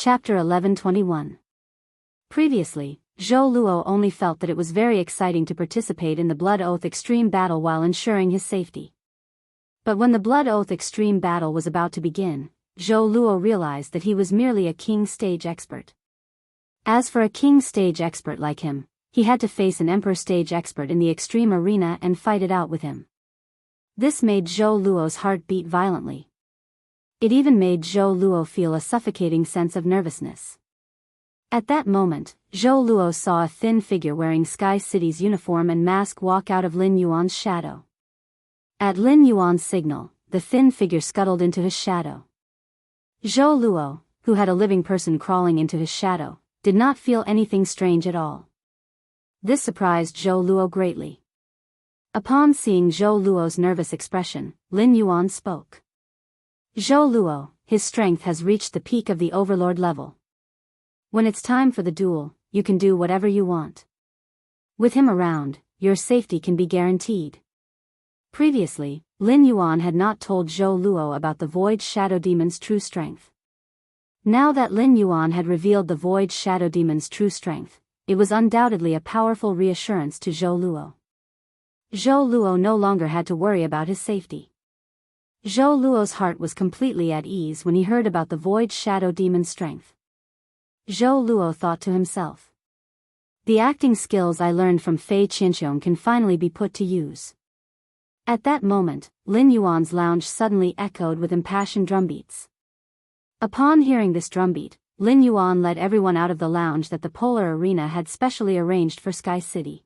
Chapter 1121. Previously, Zhou Luo only felt that it was very exciting to participate in the Blood Oath Extreme Battle while ensuring his safety. But when the Blood Oath Extreme Battle was about to begin, Zhou Luo realized that he was merely a king stage expert. As for a king stage expert like him, he had to face an emperor stage expert in the extreme arena and fight it out with him. This made Zhou Luo's heart beat violently. It even made Zhou Luo feel a suffocating sense of nervousness. At that moment, Zhou Luo saw a thin figure wearing Sky City's uniform and mask walk out of Lin Yuan's shadow. At Lin Yuan's signal, the thin figure scuttled into his shadow. Zhou Luo, who had a living person crawling into his shadow, did not feel anything strange at all. This surprised Zhou Luo greatly. Upon seeing Zhou Luo's nervous expression, Lin Yuan spoke. Zhou Luo, his strength has reached the peak of the overlord level. When it's time for the duel, you can do whatever you want. With him around, your safety can be guaranteed. Previously, Lin Yuan had not told Zhou Luo about the Void Shadow Demon's true strength. Now that Lin Yuan had revealed the Void Shadow Demon's true strength, it was undoubtedly a powerful reassurance to Zhou Luo. Zhou Luo no longer had to worry about his safety. Zhou Luo's heart was completely at ease when he heard about the Void Shadow Demon's strength. Zhou Luo thought to himself. The acting skills I learned from Fei Qianxiong can finally be put to use. At that moment, Lin Yuan's lounge suddenly echoed with impassioned drumbeats. Upon hearing this drumbeat, Lin Yuan led everyone out of the lounge that the Polar Arena had specially arranged for Sky City.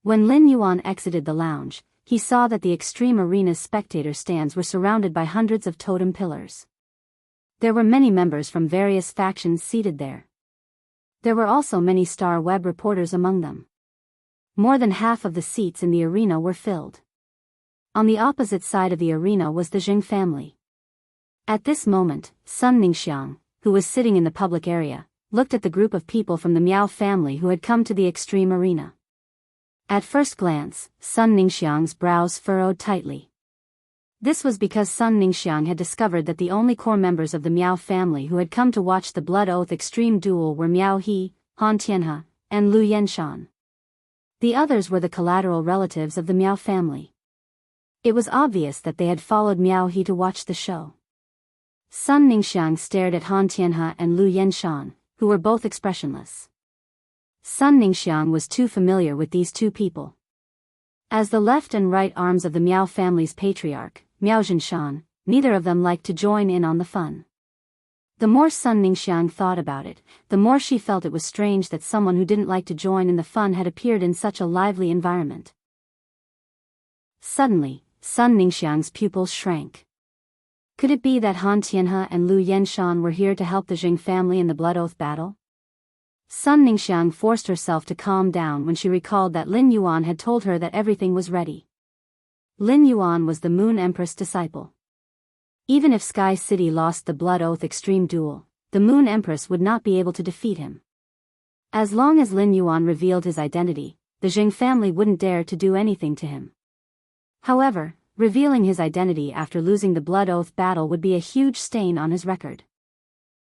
When Lin Yuan exited the lounge, he saw that the Extreme Arena's spectator stands were surrounded by hundreds of totem pillars. There were many members from various factions seated there. There were also many Star Web reporters among them. More than half of the seats in the arena were filled. On the opposite side of the arena was the Jing family. At this moment, Sun Ningxiang, who was sitting in the public area, looked at the group of people from the Miao family who had come to the Extreme Arena. At first glance, Sun Ningxiang's brows furrowed tightly. This was because Sun Ningxiang had discovered that the only core members of the Miao family who had come to watch the Blood Oath Extreme Duel were Miao He, Han Tianhe, and Lu Yenshan. The others were the collateral relatives of the Miao family. It was obvious that they had followed Miao He to watch the show. Sun Ningxiang stared at Han Tianhe and Lu Yenshan, who were both expressionless. Sun Ningxiang was too familiar with these two people. As the left and right arms of the Miao family's patriarch, Miao Zhinshan, neither of them liked to join in on the fun. The more Sun Ningxiang thought about it, the more she felt it was strange that someone who didn't like to join in the fun had appeared in such a lively environment. Suddenly, Sun Ningxiang's pupils shrank. Could it be that Han Tianhe and Lu Yenshan were here to help the Jing family in the Blood Oath battle? Sun Ningxiang forced herself to calm down when she recalled that Lin Yuan had told her that everything was ready. Lin Yuan was the Moon Empress disciple. Even if Sky City lost the Blood Oath Extreme Duel, the Moon Empress would not be able to defeat him. As long as Lin Yuan revealed his identity, the Jing family wouldn't dare to do anything to him. However, revealing his identity after losing the Blood Oath battle would be a huge stain on his record.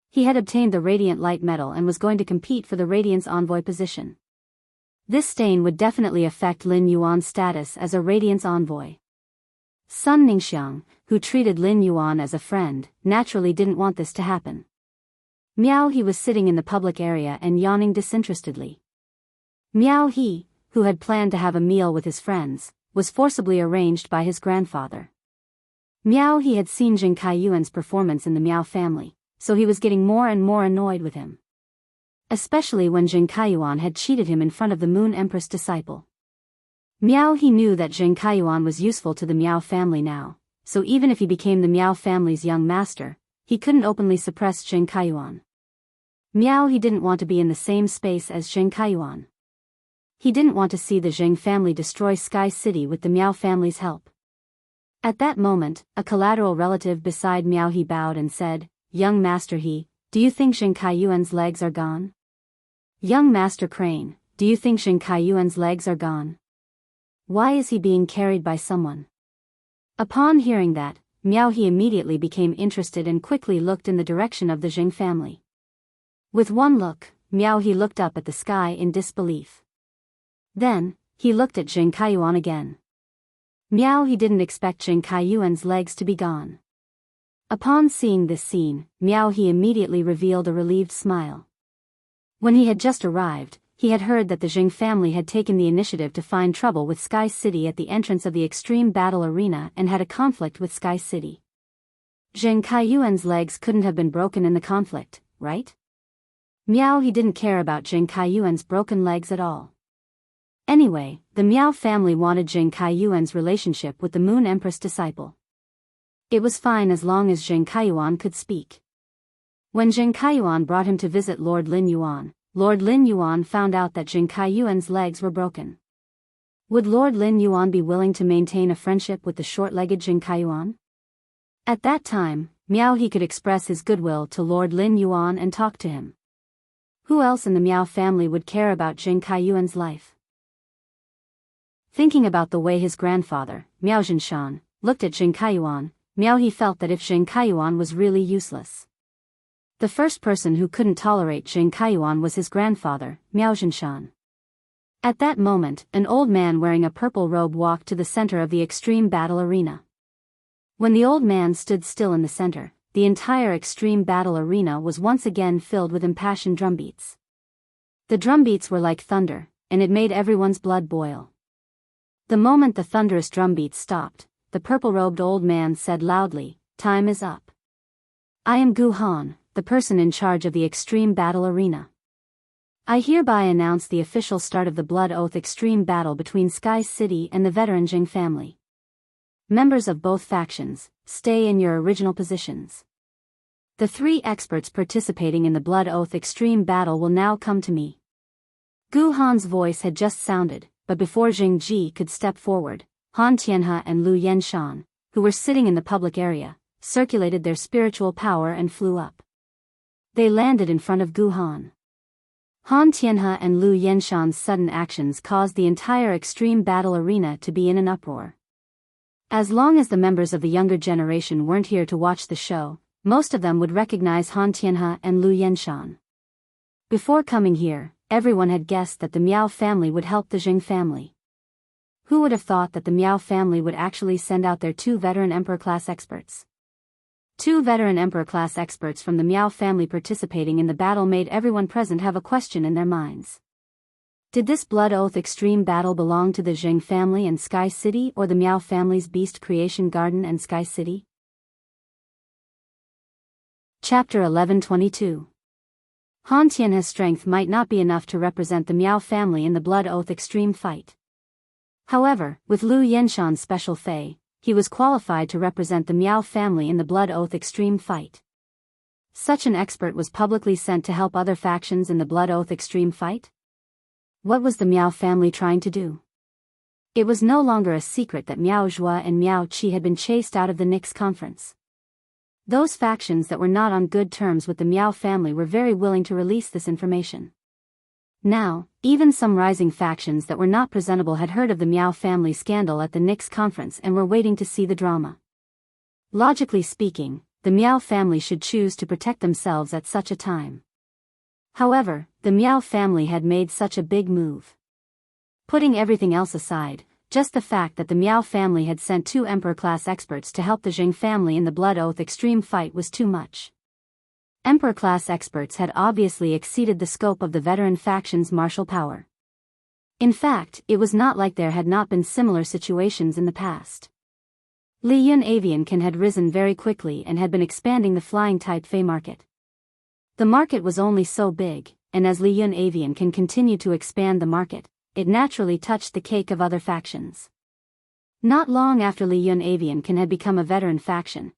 He had obtained the Radiant Light Medal and was going to compete for the Radiance Envoy position. This stain would definitely affect Lin Yuan's status as a Radiance Envoy. Sun Ningxiang, who treated Lin Yuan as a friend, naturally didn't want this to happen. Miao He was sitting in the public area and yawning disinterestedly. Miao He, who had planned to have a meal with his friends, was forcibly arranged by his grandfather. Miao He had seen Jing Kaiyuan's performance in the Miao family, so he was getting more and more annoyed with him. Especially when Jing Kaiyuan had cheated him in front of the Moon Empress disciple. Miao He knew that Jing Kaiyuan was useful to the Miao family now, so even if he became the Miao family's young master, he couldn't openly suppress Jing Kaiyuan. Miao He didn't want to be in the same space as Jing Kaiyuan. He didn't want to see the Jing family destroy Sky City with the Miao family's help. At that moment, a collateral relative beside Miao He bowed and said, "Young Master He, do you think Jing Kaiyuan's legs are gone?" "Young Master Crane, do you think Jing Kaiyuan's legs are gone? Why is he being carried by someone?" Upon hearing that, Miao He immediately became interested and quickly looked in the direction of the Jing family. With one look, Miao He looked up at the sky in disbelief. Then, he looked at Jing Kaiyuan again. Miao He didn't expect Jing Kaiyuan's legs to be gone. Upon seeing this scene, Miao He immediately revealed a relieved smile. When he had just arrived, he had heard that the Jing family had taken the initiative to find trouble with Sky City at the entrance of the Extreme Battle Arena and had a conflict with Sky City. Jing Kaiyuan's legs couldn't have been broken in the conflict, right? Miao He didn't care about Jing Kaiyuan's broken legs at all. Anyway, the Miao family wanted Jing Kaiyuan's relationship with the Moon Empress disciple. It was fine as long as Jing Kaiyuan could speak. When Jing Kaiyuan brought him to visit Lord Lin Yuan, Lord Lin Yuan found out that Jing Kaiyuan's legs were broken. Would Lord Lin Yuan be willing to maintain a friendship with the short-legged Jing Kaiyuan? At that time, Miao He could express his goodwill to Lord Lin Yuan and talk to him. Who else in the Miao family would care about Jing Kaiyuan's life? Thinking about the way his grandfather, Miao Jinshan, looked at Jing Kaiyuan, Miao He felt that if Jing Kaiyuan was really useless. The first person who couldn't tolerate Jing Kaiyuan was his grandfather, Miao Jinshan. At that moment, an old man wearing a purple robe walked to the center of the extreme battle arena. When the old man stood still in the center, the entire extreme battle arena was once again filled with impassioned drumbeats. The drumbeats were like thunder, and it made everyone's blood boil. The moment the thunderous drumbeats stopped, the purple-robed old man said loudly, "Time is up. I am Gu Han, the person in charge of the Extreme Battle Arena. I hereby announce the official start of the Blood Oath Extreme Battle between Sky City and the veteran Jing family. Members of both factions, stay in your original positions. The 3 experts participating in the Blood Oath Extreme Battle will now come to me." Gu Han's voice had just sounded, but before Jing Ji could step forward, Han Tianhe and Lu Yenshan, who were sitting in the public area, circulated their spiritual power and flew up. They landed in front of Gu Han. Han Tianhe and Lu Yenshan's sudden actions caused the entire extreme battle arena to be in an uproar. As long as the members of the younger generation weren't here to watch the show, most of them would recognize Han Tianhe and Lu Yenshan. Before coming here, everyone had guessed that the Miao family would help the Jing family. Who would have thought that the Miao family would actually send out their 2 veteran Emperor-class experts? 2 veteran Emperor-class experts from the Miao family participating in the battle made everyone present have a question in their minds. Did this Blood Oath Extreme Battle belong to the Jing family and Sky City or the Miao family's Beast Creation Garden and Sky City? Chapter 1122. Han Tianhe's strength might not be enough to represent the Miao family in the Blood Oath Extreme fight. However, with Lu Yenshan's special fei, he was qualified to represent the Miao family in the Blood Oath Extreme fight. Such an expert was publicly sent to help other factions in the Blood Oath Extreme fight? What was the Miao family trying to do? It was no longer a secret that Miao Zhua and Miao Qi had been chased out of the Nix conference. Those factions that were not on good terms with the Miao family were very willing to release this information. Now, even some rising factions that were not presentable had heard of the Miao family scandal at the Nix conference and were waiting to see the drama. Logically speaking, the Miao family should choose to protect themselves at such a time. However, the Miao family had made such a big move. Putting everything else aside, just the fact that the Miao family had sent 2 Emperor-class experts to help the Jing family in the Blood Oath Extreme fight was too much. Emperor-class experts had obviously exceeded the scope of the veteran faction's martial power. In fact, it was not like there had not been similar situations in the past. Li Yun Avian Can had risen very quickly and had been expanding the flying-type fei market. The market was only so big, and as Li Yun Avian Can continued to expand the market, it naturally touched the cake of other factions. Not long after Li Yun Avian Can had become a veteran faction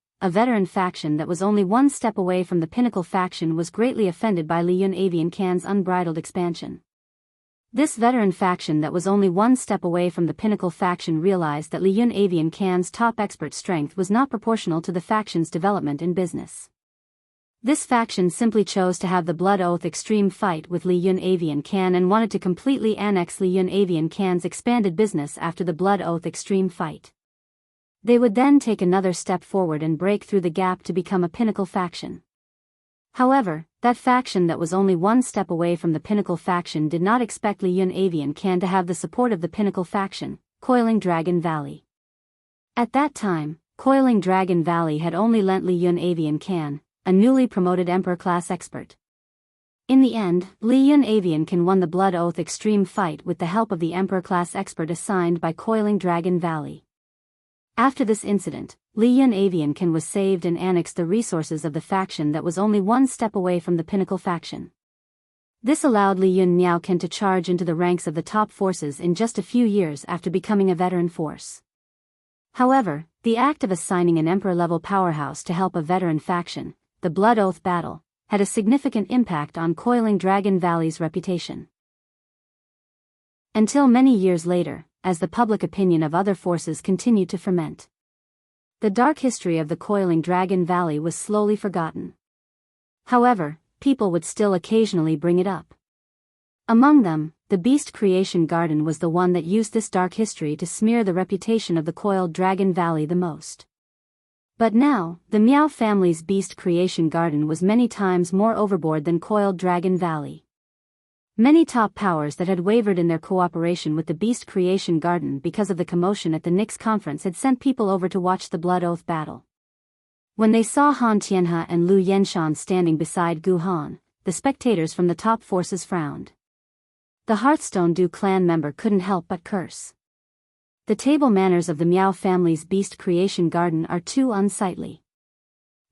that was only one step away from the Pinnacle faction was greatly offended by Li Yun Avian Can's unbridled expansion. This veteran faction that was only one step away from the Pinnacle faction realized that Li Yun Avian Can's top expert strength was not proportional to the faction's development in business. This faction simply chose to have the Blood Oath Extreme fight with Li Yun Avian Can and wanted to completely annex Li Yun Avian Can's expanded business after the Blood Oath Extreme fight. They would then take another step forward and break through the gap to become a Pinnacle faction. However, that faction that was only one step away from the Pinnacle faction did not expect Li Yun Avian Can to have the support of the Pinnacle faction, Coiling Dragon Valley. At that time, Coiling Dragon Valley had only lent Li Yun Avian Can, a newly promoted Emperor-class expert. In the end, Li Yun Avian Can won the Blood Oath Extreme fight with the help of the Emperor-class expert assigned by Coiling Dragon Valley. After this incident, Li Yun Avian Can was saved and annexed the resources of the faction that was only one step away from the Pinnacle faction. This allowed Li Yun Miao Can to charge into the ranks of the top forces in just a few years after becoming a veteran force. However, the act of assigning an Emperor-level powerhouse to help a veteran faction, the Blood Oath battle, had a significant impact on Coiling Dragon Valley's reputation. Until many years later, as the public opinion of other forces continued to ferment. The dark history of the Coiling Dragon Valley was slowly forgotten. However, people would still occasionally bring it up. Among them, the Beast Creation Garden was the one that used this dark history to smear the reputation of the Coiled Dragon Valley the most. But now, the Miao family's Beast Creation Garden was many times more overboard than Coiled Dragon Valley. Many top powers that had wavered in their cooperation with the Beast Creation Garden because of the commotion at the Nix conference had sent people over to watch the Blood Oath battle. When they saw Han Tianhe and Lu Yenshan standing beside Gu Han, the spectators from the top forces frowned. The Hearthstone Du clan member couldn't help but curse. The table manners of the Miao family's Beast Creation Garden are too unsightly.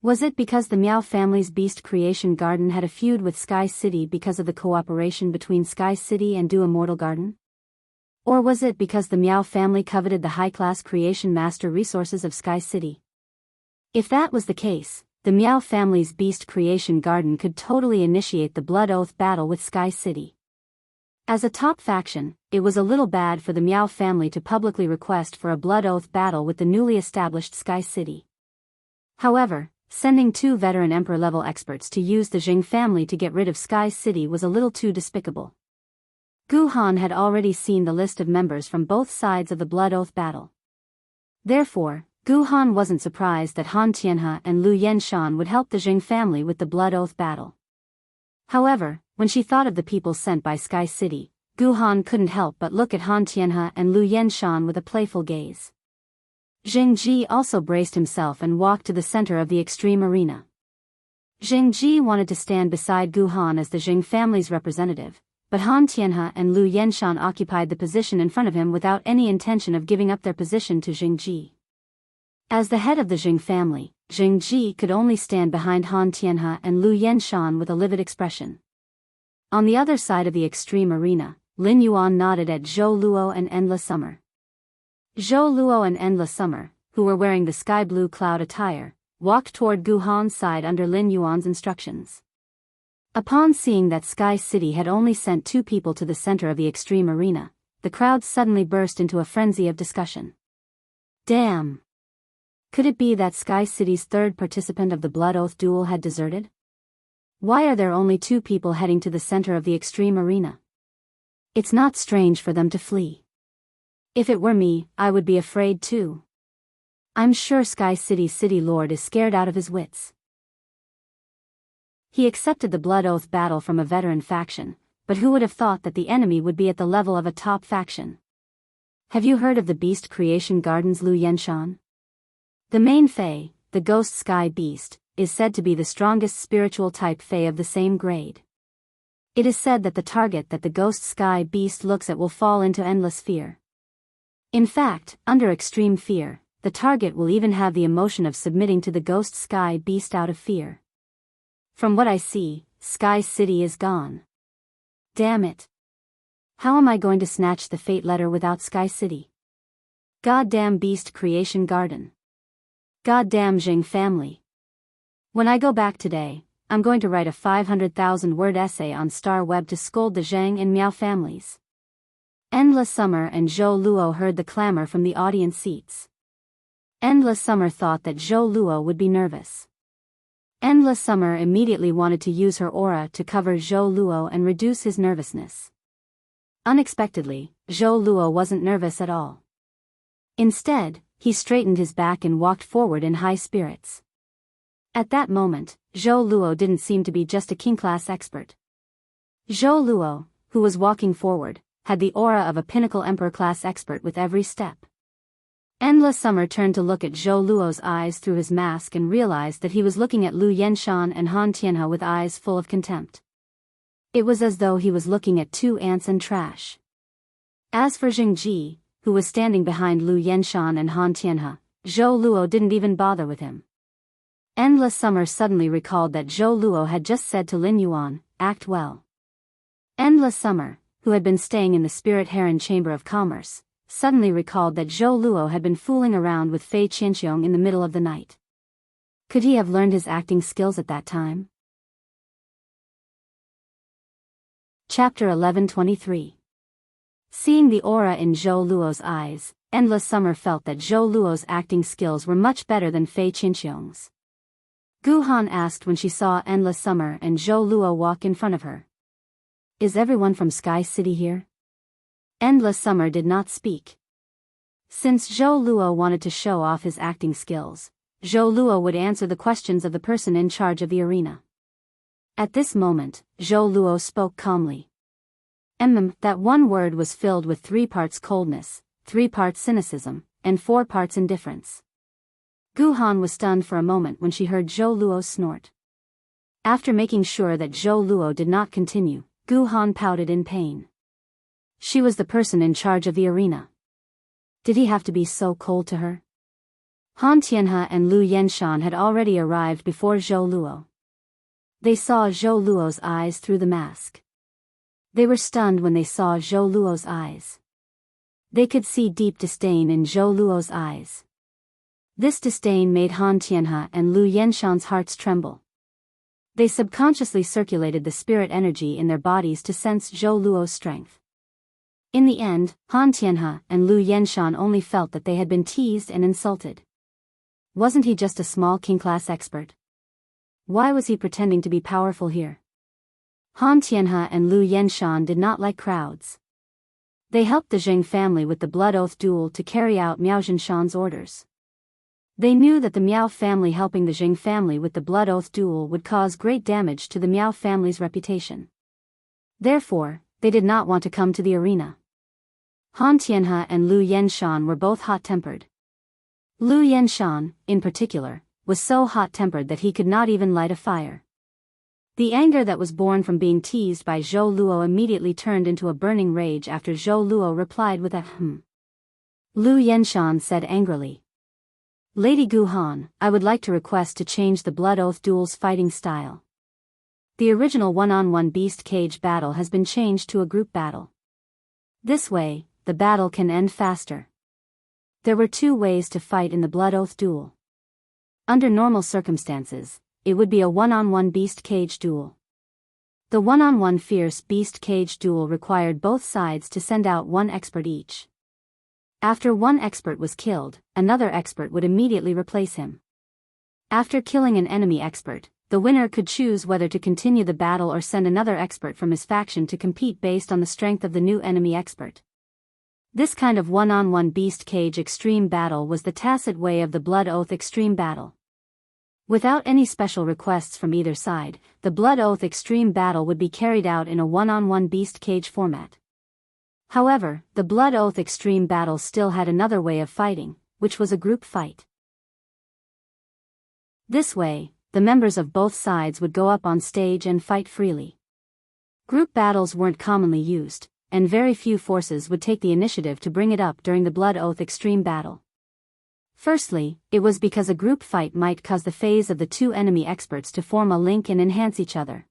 Was it because the Miao family's Beast Creation Garden had a feud with Sky City because of the cooperation between Sky City and Du Immortal Garden? Or was it because the Miao family coveted the high-class creation master resources of Sky City? If that was the case, the Miao family's Beast Creation Garden could totally initiate the Blood Oath battle with Sky City. As a top faction, it was a little bad for the Miao family to publicly request for a Blood Oath battle with the newly established Sky City. However, sending two veteran Emperor-level experts to use the Jing family to get rid of Sky City was a little too despicable. Gu Han had already seen the list of members from both sides of the Blood Oath battle. Therefore, Gu Han wasn't surprised that Han Tianhe and Lu Yenshan would help the Jing family with the Blood Oath battle. However, when she thought of the people sent by Sky City, Gu Han couldn't help but look at Han Tianhe and Lu Yenshan with a playful gaze. Jing Ji also braced himself and walked to the center of the extreme arena. Jing Ji wanted to stand beside Gu Han as the Jing family's representative, but Han Tianhe and Lu Yenshan occupied the position in front of him without any intention of giving up their position to Jing Ji. As the head of the Jing family, Jing Ji could only stand behind Han Tianhe and Lu Yenshan with a livid expression. On the other side of the extreme arena, Lin Yuan nodded at Zhou Luo and Endless Summer. Zhou Luo and Endless Summer, who were wearing the sky blue cloud attire, walked toward Gu Han's side under Lin Yuan's instructions. Upon seeing that Sky City had only sent two people to the center of the extreme arena, the crowd suddenly burst into a frenzy of discussion. Damn! Could it be that Sky City's third participant of the Blood Oath duel had deserted? Why are there only two people heading to the center of the extreme arena? It's not strange for them to flee. If it were me, I would be afraid too. I'm sure Sky City's city lord is scared out of his wits. He accepted the Blood Oath battle from a veteran faction, but who would have thought that the enemy would be at the level of a top faction? Have you heard of the Beast Creation Garden's Lu Yenshan? The main Fae, the Ghost Sky Beast, is said to be the strongest spiritual type Fae of the same grade. It is said that the target that the Ghost Sky Beast looks at will fall into endless fear. In fact, under extreme fear, the target will even have the emotion of submitting to the Ghost Sky Beast out of fear. From what I see, Sky City is gone. Damn it. How am I going to snatch the fate letter without Sky City? Goddamn Beast Creation Garden. Goddamn Jing family. When I go back today, I'm going to write a 500,000-word essay on Star Web to scold the Zhang and Miao families. Endless Summer and Zhou Luo heard the clamor from the audience seats. Endless Summer thought that Zhou Luo would be nervous. Endless Summer immediately wanted to use her aura to cover Zhou Luo and reduce his nervousness. Unexpectedly, Zhou Luo wasn't nervous at all. Instead, he straightened his back and walked forward in high spirits. At that moment, Zhou Luo didn't seem to be just a king-class expert. Zhou Luo, who was walking forward, had the aura of a pinnacle emperor-class expert with every step. Endless Summer turned to look at Zhou Luo's eyes through his mask and realized that he was looking at Lu Yenshan and Han Tianhe with eyes full of contempt. It was as though he was looking at two ants and trash. As for Jingji, who was standing behind Lu Yenshan and Han Tianhe, Zhou Luo didn't even bother with him. Endless Summer suddenly recalled that Zhou Luo had just said to Lin Yuan, "Act well." Endless Summer, who had been staying in the Spirit Heron Chamber of Commerce, suddenly recalled that Zhou Luo had been fooling around with Fei Qianxiong in the middle of the night. Could he have learned his acting skills at that time? Chapter 11:23. Seeing the aura in Zhou Luo's eyes, Endless Summer felt that Zhou Luo's acting skills were much better than Fei Qianxiong's. Gu Han asked when she saw Endless Summer and Zhou Luo walk in front of her. "Is everyone from Sky City here?" Endless Summer did not speak. Since Zhou Luo wanted to show off his acting skills, Zhou Luo would answer the questions of the person in charge of the arena. At this moment, Zhou Luo spoke calmly. That one word was filled with 3 parts coldness, 3 parts cynicism, and 4 parts indifference. Gu Han was stunned for a moment when she heard Zhou Luo snort. After making sure that Zhou Luo did not continue, Gu Han pouted in pain. She was the person in charge of the arena. Did he have to be so cold to her? Han Tianhe and Lu Yenshan had already arrived before Zhou Luo. They saw Zhou Luo's eyes through the mask. They were stunned when they saw Zhou Luo's eyes. They could see deep disdain in Zhou Luo's eyes. This disdain made Han Tianhe and Lu Yenshan's hearts tremble. They subconsciously circulated the spirit energy in their bodies to sense Zhou Luo's strength. In the end, Han Tianhe and Lu Yenshan only felt that they had been teased and insulted. Wasn't he just a small king-class expert? Why was he pretending to be powerful here? Han Tianhe and Lu Yenshan did not like crowds. They helped the Jing family with the Blood Oath duel to carry out Miao Zhinshan's orders. They knew that the Miao family helping the Jing family with the Blood Oath duel would cause great damage to the Miao family's reputation. Therefore, they did not want to come to the arena. Han Tianhe and Lu Yenshan were both hot-tempered. Lu Yenshan, in particular, was so hot-tempered that he could not even light a fire. The anger that was born from being teased by Zhou Luo immediately turned into a burning rage after Zhou Luo replied with a Lu Yenshan said angrily, "Lady Gu Han, I would like to request to change the Blood Oath duel's fighting style. The original one-on-one beast cage battle has been changed to a group battle. This way, the battle can end faster." There were 2 ways to fight in the Blood Oath duel. Under normal circumstances, it would be a one-on-one beast cage duel. The one-on-one fierce beast cage duel required both sides to send out 1 expert each. After 1 expert was killed, another expert would immediately replace him. After killing an enemy expert, the winner could choose whether to continue the battle or send another expert from his faction to compete based on the strength of the new enemy expert. This kind of one-on-one beast cage extreme battle was the tacit way of the Blood Oath extreme battle. Without any special requests from either side, the Blood Oath extreme battle would be carried out in a one-on-one beast cage format. However, the Blood Oath extreme battle still had another way of fighting, which was a group fight. This way, the members of both sides would go up on stage and fight freely. Group battles weren't commonly used, and very few forces would take the initiative to bring it up during the Blood Oath extreme battle. Firstly, it was because a group fight might cause the phase of the 2 enemy experts to form a link and enhance each other.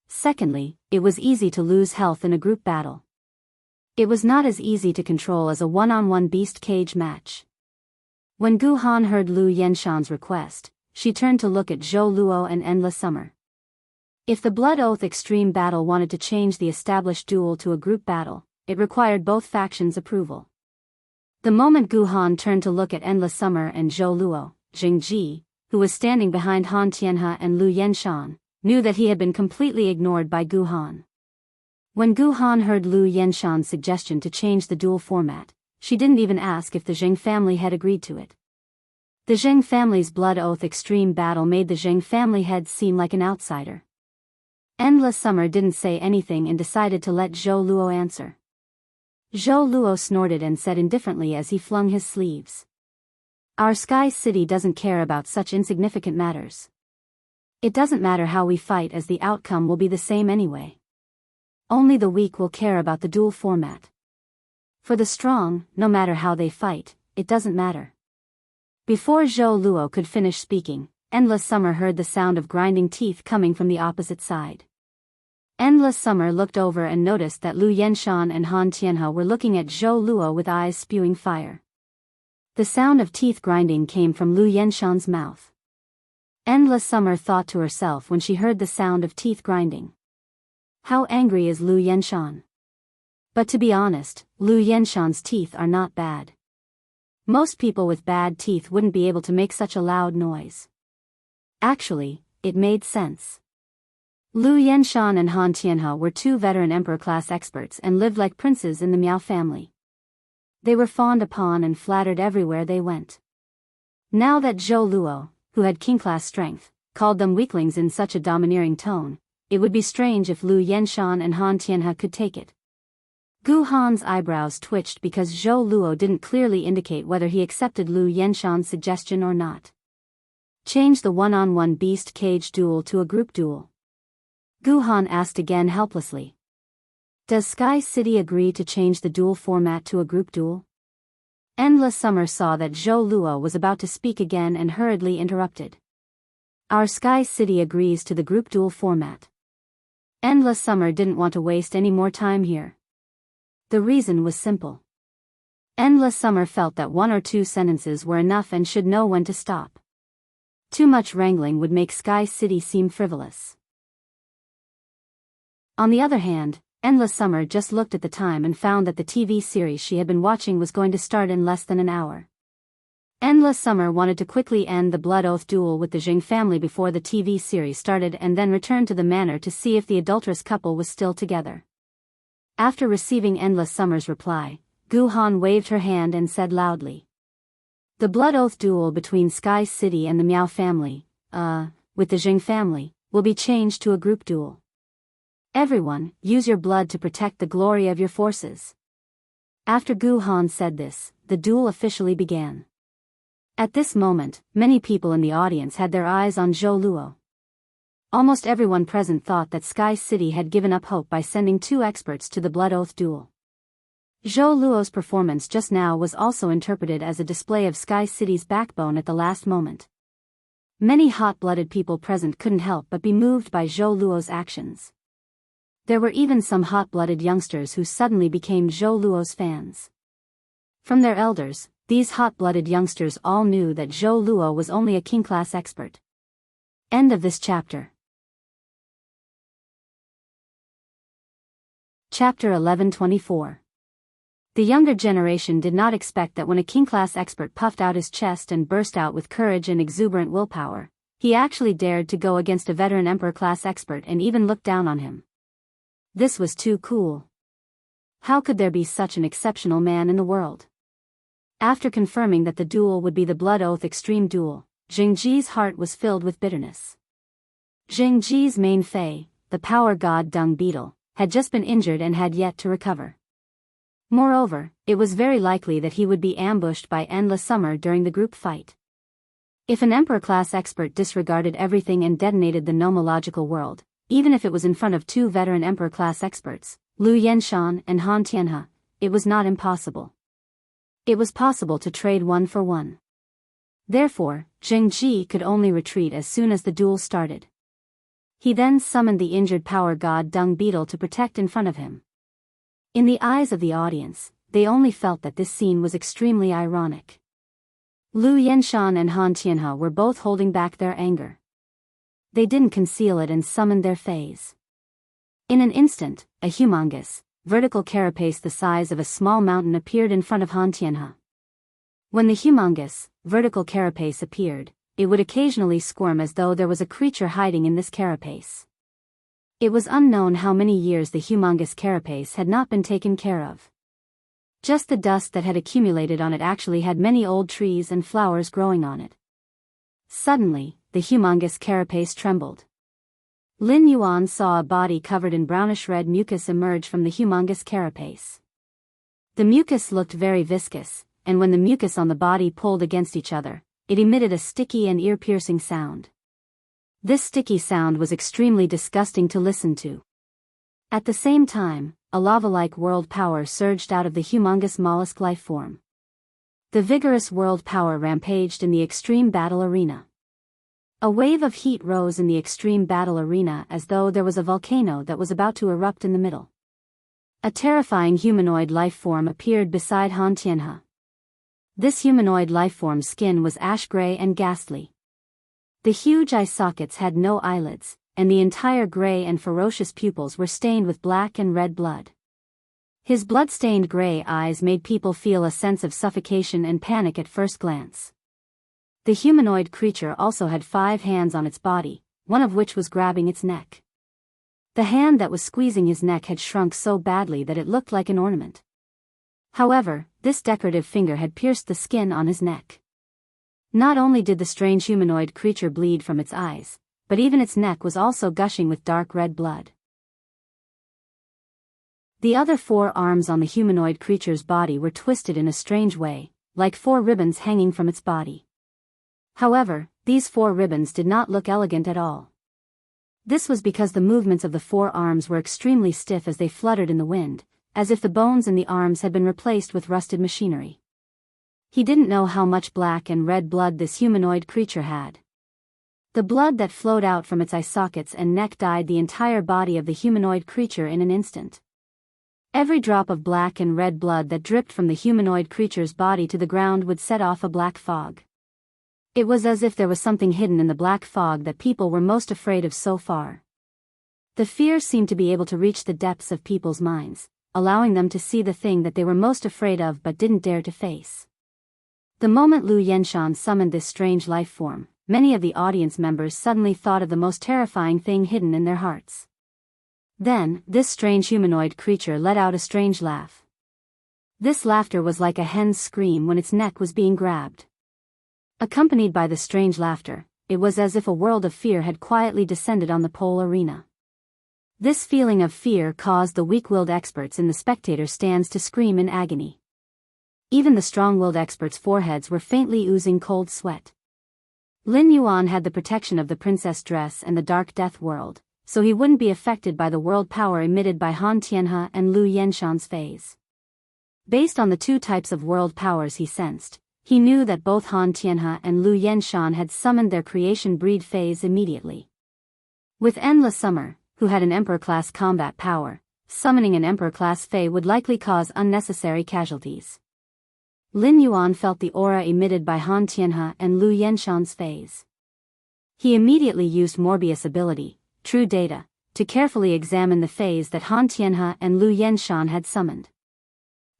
Secondly, it was easy to lose health in a group battle. It was not as easy to control as a one-on-one beast cage match. When Gu Han heard Lu Yenshan's request, she turned to look at Zhou Luo and Endless Summer. If the Blood Oath extreme battle wanted to change the established duel to a group battle, it required both factions' approval. The moment Gu Han turned to look at Endless Summer and Zhou Luo, Jingji, who was standing behind Han Tianhe and Lu Yenshan, knew that he had been completely ignored by Gu Han. When Gu Han heard Lu Yenshan's suggestion to change the duel format, she didn't even ask if the Jing family had agreed to it. The Zheng family's blood oath extreme battle made the Zheng family head seem like an outsider. Endless Summer didn't say anything and decided to let Zhou Luo answer. Zhou Luo snorted and said indifferently as he flung his sleeves. Our Sky City doesn't care about such insignificant matters. It doesn't matter how we fight as the outcome will be the same anyway. Only the weak will care about the duel format. For the strong, no matter how they fight, it doesn't matter. Before Zhou Luo could finish speaking, Endless Summer heard the sound of grinding teeth coming from the opposite side. Endless Summer looked over and noticed that Lu Yenshan and Han Tianhe were looking at Zhou Luo with eyes spewing fire. The sound of teeth grinding came from Lu Yenshan's mouth. Endless Summer thought to herself when she heard the sound of teeth grinding. How angry is Lu Yenshan? But to be honest, Lu Yenshan's teeth are not bad. Most people with bad teeth wouldn't be able to make such a loud noise. Actually, it made sense. Lu Yenshan and Han Tianhe were two veteran emperor-class experts and lived like princes in the Miao family. They were fawned upon and flattered everywhere they went. Now that Zhou Luo, who had king-class strength, called them weaklings in such a domineering tone, it would be strange if Lu Yenshan and Han Tianhe could take it. Gu Han's eyebrows twitched because Zhou Luo didn't clearly indicate whether he accepted Lu Yenshan's suggestion or not. Change the one-on-one beast cage duel to a group duel. Gu Han asked again helplessly. Does Sky City agree to change the duel format to a group duel? Endless Summer saw that Zhou Luo was about to speak again and hurriedly interrupted. Our Sky City agrees to the group duel format. Endless Summer didn't want to waste any more time here. The reason was simple. Endless Summer felt that one or two sentences were enough and should know when to stop. Too much wrangling would make Sky City seem frivolous. On the other hand, Endless Summer just looked at the time and found that the TV series she had been watching was going to start in less than an hour. Endless Summer wanted to quickly end the blood oath duel with the Jing family before the TV series started and then return to the manor to see if the adulterous couple was still together. After receiving Endless Summer's reply, Gu Han waved her hand and said loudly. The blood oath duel between Sky City and the Miao family, with the Jing family, will be changed to a group duel. Everyone, use your blood to protect the glory of your forces. After Gu Han said this, the duel officially began. At this moment, many people in the audience had their eyes on Zhou Luo. Almost everyone present thought that Sky City had given up hope by sending two experts to the blood oath duel. Zhou Luo's performance just now was also interpreted as a display of Sky City's backbone at the last moment. Many hot-blooded people present couldn't help but be moved by Zhou Luo's actions. There were even some hot-blooded youngsters who suddenly became Zhou Luo's fans. From their elders, these hot-blooded youngsters all knew that Zhou Luo was only a king-class expert. End of this chapter. Chapter 1124. The younger generation did not expect that when a king-class expert puffed out his chest and burst out with courage and exuberant willpower, he actually dared to go against a veteran emperor-class expert and even look down on him. This was too cool. How could there be such an exceptional man in the world? After confirming that the duel would be the blood oath extreme duel, Jingji's heart was filled with bitterness. Jingji's main fei, the power god dung beetle, had just been injured and had yet to recover. Moreover, it was very likely that he would be ambushed by Endless Summer during the group fight. If an emperor-class expert disregarded everything and detonated the nomological world, even if it was in front of two veteran emperor-class experts, Lu Yenshan and Han Tianhe, it was not impossible. It was possible to trade one for one. Therefore, Jingji could only retreat as soon as the duel started. He then summoned the injured power god Dung Beetle to protect in front of him. In the eyes of the audience, they only felt that this scene was extremely ironic. Lu Yenshan and Han Tianhe were both holding back their anger. They didn't conceal it and summoned their fays. In an instant, a humongous, vertical carapace the size of a small mountain appeared in front of Han Tianhe. When the humongous, vertical carapace appeared, it would occasionally squirm as though there was a creature hiding in this carapace. It was unknown how many years the humongous carapace had not been taken care of. Just the dust that had accumulated on it actually had many old trees and flowers growing on it. Suddenly, the humongous carapace trembled. Lin Yuan saw a body covered in brownish-red mucus emerge from the humongous carapace. The mucus looked very viscous, and when the mucus on the body pulled against each other, it emitted a sticky and ear-piercing sound. This sticky sound was extremely disgusting to listen to. At the same time, a lava-like world power surged out of the humongous mollusk life form. The vigorous world power rampaged in the extreme battle arena. A wave of heat rose in the extreme battle arena as though there was a volcano that was about to erupt in the middle. A terrifying humanoid life form appeared beside Han Tianhe. This humanoid life form's skin was ash-gray and ghastly. The huge eye sockets had no eyelids, and the entire gray and ferocious pupils were stained with black and red blood. His blood-stained gray eyes made people feel a sense of suffocation and panic at first glance. The humanoid creature also had 5 hands on its body, one of which was grabbing its neck. The hand that was squeezing his neck had shrunk so badly that it looked like an ornament. However, this decorative finger had pierced the skin on his neck. Not only did the strange humanoid creature bleed from its eyes, but even its neck was also gushing with dark red blood. The other 4 arms on the humanoid creature's body were twisted in a strange way, like 4 ribbons hanging from its body. However, these 4 ribbons did not look elegant at all. This was because the movements of the 4 arms were extremely stiff as they fluttered in the wind, as if the bones in the arms had been replaced with rusted machinery. He didn't know how much black and red blood this humanoid creature had. The blood that flowed out from its eye sockets and neck dyed the entire body of the humanoid creature in an instant. Every drop of black and red blood that dripped from the humanoid creature's body to the ground would set off a black fog. It was as if there was something hidden in the black fog that people were most afraid of so far. The fear seemed to be able to reach the depths of people's minds, allowing them to see the thing that they were most afraid of but didn't dare to face. The moment Lu Yenshan summoned this strange life form, many of the audience members suddenly thought of the most terrifying thing hidden in their hearts. Then, this strange humanoid creature let out a strange laugh. This laughter was like a hen's scream when its neck was being grabbed. Accompanied by the strange laughter, it was as if a world of fear had quietly descended on the pole arena. This feeling of fear caused the weak-willed experts in the spectator stands to scream in agony. Even the strong-willed experts' foreheads were faintly oozing cold sweat. Lin Yuan had the protection of the princess dress and the dark death world, so he wouldn't be affected by the world power emitted by Han Tianhe and Lu Yenshan's phase. Based on the 2 types of world powers he sensed, he knew that both Han Tianhe and Lu Yenshan had summoned their creation breed phase immediately. With Endless Summer, who had an Emperor-class combat power, summoning an Emperor-class Fei would likely cause unnecessary casualties. Lin Yuan felt the aura emitted by Han Tianhe and Lu Yenshan's phase. He immediately used Morbius ability, True Data, to carefully examine the phase that Han Tianhe and Lu Yenshan had summoned.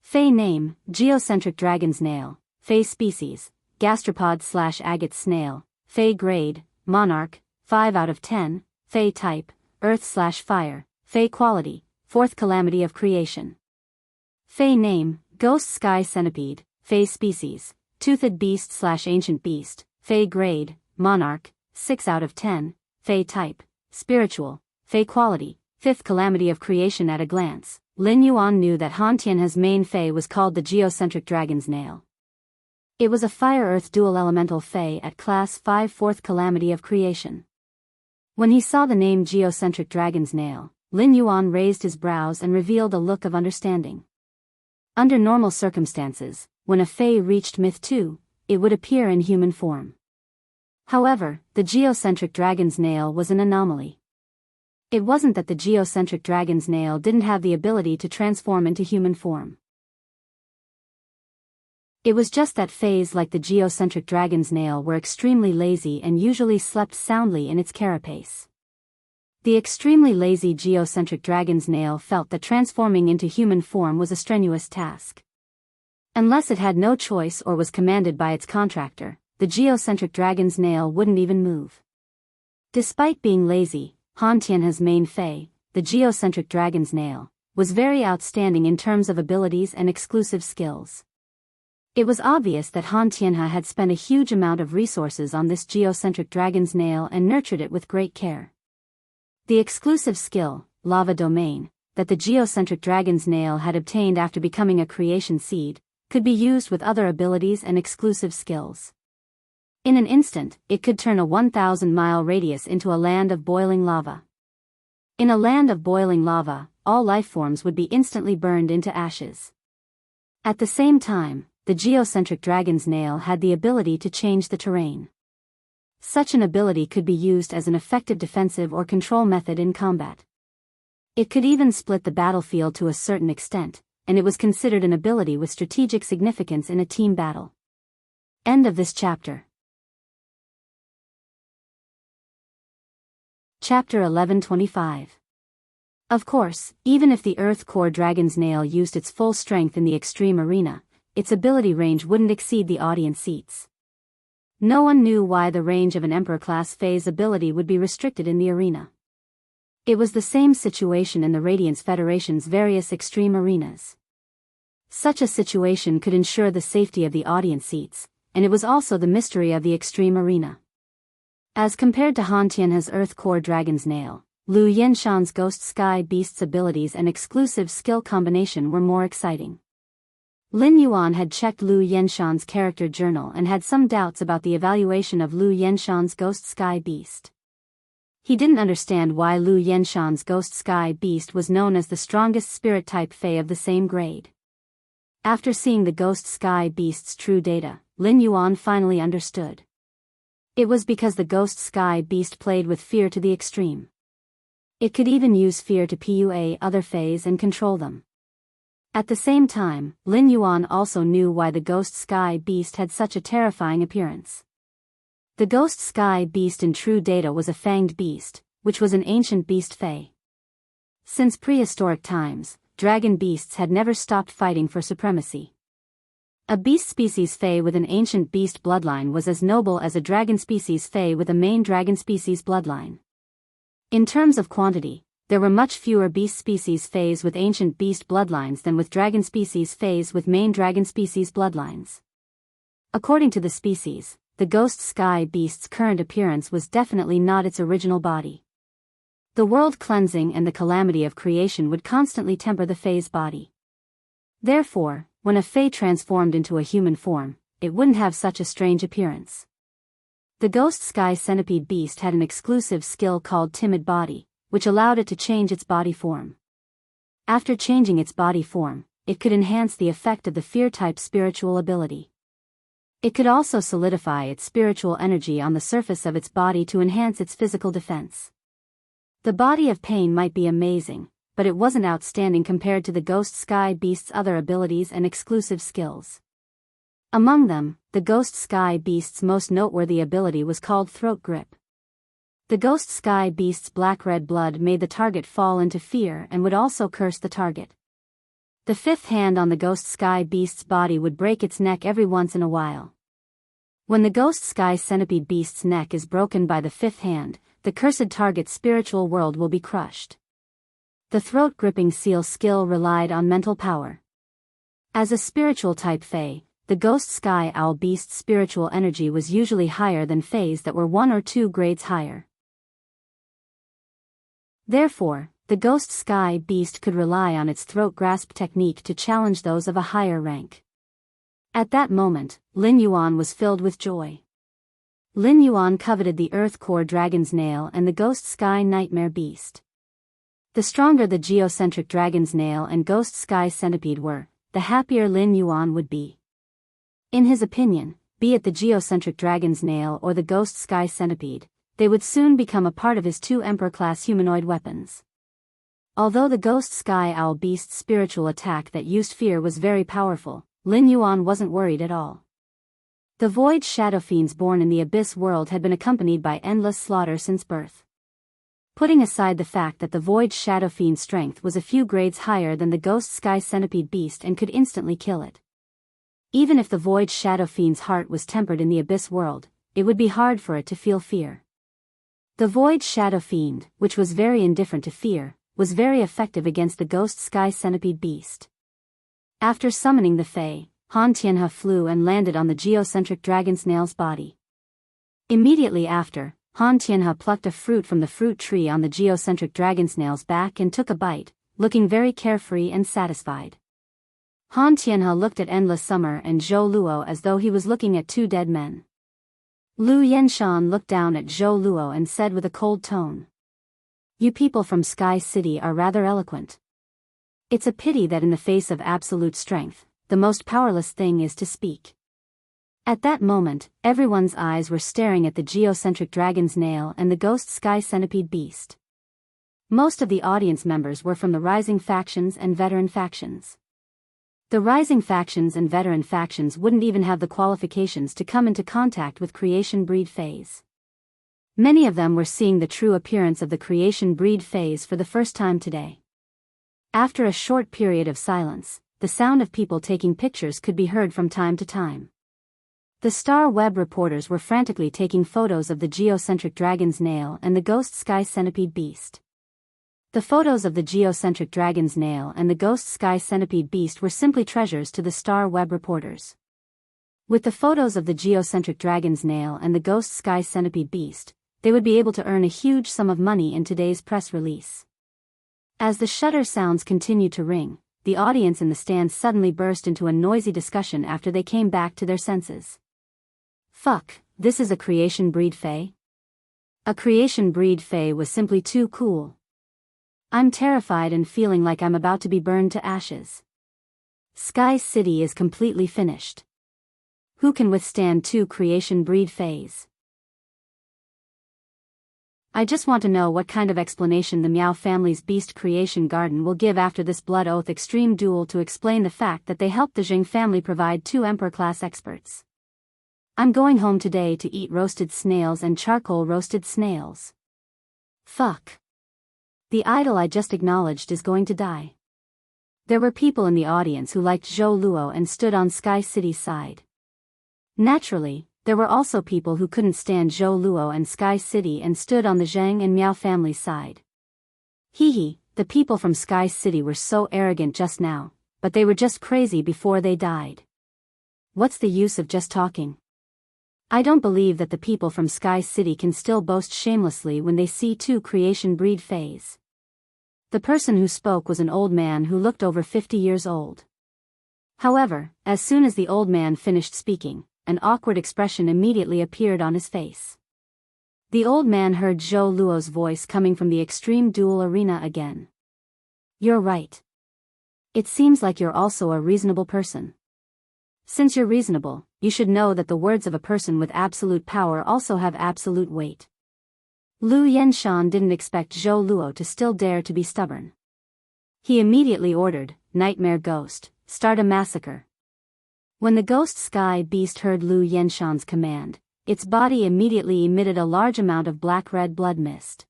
Fei name, Geocentric Dragon's Nail. Fey species, gastropod/agate snail. Fey grade, monarch, 5 out of 10. Fey type, earth/fire. Fey quality, 4th calamity of creation. Fey name, ghost sky centipede. Fey species, toothed beast/ancient beast. Fey grade, monarch, 6 out of 10. Fey type, spiritual. Fey quality, 5th calamity of creation. At a glance, Lin Yuan knew that Han Tianhe's main Fey was called the Geocentric Dragon's Nail. It was a fire-earth dual elemental Fey at class 5 4th calamity of creation. When he saw the name Geocentric Dragon's Nail, Lin Yuan raised his brows and revealed a look of understanding. Under normal circumstances, when a Fey reached Myth 2, it would appear in human form. However, the Geocentric Dragon's Nail was an anomaly. It wasn't that the Geocentric Dragon's Nail didn't have the ability to transform into human form. It was just that Fays like the Geocentric Dragon's Nail were extremely lazy and usually slept soundly in its carapace. The extremely lazy Geocentric Dragon's Nail felt that transforming into human form was a strenuous task. Unless it had no choice or was commanded by its contractor, the Geocentric Dragon's Nail wouldn't even move. Despite being lazy, Han Tianhe's main Fey, the Geocentric Dragon's Nail, was very outstanding in terms of abilities and exclusive skills. It was obvious that Han Tianhe had spent a huge amount of resources on this geocentric dragon's nail and nurtured it with great care. The exclusive skill, Lava Domain, that the geocentric dragon's nail had obtained after becoming a creation seed, could be used with other abilities and exclusive skills. In an instant, it could turn a 1,000-mile radius into a land of boiling lava. In a land of boiling lava, all lifeforms would be instantly burned into ashes. At the same time, the geocentric dragon's nail had the ability to change the terrain. Such an ability could be used as an effective defensive or control method in combat. It could even split the battlefield to a certain extent, and it was considered an ability with strategic significance in a team battle. End of this chapter. Chapter 1125. Of course, even if the Earth Core Dragon's Nail used its full strength in the extreme arena, its ability range wouldn't exceed the audience seats. No one knew why the range of an Emperor-class phase ability would be restricted in the arena. It was the same situation in the Radiance Federation's various extreme arenas. Such a situation could ensure the safety of the audience seats, and it was also the mystery of the extreme arena. As compared to Han Tianhe's Earth Core Dragon's Nail, Lu Yenshan's Ghost Sky Beast's abilities and exclusive skill combination were more exciting. Lin Yuan had checked Lu Yenshan's character journal and had some doubts about the evaluation of Lu Yenshan's Ghost Sky Beast. He didn't understand why Lu Yenshan's Ghost Sky Beast was known as the strongest spirit-type Fae of the same grade. After seeing the Ghost Sky Beast's true data, Lin Yuan finally understood. It was because the Ghost Sky Beast played with fear to the extreme. It could even use fear to PUA other Faes and control them. At the same time, Lin Yuan also knew why the Ghost Sky Beast had such a terrifying appearance. The Ghost Sky Beast in true data was a fanged beast, which was an ancient beast Fae. Since prehistoric times, dragon beasts had never stopped fighting for supremacy. A beast species Fae with an ancient beast bloodline was as noble as a dragon species Fae with a main dragon species bloodline. In terms of quantity, there were much fewer beast species Faes with ancient beast bloodlines than with dragon species Faes with main dragon species bloodlines. According to the species, the Ghost Sky Beast's current appearance was definitely not its original body. The world cleansing and the calamity of creation would constantly temper the Fae's body. Therefore, when a Fae transformed into a human form, it wouldn't have such a strange appearance. The Ghost Sky Centipede Beast had an exclusive skill called Timid Body, which allowed it to change its body form. After changing its body form, it could enhance the effect of the fear-type spiritual ability. It could also solidify its spiritual energy on the surface of its body to enhance its physical defense. The Body of Pain might be amazing, but it wasn't outstanding compared to the Ghost Sky Beast's other abilities and exclusive skills. Among them, the Ghost Sky Beast's most noteworthy ability was called Throat Grip. The Ghost Sky Beast's black-red blood made the target fall into fear and would also curse the target. The fifth hand on the Ghost Sky Beast's body would break its neck every once in a while. When the Ghost Sky Centipede Beast's neck is broken by the fifth hand, the cursed target's spiritual world will be crushed. The throat-gripping seal skill relied on mental power. As a spiritual-type Fae, the Ghost Sky Owl Beast's spiritual energy was usually higher than Faes that were 1 or 2 grades higher. Therefore, the Ghost Sky Beast could rely on its throat grasp technique to challenge those of a higher rank. At that moment, Lin Yuan was filled with joy. Lin Yuan coveted the Earth Core Dragon's Nail and the Ghost Sky Nightmare Beast. The stronger the geocentric Dragon's Nail and Ghost Sky Centipede were, the happier Lin Yuan would be. In his opinion, be it the geocentric Dragon's Nail or the Ghost Sky Centipede, they would soon become a part of his 2 Emperor-class humanoid weapons. Although the Ghost Sky Owl Beast's spiritual attack that used fear was very powerful, Lin Yuan wasn't worried at all. The Void Shadow Fiends born in the Abyss world had been accompanied by endless slaughter since birth. Putting aside the fact that the Void Shadow Fiend's strength was a few grades higher than the Ghost Sky Centipede Beast and could instantly kill it. Even if the Void Shadow Fiend's heart was tempered in the Abyss world, it would be hard for it to feel fear. The Void Shadow Fiend, which was very indifferent to fear, was very effective against the ghost sky centipede beast. After summoning the Fae, Han Tianhe flew and landed on the geocentric dragon snail's body. Immediately after, Han Tianhe plucked a fruit from the fruit tree on the geocentric dragon snail's back and took a bite, looking very carefree and satisfied. Han Tianhe looked at Endless Summer and Zhou Luo as though he was looking at two dead men. Lu Yenshan looked down at Zhou Luo and said with a cold tone, "You people from Sky City are rather eloquent. It's a pity that in the face of absolute strength, the most powerless thing is to speak." At that moment, everyone's eyes were staring at the geocentric dragon's nail and the ghost sky centipede beast. Most of the audience members were from the rising factions and veteran factions. The rising factions and veteran factions wouldn't even have the qualifications to come into contact with creation breed phase. Many of them were seeing the true appearance of the creation breed phase for the first time today. After a short period of silence, the sound of people taking pictures could be heard from time to time. The Star Web reporters were frantically taking photos of the geocentric dragon's nail and the ghost sky centipede beast. The photos of the geocentric dragon's nail and the ghost sky centipede beast were simply treasures to the Star Web reporters. With the photos of the geocentric dragon's nail and the ghost sky centipede beast, they would be able to earn a huge sum of money in today's press release. As the shutter sounds continued to ring, the audience in the stands suddenly burst into a noisy discussion after they came back to their senses. "Fuck, this is a creation breed fae? A creation breed fae was simply too cool. I'm terrified and feeling like I'm about to be burned to ashes. Sky City is completely finished. Who can withstand two creation breed faes? I just want to know what kind of explanation the Miao family's Beast Creation Garden will give after this Blood Oath Extreme duel to explain the fact that they helped the Jing family provide two Emperor-class experts. I'm going home today to eat roasted snails and charcoal roasted snails. Fuck. The idol I just acknowledged is going to die." There were people in the audience who liked Zhou Luo and stood on Sky City's side. Naturally, there were also people who couldn't stand Zhou Luo and Sky City and stood on the Zhang and Miao family's side. Hee, the people from Sky City were so arrogant just now, but they were just crazy before they died. What's the use of just talking? I don't believe that the people from Sky City can still boast shamelessly when they see two creation breed faes. The person who spoke was an old man who looked over 50 years old. However, as soon as the old man finished speaking, an awkward expression immediately appeared on his face. The old man heard Zhou Luo's voice coming from the extreme duel arena again. "You're right. It seems like you're also a reasonable person. Since you're reasonable, you should know that the words of a person with absolute power also have absolute weight." Lu Yenshan didn't expect Zhou Luo to still dare to be stubborn. He immediately ordered, "Nightmare Ghost, start a massacre." When the ghost sky beast heard Lu Yenshan's command, its body immediately emitted a large amount of black-red blood mist.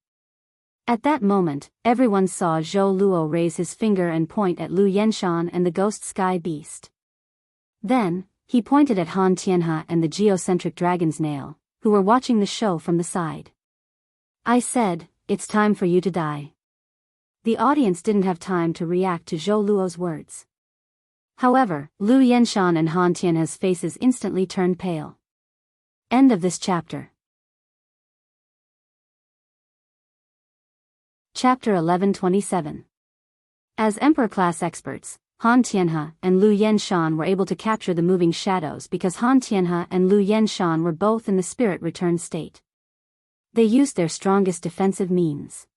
At that moment, everyone saw Zhou Luo raise his finger and point at Lu Yenshan and the ghost sky beast. Then, he pointed at Han Tianhe and the geocentric dragon's nail, who were watching the show from the side. "I said, it's time for you to die." The audience didn't have time to react to Zhou Luo's words. However, Lu Yenshan and Han Tianhe's faces instantly turned pale. End of this chapter. Chapter 1127. As Emperor-class experts, Han Tianhe and Lu Yenshan were able to capture the moving shadows because Han Tianhe and Lu Yenshan were both in the spirit return state. They used their strongest defensive means.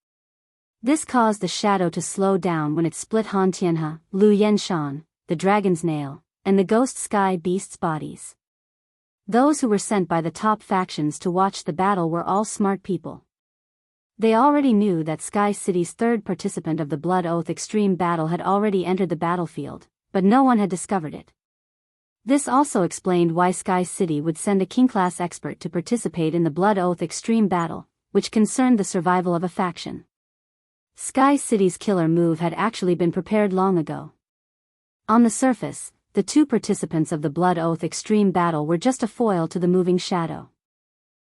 This caused the shadow to slow down when it split Han Tianhe, Lu Yenshan, the dragon's nail, and the ghost sky beast's bodies. Those who were sent by the top factions to watch the battle were all smart people. They already knew that Sky City's third participant of the Blood Oath Extreme battle had already entered the battlefield, but no one had discovered it. This also explained why Sky City would send a King-class expert to participate in the Blood Oath Extreme battle, which concerned the survival of a faction. Sky City's killer move had actually been prepared long ago. On the surface, the two participants of the Blood Oath Extreme battle were just a foil to the moving shadow.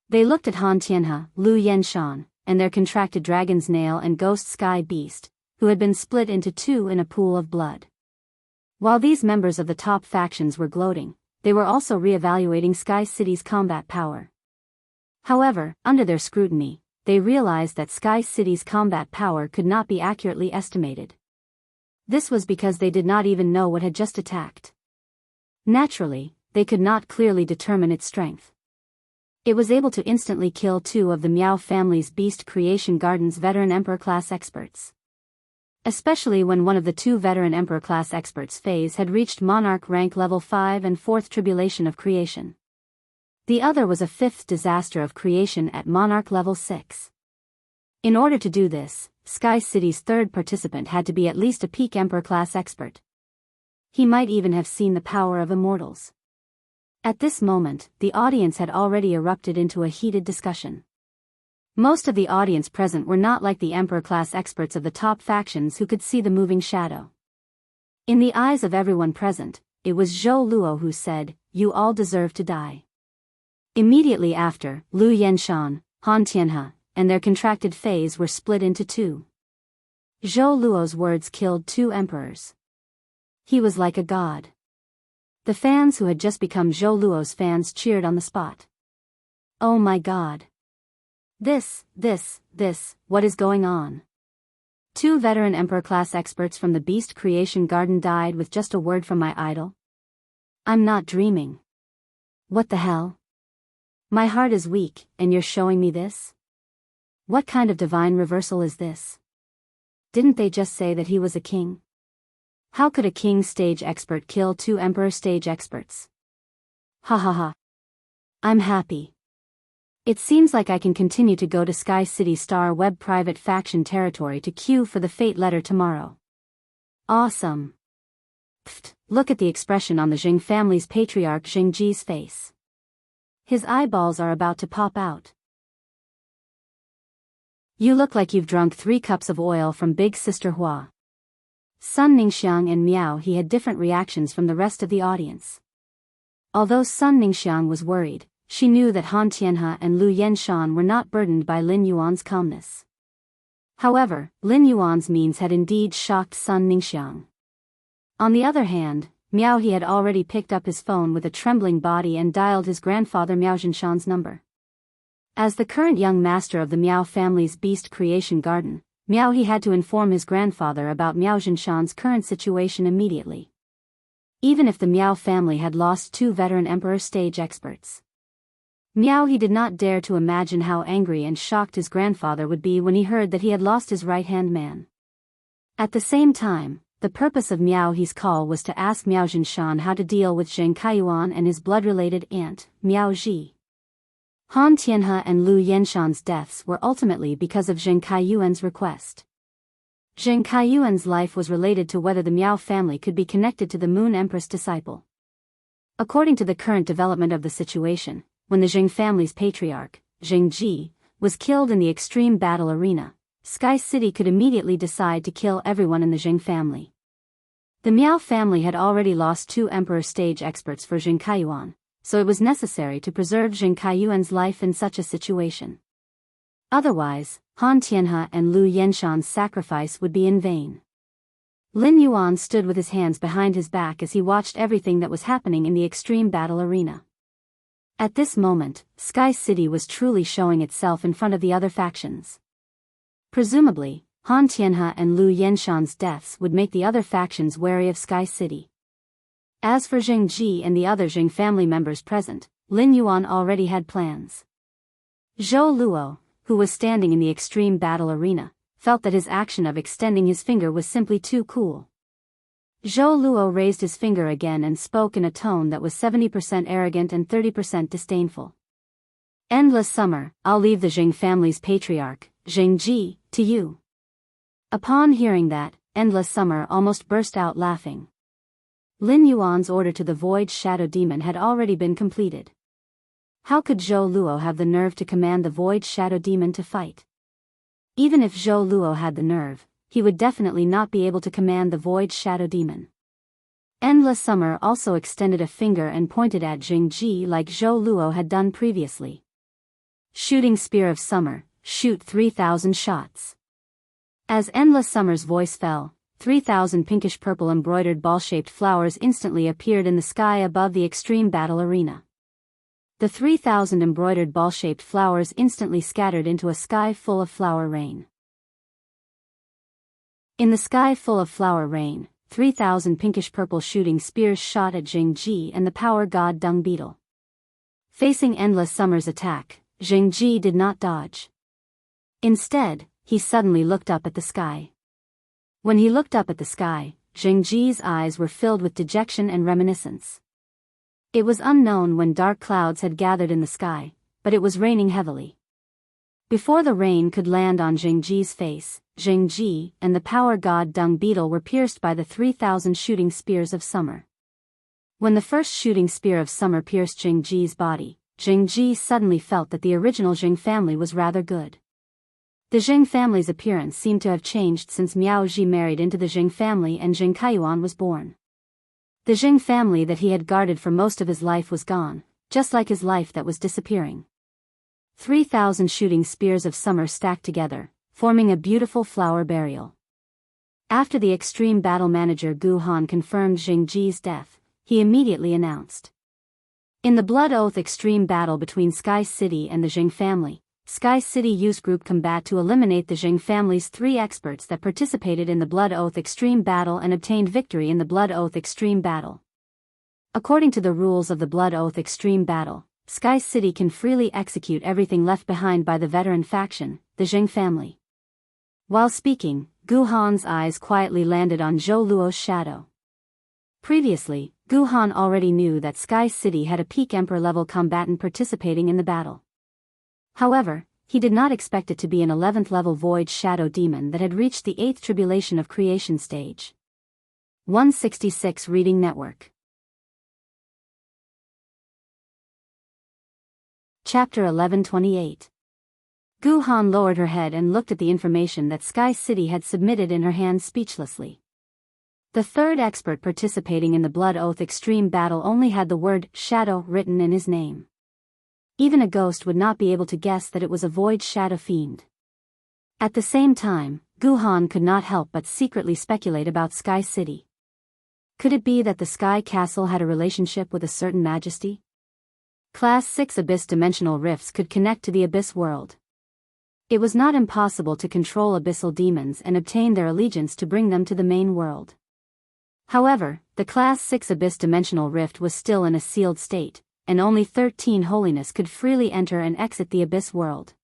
They looked at Han Tianhe, Lu Yenshan, and their contracted dragon's nail and ghost sky beast, who had been split into two in a pool of blood. While these members of the top factions were gloating, they were also re-evaluating Sky City's combat power. However, under their scrutiny, they realized that Sky City's combat power could not be accurately estimated. This was because they did not even know what had just attacked. Naturally, they could not clearly determine its strength. It was able to instantly kill two of the Miao family's Beast Creation Garden's veteran Emperor-class experts. Especially when one of the two veteran Emperor-class experts' phase had reached Monarch rank level 5 and 4th Tribulation of Creation. The other was a 5th Disaster of Creation at Monarch level 6. In order to do this, Sky City's third participant had to be at least a peak Emperor-class expert. He might even have seen the power of immortals. At this moment, the audience had already erupted into a heated discussion. Most of the audience present were not like the Emperor-class experts of the top factions who could see the moving shadow. In the eyes of everyone present, it was Zhou Luo who said, "You all deserve to die." Immediately after, Lu Yenshan, Han Tianhe, and their contracted phase were split into two. Zhou Luo's words killed two emperors. He was like a god. The fans who had just become Zhou Luo's fans cheered on the spot. Oh my god. This, what is going on? Two veteran Emperor-class experts from the Beast Creation Garden died with just a word from my idol? I'm not dreaming. What the hell? My heart is weak, and you're showing me this? What kind of divine reversal is this? Didn't they just say that he was a king? How could a king stage expert kill two emperor stage experts? Ha ha ha. I'm happy. It seems like I can continue to go to Sky City Star Web private faction territory to queue for the fate letter tomorrow. Awesome. Pfft, look at the expression on the Jing family's patriarch Jingji's face. His eyeballs are about to pop out. You look like you've drunk 3 cups of oil from Big Sister Hua. Sun Ningxiang and Miao He had different reactions from the rest of the audience. Although Sun Ningxiang was worried, she knew that Han Tianhe and Lu Yenshan were not burdened by Lin Yuan's calmness. However, Lin Yuan's means had indeed shocked Sun Ningxiang. On the other hand, Miao He had already picked up his phone with a trembling body and dialed his grandfather Miao Zhinshan's number. As the current young master of the Miao family's Beast Creation Garden, Miao He had to inform his grandfather about Miao Zhinshan's current situation immediately. Even if the Miao family had lost 2 veteran emperor stage experts, Miao He did not dare to imagine how angry and shocked his grandfather would be when he heard that he had lost his right-hand man. At the same time, the purpose of Miao He's call was to ask Miao Zhinshan how to deal with Zheng Kaiyuan and his blood-related aunt, Miao Ji. Han Tianhe and Lu Yenshan's deaths were ultimately because of Zheng Kaiyuan's request. Zheng Kaiyuan's life was related to whether the Miao family could be connected to the Moon Empress disciple. According to the current development of the situation, when the Zheng family's patriarch, Zheng Ji, was killed in the extreme battle arena, Sky City could immediately decide to kill everyone in the Zheng family. The Miao family had already lost 2 emperor stage experts for Zheng Kaiyuan, so it was necessary to preserve Zheng Kaiyuan's life in such a situation. Otherwise, Han Tianhe and Lu Yenshan's sacrifice would be in vain. Lin Yuan stood with his hands behind his back as he watched everything that was happening in the extreme battle arena. At this moment, Sky City was truly showing itself in front of the other factions. Presumably, Han Tianhe and Lu Yenshan's deaths would make the other factions wary of Sky City. As for Zheng Ji and the other Zheng family members present, Lin Yuan already had plans. Zhou Luo, who was standing in the extreme battle arena, felt that his action of extending his finger was simply too cool. Zhou Luo raised his finger again and spoke in a tone that was 70% arrogant and 30% disdainful. Endless summer, I'll leave the Zheng family's patriarch, Zheng Ji, to you. Upon hearing that, Endless Summer almost burst out laughing. Lin Yuan's order to the Void Shadow Demon had already been completed. How could Zhou Luo have the nerve to command the Void Shadow Demon to fight? Even if Zhou Luo had the nerve, he would definitely not be able to command the Void Shadow Demon. Endless Summer also extended a finger and pointed at Jing Ji like Zhou Luo had done previously. Shooting Spear of Summer, shoot 3,000 shots. As Endless Summer's voice fell, 3,000 pinkish-purple embroidered ball-shaped flowers instantly appeared in the sky above the extreme battle arena. The 3,000 embroidered ball-shaped flowers instantly scattered into a sky full of flower rain. In the sky full of flower rain, 3,000 pinkish-purple shooting spears shot at Jianghu and the power god Dung Beetle. Facing Endless Summer's attack, Jianghu did not dodge. Instead, he suddenly looked up at the sky. When he looked up at the sky, Jianghu's eyes were filled with dejection and reminiscence. It was unknown when dark clouds had gathered in the sky, but it was raining heavily. Before the rain could land on Jianghu's face, Jianghu and the power god Dung Beetle were pierced by the 3,000 shooting spears of summer. When the first shooting spear of summer pierced Jianghu's body, Jianghu suddenly felt that the original Jing family was rather good. The Jing family's appearance seemed to have changed since Miao Ji married into the Jing family and Jing Kaiyuan was born. The Jing family that he had guarded for most of his life was gone, just like his life that was disappearing. 3,000 shooting spears of summer stacked together, forming a beautiful flower burial. After the extreme battle manager Gu Han confirmed Jianghu's death, he immediately announced. In the Blood Oath extreme battle between Sky City and the Jing family, Sky City used group combat to eliminate the Jing family's 3 experts that participated in the Blood Oath extreme battle and obtained victory in the Blood Oath extreme battle. According to the rules of the Blood Oath extreme battle, Sky City can freely execute everything left behind by the veteran faction, the Jing family. While speaking, Gu Han's eyes quietly landed on Zhou Luo's shadow. Previously, Gu Han already knew that Sky City had a peak Emperor-level combatant participating in the battle. However, he did not expect it to be an 11th-level Void Shadow Demon that had reached the 8th Tribulation of Creation stage. 166 Reading Network. Chapter 1128. Gu Han lowered her head and looked at the information that Sky City had submitted in her hand speechlessly. The 3rd expert participating in the Blood Oath extreme battle only had the word Shadow written in his name. Even a ghost would not be able to guess that it was a Void Shadow Fiend. At the same time, Gu Han could not help but secretly speculate about Sky City. Could it be that the Sky Castle had a relationship with a certain majesty? Class 6 Abyss dimensional rifts could connect to the Abyss world. It was not impossible to control abyssal demons and obtain their allegiance to bring them to the main world. However, the Class 6 Abyss dimensional rift was still in a sealed state, and only 13 holiness could freely enter and exit the Abyss world.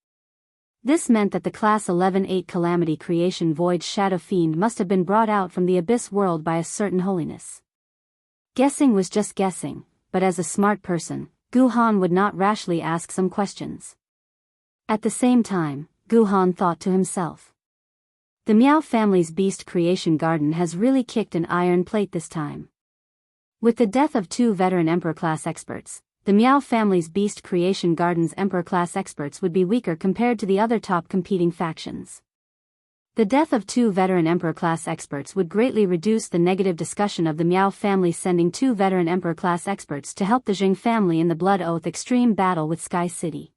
This meant that the Class 11-8 Calamity Creation Void Shadow Fiend must have been brought out from the Abyss world by a certain holiness. Guessing was just guessing, but as a smart person, Gu Han would not rashly ask some questions. At the same time, Gu Han thought to himself. The Miao family's beast creation garden has really kicked an iron plate this time. With the death of 2 veteran Emperor-class experts, the Miao family's beast creation garden's Emperor-class experts would be weaker compared to the other top competing factions. The death of 2 veteran Emperor-class experts would greatly reduce the negative discussion of the Miao family sending 2 veteran Emperor-class experts to help the Jing family in the Blood Oath extreme battle with Sky City.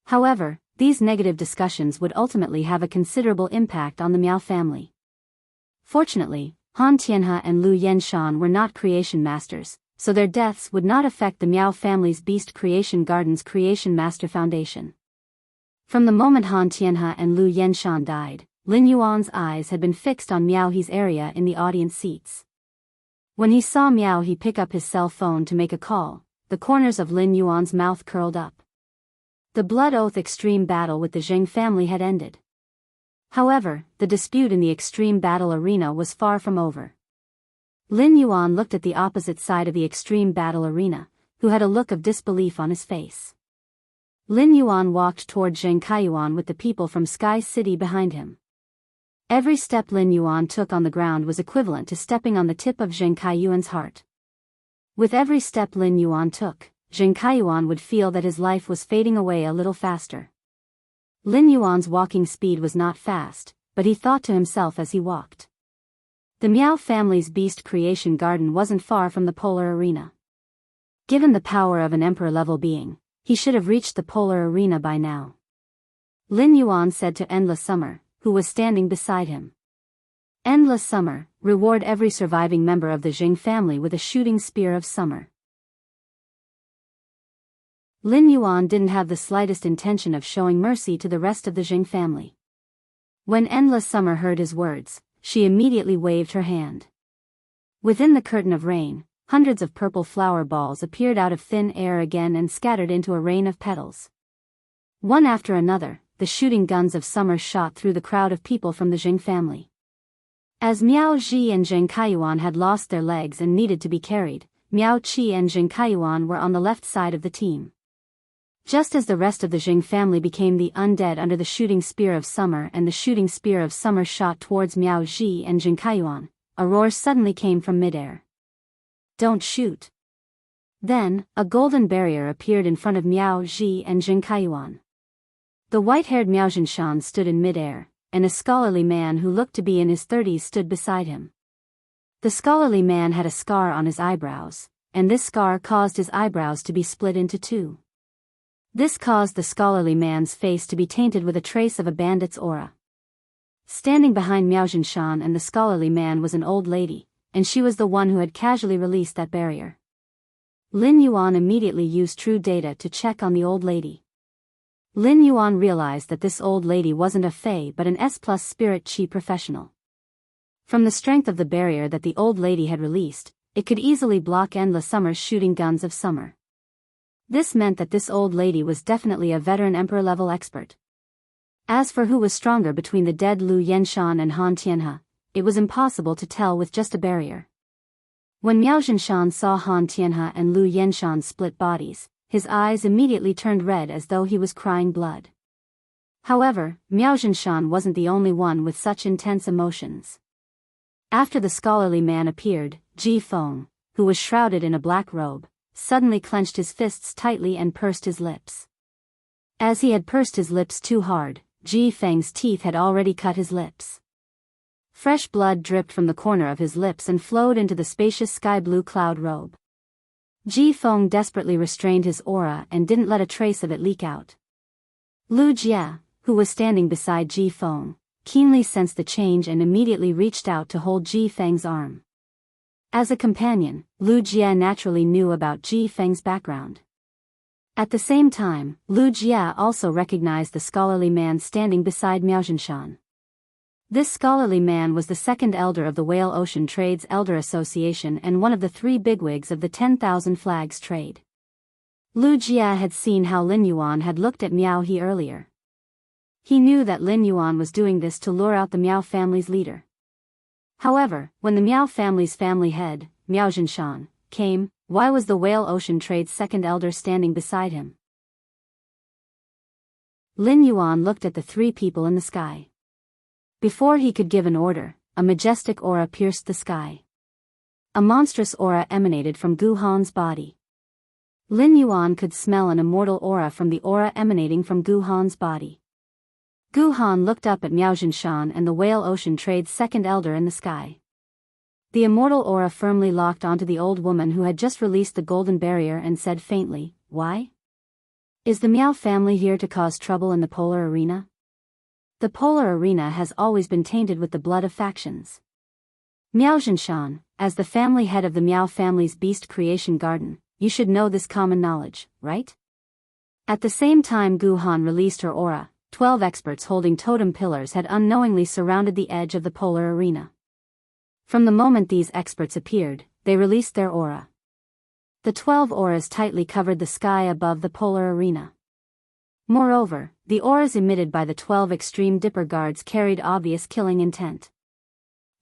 However, these negative discussions would ultimately have a considerable impact on the Miao family. Fortunately, Han Tianhe and Lu Yenshan were not creation masters, so their deaths would not affect the Miao family's Beast Creation Garden's Creation Master Foundation. From the moment Han Tianhe and Lu Yenshan died, Lin Yuan's eyes had been fixed on Miao He's area in the audience seats. When he saw Miao He pick up his cell phone to make a call, the corners of Lin Yuan's mouth curled up. The Blood Oath extreme battle with the Jing family had ended. However, the dispute in the extreme battle arena was far from over. Lin Yuan looked at the opposite side of the extreme battle arena, who had a look of disbelief on his face. Lin Yuan walked toward Jing Kaiyuan with the people from Sky City behind him. Every step Lin Yuan took on the ground was equivalent to stepping on the tip of Jing Kaiyuan's heart. With every step Lin Yuan took, Jing Kaiyuan would feel that his life was fading away a little faster. Lin Yuan's walking speed was not fast, but he thought to himself as he walked. The Miao family's beast creation garden wasn't far from the polar arena. Given the power of an emperor-level being, he should have reached the polar arena by now. Lin Yuan said to Endless Summer, who was standing beside him. Endless summer, reward every surviving member of the Jing family with a shooting spear of summer. Lin Yuan didn't have the slightest intention of showing mercy to the rest of the Jing family. When Endless Summer heard his words, she immediately waved her hand. Within the curtain of rain, hundreds of purple flower balls appeared out of thin air again and scattered into a rain of petals. One after another, the shooting guns of summer shot through the crowd of people from the Jing family. As Miao Ji and Zheng Kaiyuan had lost their legs and needed to be carried, Miao Qi and Zheng Kaiyuan were on the left side of the team. Just as the rest of the Jing family became the undead under the shooting spear of summer and the shooting spear of summer shot towards Miao Ji and Zheng Kaiyuan, a roar suddenly came from midair. "Don't shoot." Then, a golden barrier appeared in front of Miao Ji and Zheng Kaiyuan. The white-haired Miao Zhinshan stood in midair, and a scholarly man who looked to be in his 30s stood beside him. The scholarly man had a scar on his eyebrows, and this scar caused his eyebrows to be split into two. This caused the scholarly man's face to be tainted with a trace of a bandit's aura. Standing behind Miao Zhinshan and the scholarly man was an old lady, and she was the one who had casually released that barrier. Lin Yuan immediately used true data to check on the old lady. Lin Yuan realized that this old lady wasn't a fae but an S+ spirit chi professional. From the strength of the barrier that the old lady had released, it could easily block Endless Summer's shooting guns of summer. This meant that this old lady was definitely a veteran emperor-level expert. As for who was stronger between the dead Lu Yenshan and Han Tianhe, it was impossible to tell with just a barrier. When Miao Zhinshan saw Han Tianhe and Lu Yenshan's split bodies, his eyes immediately turned red as though he was crying blood. However, Miao Zhinshan wasn't the only one with such intense emotions. After the scholarly man appeared, Ji Feng, who was shrouded in a black robe, suddenly clenched his fists tightly and pursed his lips. As he had pursed his lips too hard, Ji Feng's teeth had already cut his lips. Fresh blood dripped from the corner of his lips and flowed into the spacious sky-blue cloud robe. Ji Feng desperately restrained his aura and didn't let a trace of it leak out. Lu Jie, who was standing beside Ji Feng, keenly sensed the change and immediately reached out to hold Ji Feng's arm. As a companion, Lu Jie naturally knew about Ji Feng's background. At the same time, Lu Jie also recognized the scholarly man standing beside Miao Zhinshan. This scholarly man was the second elder of the Whale Ocean Trade's Elder Association and one of the 3 bigwigs of the 10,000 Flags trade. Lu Jie had seen how Lin Yuan had looked at Miao He earlier. He knew that Lin Yuan was doing this to lure out the Miao family's leader. However, when the Miao family's family head, Miao Zhinshan, came, why was the Whale Ocean Trade's second elder standing beside him? Lin Yuan looked at the 3 people in the sky. Before he could give an order, a majestic aura pierced the sky. A monstrous aura emanated from Gu Han's body. Lin Yuan could smell an immortal aura from the aura emanating from Gu Han's body. Gu Han looked up at Miao Zhinshan and the Whale Ocean Trade's second elder in the sky. The immortal aura firmly locked onto the old woman who had just released the golden barrier and said faintly, "Why? Is the Miao family here to cause trouble in the polar arena?" The polar arena has always been tainted with the blood of factions. Miao Zhinshan, as the family head of the Miao family's beast creation garden, you should know this common knowledge, right? At the same time Gu Han released her aura, 12 experts holding totem pillars had unknowingly surrounded the edge of the polar arena. From the moment these experts appeared, they released their aura. The 12 auras tightly covered the sky above the polar arena. Moreover, the auras emitted by the 12 extreme dipper guards carried obvious killing intent.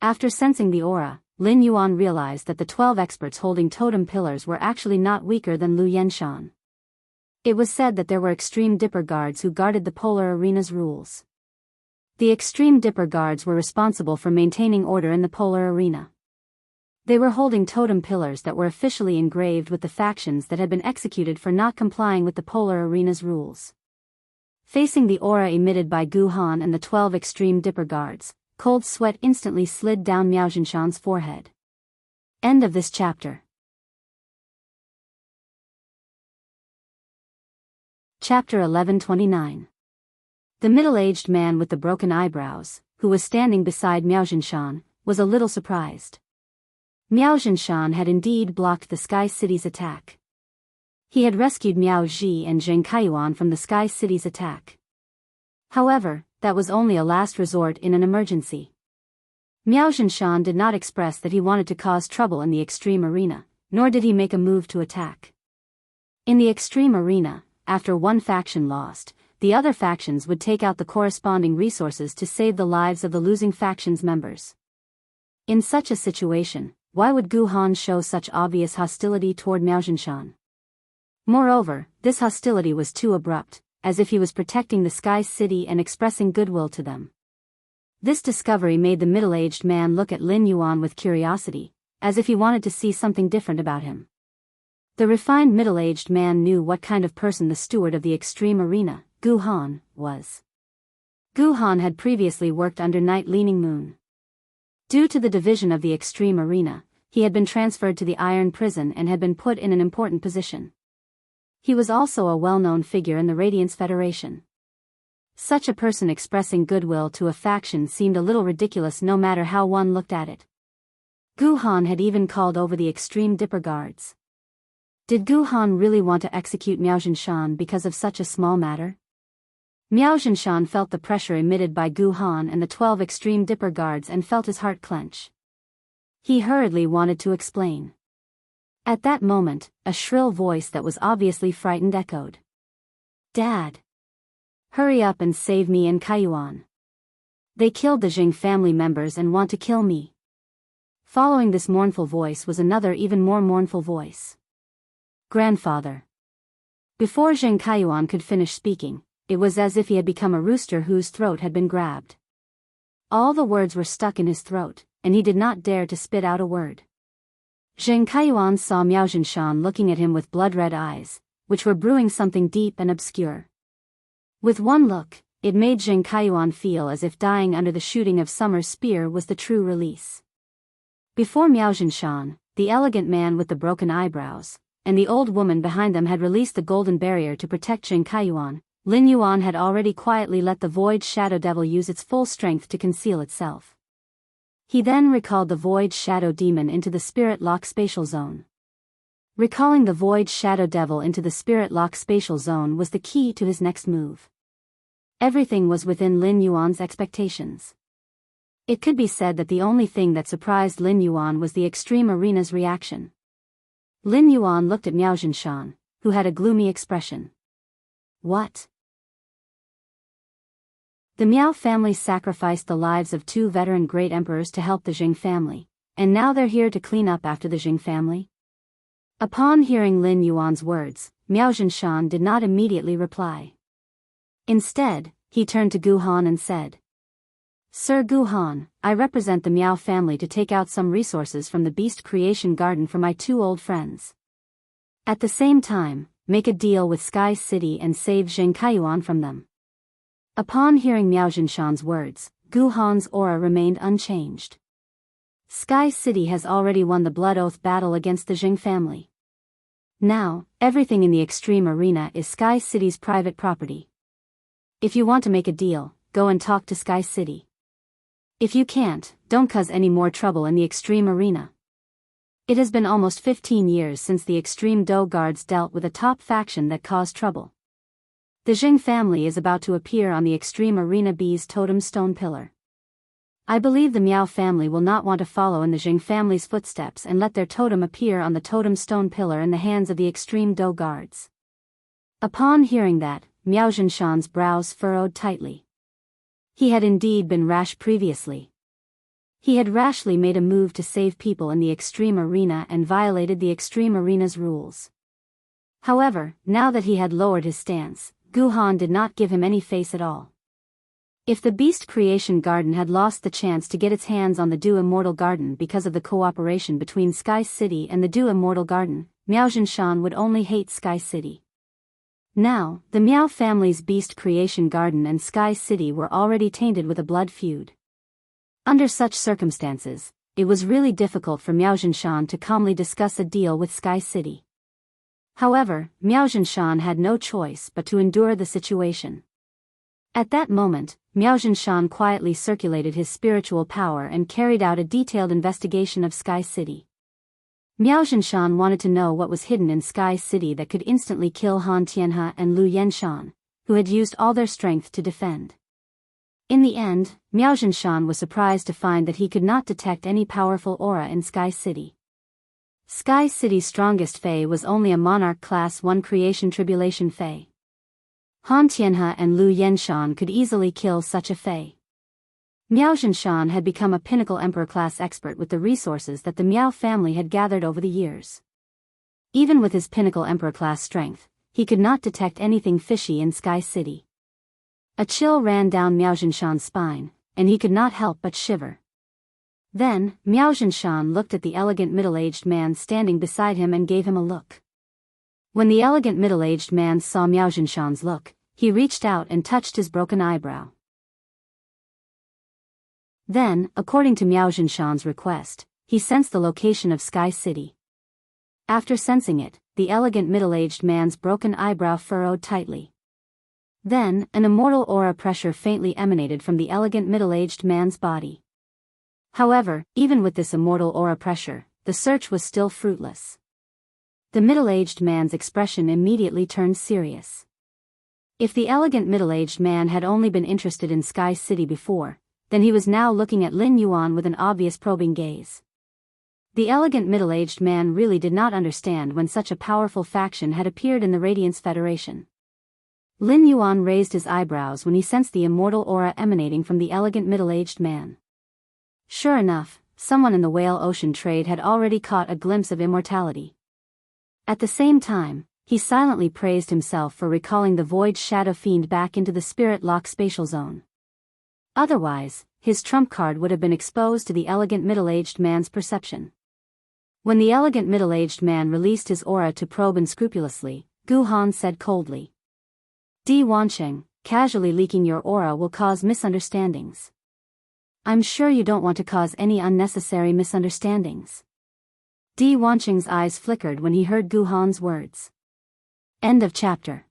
After sensing the aura, Lin Yuan realized that the 12 experts holding totem pillars were actually not weaker than Lu Yenshan. It was said that there were extreme dipper guards who guarded the polar arena's rules. The extreme dipper guards were responsible for maintaining order in the polar arena. They were holding totem pillars that were officially engraved with the factions that had been executed for not complying with the polar arena's rules. Facing the aura emitted by Gu Han and the 12 extreme dipper guards, cold sweat instantly slid down Miao Zhinshan's forehead. End of this chapter. Chapter 1129. The middle-aged man with the broken eyebrows, who was standing beside Miao Zhinshan, was a little surprised. Miao Zhinshan had indeed blocked the Sky City's attack. He had rescued Miao Ji and Zheng Kaiyuan from the Sky City's attack. However, that was only a last resort in an emergency. Miao Zhinshan did not express that he wanted to cause trouble in the extreme arena, nor did he make a move to attack. In the extreme arena, after one faction lost, the other factions would take out the corresponding resources to save the lives of the losing faction's members. In such a situation, why would Gu Han show such obvious hostility toward Miao Zhinshan? Moreover, this hostility was too abrupt, as if he was protecting the Sky City and expressing goodwill to them. This discovery made the middle-aged man look at Lin Yuan with curiosity, as if he wanted to see something different about him. The refined middle-aged man knew what kind of person the steward of the extreme arena, Gu Han, was. Gu Han had previously worked under Night Leaning Moon. Due to the division of the extreme arena, he had been transferred to the Iron Prison and had been put in an important position. He was also a well-known figure in the Radiance Federation. Such a person expressing goodwill to a faction seemed a little ridiculous no matter how one looked at it. Gu Han had even called over the Extreme Dipper Guards. Did Gu Han really want to execute Miao Zhinshan because of such a small matter? Miao Zhinshan felt the pressure emitted by Gu Han and the 12 Extreme Dipper Guards and felt his heart clench. He hurriedly wanted to explain. At that moment, a shrill voice that was obviously frightened echoed. "Dad! Hurry up and save me and Kaiyuan. They killed the Jing family members and want to kill me." Following this mournful voice was another even more mournful voice. "Grandfather." Before Zheng Kaiyuan could finish speaking, it was as if he had become a rooster whose throat had been grabbed. All the words were stuck in his throat, and he did not dare to spit out a word. Zheng Kaiyuan saw Miao Zhinshan looking at him with blood-red eyes, which were brewing something deep and obscure. With one look, it made Zheng Kaiyuan feel as if dying under the shooting of Summer's spear was the true release. Before Miao Zhinshan, the elegant man with the broken eyebrows, and the old woman behind them had released the golden barrier to protect Zheng Kaiyuan, Lin Yuan had already quietly let the Void Shadow Devil use its full strength to conceal itself. He then recalled the Void Shadow Demon into the Spirit Lock Spatial Zone. Recalling the Void Shadow Devil into the Spirit Lock Spatial Zone was the key to his next move. Everything was within Lin Yuan's expectations. It could be said that the only thing that surprised Lin Yuan was the Extreme Arena's reaction. Lin Yuan looked at Miao Zhinshan, who had a gloomy expression. "What?" The Miao family sacrificed the lives of 2 veteran great emperors to help the Jing family, and now they're here to clean up after the Jing family? Upon hearing Lin Yuan's words, Miao Zhinshan did not immediately reply. Instead, he turned to Gu Han and said, "Sir Gu Han, I represent the Miao family to take out some resources from the Beast Creation Garden for my 2 old friends. At the same time, make a deal with Sky City and save Zheng Kaiyuan from them." Upon hearing Miao Zhinshan's words, Gu Han's aura remained unchanged. Sky City has already won the Blood Oath battle against the Jing family. Now, everything in the Extreme Arena is Sky City's private property. If you want to make a deal, go and talk to Sky City. If you can't, don't cause any more trouble in the Extreme Arena. It has been almost 15 years since the Extreme Do Guards dealt with a top faction that caused trouble. The Jing family is about to appear on the Extreme Arena B's totem stone pillar. I believe the Miao family will not want to follow in the Jing family's footsteps and let their totem appear on the totem stone pillar in the hands of the Extreme Do Guards. Upon hearing that, Miao Zhinshan's brows furrowed tightly. He had indeed been rash previously. He had rashly made a move to save people in the Extreme Arena and violated the Extreme Arena's rules. However, now that he had lowered his stance, Gu Han did not give him any face at all. If the Beast Creation Garden had lost the chance to get its hands on the Do Immortal Garden because of the cooperation between Sky City and the Do Immortal Garden, Miao Zhinshan would only hate Sky City. Now, the Miao family's Beast Creation Garden and Sky City were already tainted with a blood feud. Under such circumstances, it was really difficult for Miao Zhinshan to calmly discuss a deal with Sky City. However, Miao Zhinshan had no choice but to endure the situation. At that moment, Miao Zhinshan quietly circulated his spiritual power and carried out a detailed investigation of Sky City. Miao Zhinshan wanted to know what was hidden in Sky City that could instantly kill Han Tianhe and Lu Yenshan, who had used all their strength to defend. In the end, Miao Zhinshan was surprised to find that he could not detect any powerful aura in Sky City. Sky City's strongest Fae was only a Monarch Class 1 Creation Tribulation Fae. Han Tianhe and Lu Yenshan could easily kill such a Fae. Miao Zhinshan had become a pinnacle Emperor-class expert with the resources that the Miao family had gathered over the years. Even with his pinnacle Emperor-class strength, he could not detect anything fishy in Sky City. A chill ran down Miao Zhinshan's spine, and he could not help but shiver. Then, Miao Zhinshan looked at the elegant middle-aged man standing beside him and gave him a look. When the elegant middle-aged man saw Miao Zhinshan's look, he reached out and touched his broken eyebrow. Then, according to Miao Zhinshan's request, he sensed the location of Sky City. After sensing it, the elegant middle-aged man's broken eyebrow furrowed tightly. Then, an immortal aura pressure faintly emanated from the elegant middle-aged man's body. However, even with this immortal aura pressure, the search was still fruitless. The middle-aged man's expression immediately turned serious. If the elegant middle-aged man had only been interested in Sky City before, then he was now looking at Lin Yuan with an obvious probing gaze. The elegant middle-aged man really did not understand when such a powerful faction had appeared in the Radiance Federation. Lin Yuan raised his eyebrows when he sensed the immortal aura emanating from the elegant middle-aged man. Sure enough, someone in the Whale Ocean trade had already caught a glimpse of immortality. At the same time, he silently praised himself for recalling the Void Shadow Fiend back into the Spirit Lock spatial zone. Otherwise, his trump card would have been exposed to the elegant middle-aged man's perception. When the elegant middle-aged man released his aura to probe unscrupulously, Gu Han said coldly, "Di Wansheng, casually leaking your aura will cause misunderstandings. I'm sure you don't want to cause any unnecessary misunderstandings." Di Wansheng's eyes flickered when he heard Gu Han's words. End of chapter.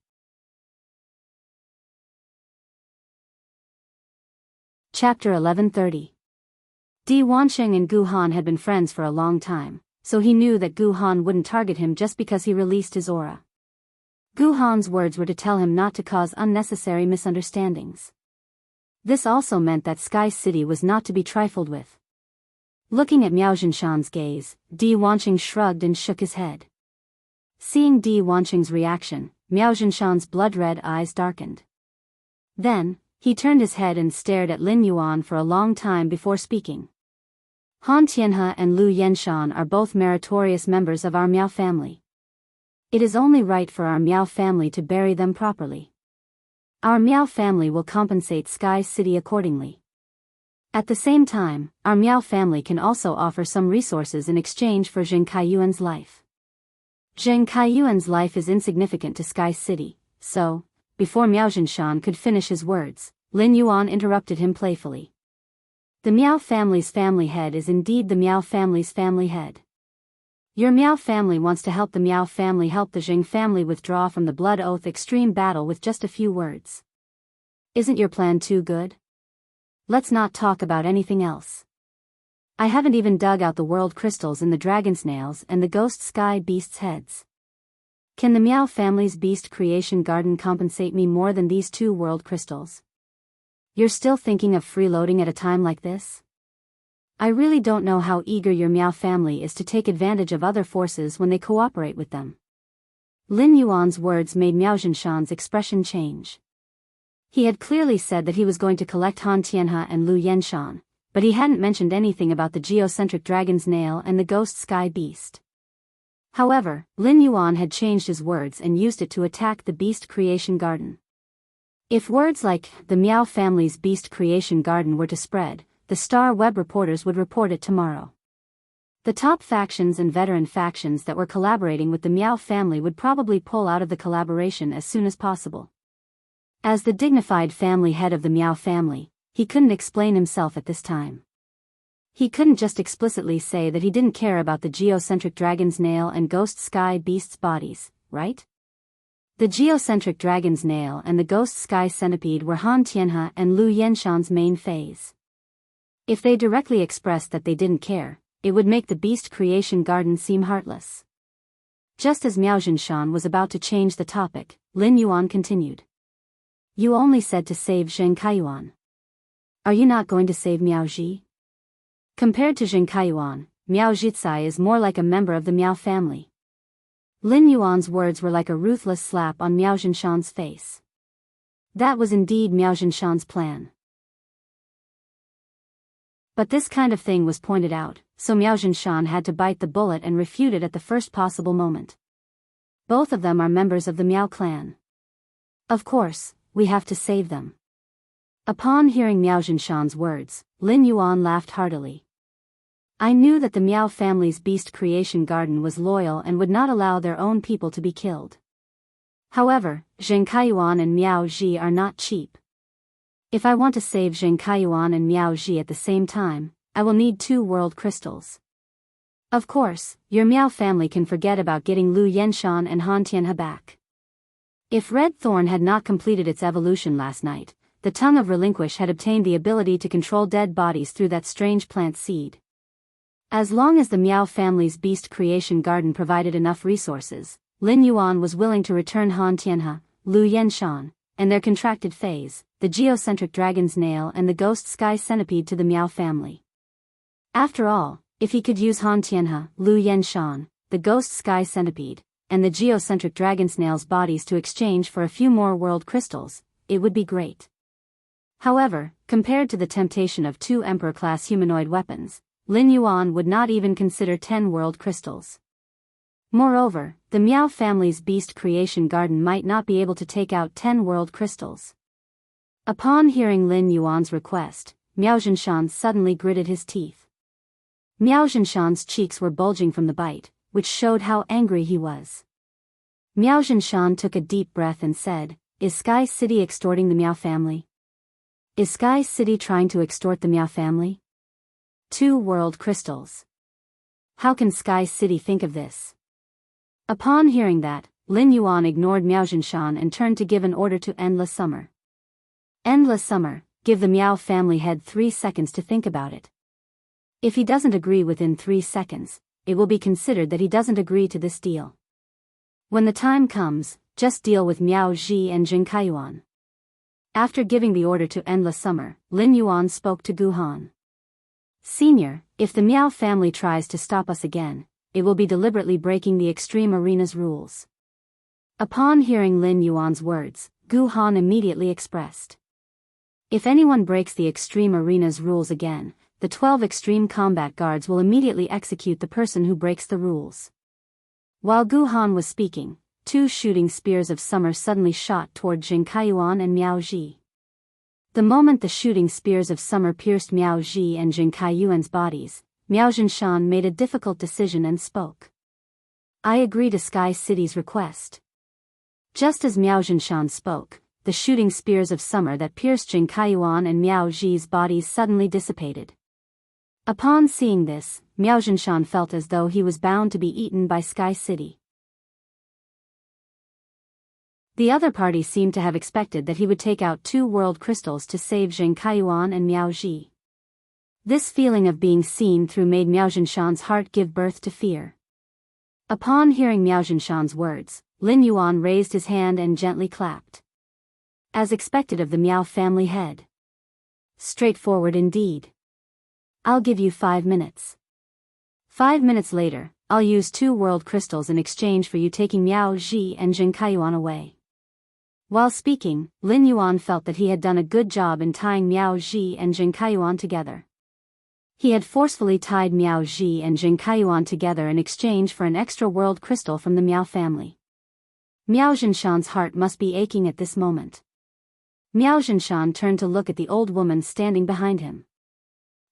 Chapter 1130. Di Wansheng and Gu Han had been friends for a long time, so he knew that Gu Han wouldn't target him just because he released his aura. Gu Han's words were to tell him not to cause unnecessary misunderstandings. This also meant that Sky City was not to be trifled with. Looking at Miao Zhinshan's gaze, Di Wansheng shrugged and shook his head. Seeing Di Wansheng's reaction, Miao Zhinshan's blood-red eyes darkened. Then, he turned his head and stared at Lin Yuan for a long time before speaking. Han Tianhe and Lu Yenshan are both meritorious members of our Miao family. It is only right for our Miao family to bury them properly. Our Miao family will compensate Sky City accordingly. At the same time, our Miao family can also offer some resources in exchange for Zheng Kaiyuan's life. Zheng Kaiyuan's life is insignificant to Sky City, so, before Miao Zhinshan could finish his words, Lin Yuan interrupted him playfully. The Miao family's family head is indeed the Miao family's family head. Your Miao family wants to help the Miao family help the Zheng family withdraw from the Blood Oath extreme battle with just a few words. Isn't your plan too good? Let's not talk about anything else. I haven't even dug out the world crystals in the dragon snails and the ghost sky beasts' heads. Can the Miao family's beast creation garden compensate me more than these 2 world crystals? You're still thinking of freeloading at a time like this? I really don't know how eager your Miao family is to take advantage of other forces when they cooperate with them. Lin Yuan's words made Miao Zhinshan's expression change. He had clearly said that he was going to collect Han Tianhe and Lu Yenshan, but he hadn't mentioned anything about the geocentric dragon's nail and the ghost sky beast. However, Lin Yuan had changed his words and used it to attack the beast creation garden. If words like, the Miao family's beast creation garden were to spread, the Star Web reporters would report it tomorrow. The top factions and veteran factions that were collaborating with the Miao family would probably pull out of the collaboration as soon as possible. As the dignified family head of the Miao family, he couldn't explain himself at this time. He couldn't just explicitly say that he didn't care about the geocentric dragon's nail and ghost sky beast's bodies, right? The geocentric dragon's nail and the ghost sky centipede were Han Tianhe and Lu Yenshan's main phase. If they directly expressed that they didn't care, it would make the beast creation garden seem heartless. Just as Miao Zhinshan was about to change the topic, Lin Yuan continued. You only said to save Zheng Kaiyuan. Are you not going to save Miao Zhi? Compared to Zheng Kaiyuan, Miao Zhicai is more like a member of the Miao family. Lin Yuan's words were like a ruthless slap on Miao Zhinshan's face. That was indeed Miao Zhinshan's plan. But this kind of thing was pointed out, so Miao Zhinshan had to bite the bullet and refute it at the first possible moment. Both of them are members of the Miao clan. Of course, we have to save them. Upon hearing Miao Zhinshan's words, Lin Yuan laughed heartily. I knew that the Miao family's beast creation garden was loyal and would not allow their own people to be killed. However, Zheng Kaiyuan and Miao Zhi are not cheap. If I want to save Zheng Kaiyuan and Miao Zhi at the same time, I will need 2 world crystals. Of course, your Miao family can forget about getting Lu Yenshan and Han Tianhe back. If Red Thorn had not completed its evolution last night, the tongue of Relinquish had obtained the ability to control dead bodies through that strange plant seed. As long as the Miao family's beast creation garden provided enough resources, Lin Yuan was willing to return Han Tianhe, Lu Yenshan, and their contracted phase, the geocentric dragon's nail and the ghost sky centipede to the Miao family. After all, if he could use Han Tianhe, Lu Yenshan, the ghost sky centipede, and the geocentric dragon snail's bodies to exchange for a few more world crystals, it would be great. However, compared to the temptation of 2 emperor-class humanoid weapons, Lin Yuan would not even consider 10 world crystals. Moreover, the Miao family's beast creation garden might not be able to take out 10 world crystals. Upon hearing Lin Yuan's request, Miao Zhinshan suddenly gritted his teeth. Miao Zhinshan's cheeks were bulging from the bite, which showed how angry he was. Miao Zhinshan took a deep breath and said, Is Sky City extorting the Miao family? Is Sky City trying to extort the Miao family? 2 world crystals. How can Sky City think of this? Upon hearing that, Lin Yuan ignored Miao Zhinshan and turned to give an order to Endless Summer. Endless Summer, give the Miao family head 3 seconds to think about it. If he doesn't agree within 3 seconds, it will be considered that he doesn't agree to this deal. When the time comes, just deal with Miao Zhi and Zheng Kaiyuan. After giving the order to Endless Summer, Lin Yuan spoke to Gu Han. Senior, if the Miao family tries to stop us again, it will be deliberately breaking the Extreme Arena's rules. Upon hearing Lin Yuan's words, Gu Han immediately expressed. If anyone breaks the Extreme Arena's rules again, the 12 Extreme Combat Guards will immediately execute the person who breaks the rules. While Gu Han was speaking, 2 shooting spears of summer suddenly shot toward Zheng Kaiyuan and Miao Zhi. The moment the shooting spears of summer pierced Miao Zhi and Zheng Kaiyuan's bodies, Miao Zhinshan made a difficult decision and spoke. I agree to Sky City's request. Just as Miao Zhinshan spoke, the shooting spears of summer that pierced Zheng Kaiyuan and Miao Zhi's bodies suddenly dissipated. Upon seeing this, Miao Zhinshan felt as though he was bound to be eaten by Sky City. The other party seemed to have expected that he would take out 2 world crystals to save Zheng Kaiyuan and Miao Zhi. This feeling of being seen through made Miao Zhinshan's heart give birth to fear. Upon hearing Miao Zhinshan's words, Lin Yuan raised his hand and gently clapped. As expected of the Miao family head. Straightforward indeed. I'll give you 5 minutes. 5 minutes later, I'll use 2 world crystals in exchange for you taking Miao Zhi and Zheng Kaiyuan away. While speaking, Lin Yuan felt that he had done a good job in tying Miao Zhi and Zheng Kaiyuan together. He had forcefully tied Miao Zhi and Zheng Kaiyuan together in exchange for an extra world crystal from the Miao family. Miao Zhinshan's heart must be aching at this moment. Miao Zhinshan turned to look at the old woman standing behind him.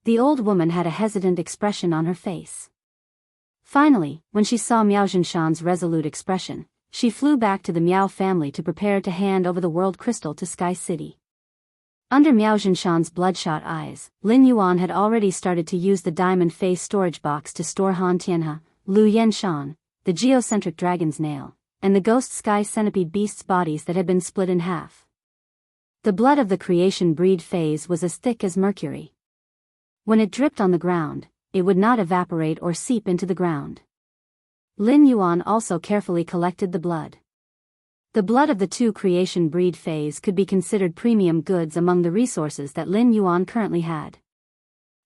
The old woman had a hesitant expression on her face. Finally, when she saw Miao Zhinshan's resolute expression, she flew back to the Miao family to prepare to hand over the world crystal to Sky City. Under Miao Zhinshan's bloodshot eyes, Lin Yuan had already started to use the diamond face storage box to store Han Tianhe, Lu Yenshan, the geocentric dragon's nail, and the ghost sky centipede beasts' bodies that had been split in half. The blood of the creation breed phase was as thick as mercury. When it dripped on the ground, it would not evaporate or seep into the ground. Lin Yuan also carefully collected the blood. The blood of the two creation breed phase could be considered premium goods among the resources that Lin Yuan currently had.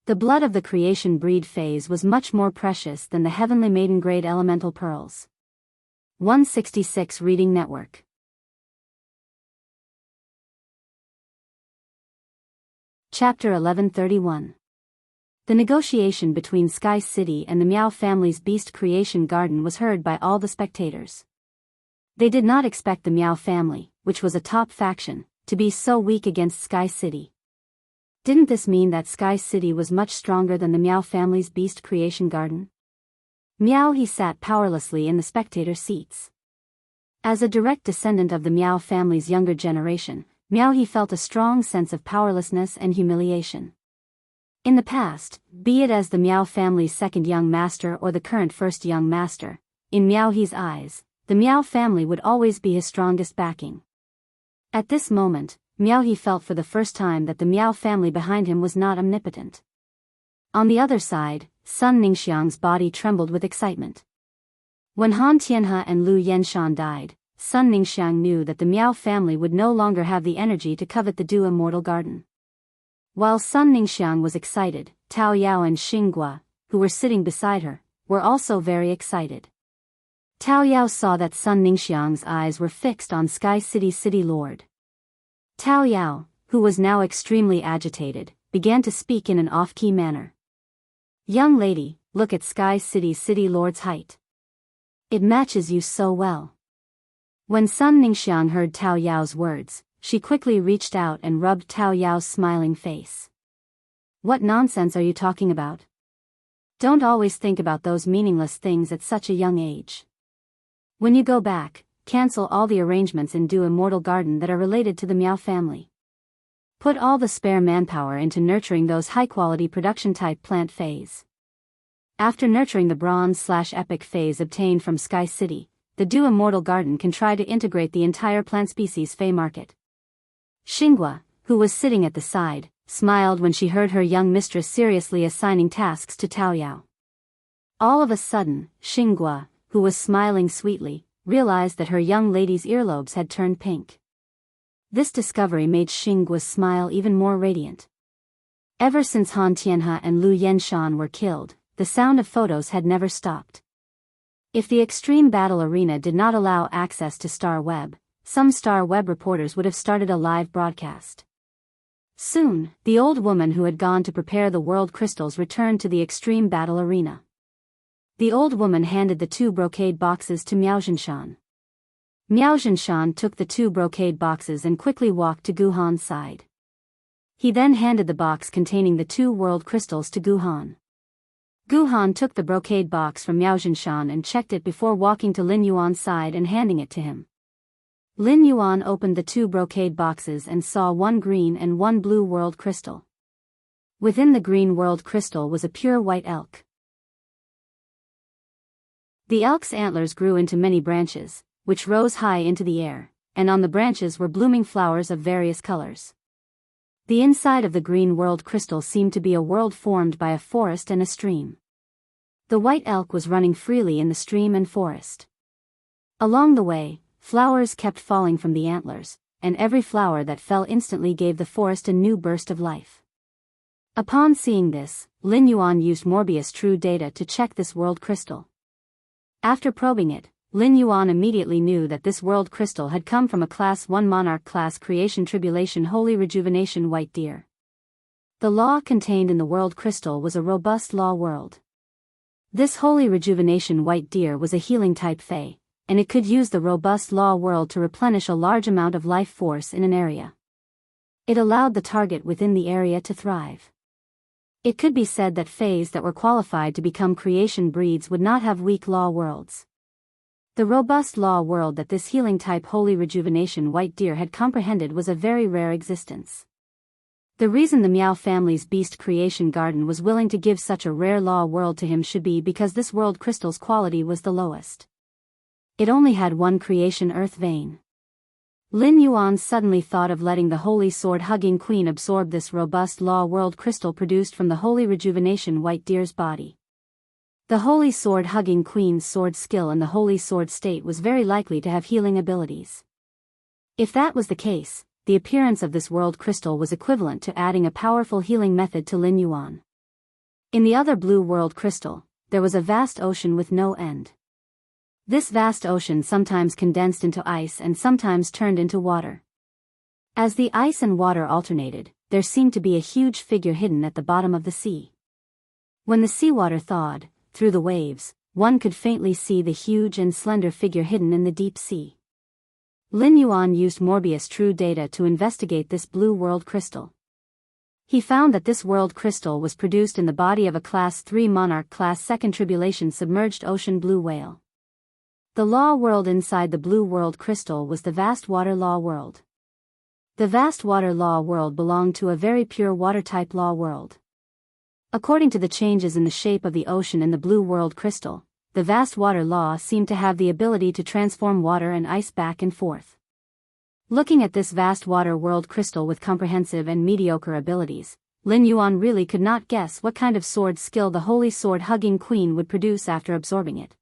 The blood of the creation breed phase was much more precious than the heavenly maiden grade elemental pearls. 166 Reading Network. Chapter 1131. The negotiation between Sky City and the Miao family's beast creation garden was heard by all the spectators. They did not expect the Miao family, which was a top faction, to be so weak against Sky City. Didn't this mean that Sky City was much stronger than the Miao family's beast creation garden? Miao He sat powerlessly in the spectator seats. As a direct descendant of the Miao family's younger generation, Miao He felt a strong sense of powerlessness and humiliation. In the past, be it as the Miao family's second young master or the current first young master, in Miao He's eyes, the Miao family would always be his strongest backing. At this moment, Miao He felt for the first time that the Miao family behind him was not omnipotent. On the other side, Sun Ningxiang's body trembled with excitement. When Han Tianhe and Lu Yenshan died, Sun Ningxiang knew that the Miao family would no longer have the energy to covet the Du Immortal Garden. While Sun Ningxiang was excited, Tao Yao and Xinghua, who were sitting beside her, were also very excited. Tao Yao saw that Sun Ningxiang's eyes were fixed on Sky City's city lord. Tao Yao, who was now extremely agitated, began to speak in an off-key manner. "Young lady, look at Sky City's city lord's height. It matches you so well." When Sun Ningxiang heard Tao Yao's words, she quickly reached out and rubbed Tao Yao's smiling face. "What nonsense are you talking about? Don't always think about those meaningless things at such a young age. When you go back, cancel all the arrangements in Du Immortal Garden that are related to the Miao family. Put all the spare manpower into nurturing those high-quality production-type plant phase. After nurturing the bronze/epic phase obtained from Sky City, the Du Immortal Garden can try to integrate the entire plant species Fey market." Xinghua, who was sitting at the side, smiled when she heard her young mistress seriously assigning tasks to Tao Yao. All of a sudden, Xinghua, who was smiling sweetly, realized that her young lady's earlobes had turned pink. This discovery made Xinghua's smile even more radiant. Ever since Han Tianhe and Lu Yenshan were killed, the sound of photos had never stopped. If the Extreme Battle Arena did not allow access to Star Web, some Star Web reporters would have started a live broadcast. Soon, the old woman who had gone to prepare the world crystals returned to the Extreme Battle Arena. The old woman handed the 2 brocade boxes to Miao Zhinshan. Miao Zhinshan took the 2 brocade boxes and quickly walked to Guhan's side. He then handed the box containing the 2 world crystals to Guhan. Guhan took the brocade box from Miao Zhinshan and checked it before walking to Lin Yuan's side and handing it to him. Lin Yuan opened the 2 brocade boxes and saw 1 green and 1 blue world crystal. Within the green world crystal was a pure white elk. The elk's antlers grew into many branches, which rose high into the air, and on the branches were blooming flowers of various colors. The inside of the green world crystal seemed to be a world formed by a forest and a stream. The white elk was running freely in the stream and forest. Along the way, flowers kept falling from the antlers, and every flower that fell instantly gave the forest a new burst of life. Upon seeing this, Lin Yuan used Morbius True Data to check this world crystal. After probing it, Lin Yuan immediately knew that this world crystal had come from a Class 1 Monarch Class Creation Tribulation Holy Rejuvenation White Deer. The law contained in the world crystal was a robust law world. This Holy Rejuvenation White Deer was a healing type Fey, and it could use the robust law world to replenish a large amount of life force in an area. It allowed the target within the area to thrive. It could be said that Feys that were qualified to become creation breeds would not have weak law worlds. The robust law world that this healing type Holy Rejuvenation White Deer had comprehended was a very rare existence. The reason the Miao family's beast creation garden was willing to give such a rare law world to him should be because this world crystal's quality was the lowest. It only had one creation earth vein. Lin Yuan suddenly thought of letting the holy sword-hugging queen absorb this robust law world crystal produced from the holy rejuvenation white deer's body. The holy sword-hugging queen's sword skill and the holy sword state was very likely to have healing abilities. If that was the case, the appearance of this world crystal was equivalent to adding a powerful healing method to Lin Yuan. In the other blue world crystal, there was a vast ocean with no end. This vast ocean sometimes condensed into ice and sometimes turned into water. As the ice and water alternated, there seemed to be a huge figure hidden at the bottom of the sea. When the seawater thawed, through the waves, one could faintly see the huge and slender figure hidden in the deep sea. Lin Yuan used Morbius True Data to investigate this blue world crystal. He found that this world crystal was produced in the body of a Class 3 Monarch Class 2nd Tribulation submerged ocean blue whale. The law world inside the blue world crystal was the vast water law world. The vast water law world belonged to a very pure water-type law world. According to the changes in the shape of the ocean in the blue world crystal, the vast water law seemed to have the ability to transform water and ice back and forth. Looking at this vast water world crystal with comprehensive and mediocre abilities, Lin Yuan really could not guess what kind of sword skill the holy sword-hugging queen would produce after absorbing it.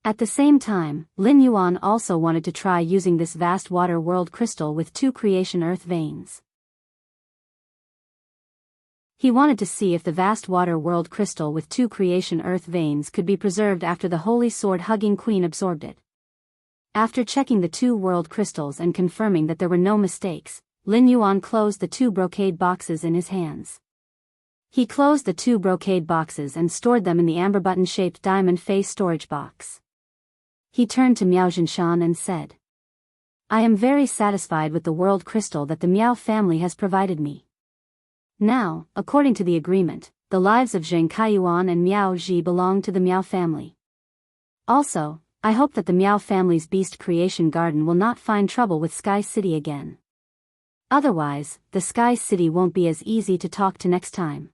At the same time, Lin Yuan also wanted to try using this vast water world crystal with 2 creation earth veins. He wanted to see if the vast water world crystal with 2 creation earth veins could be preserved after the holy sword-hugging queen absorbed it. After checking the 2 world crystals and confirming that there were no mistakes, Lin Yuan closed the 2 brocade boxes in his hands. He closed the 2 brocade boxes and stored them in the amber button-shaped diamond face storage box. He turned to Miao Zhinshan and said, "I am very satisfied with the world crystal that the Miao family has provided me. Now, according to the agreement, the lives of Zheng Kaiyuan and Miao Zhi belong to the Miao family. Also, I hope that the Miao family's beast creation garden will not find trouble with Sky City again. Otherwise, the Sky City won't be as easy to talk to next time.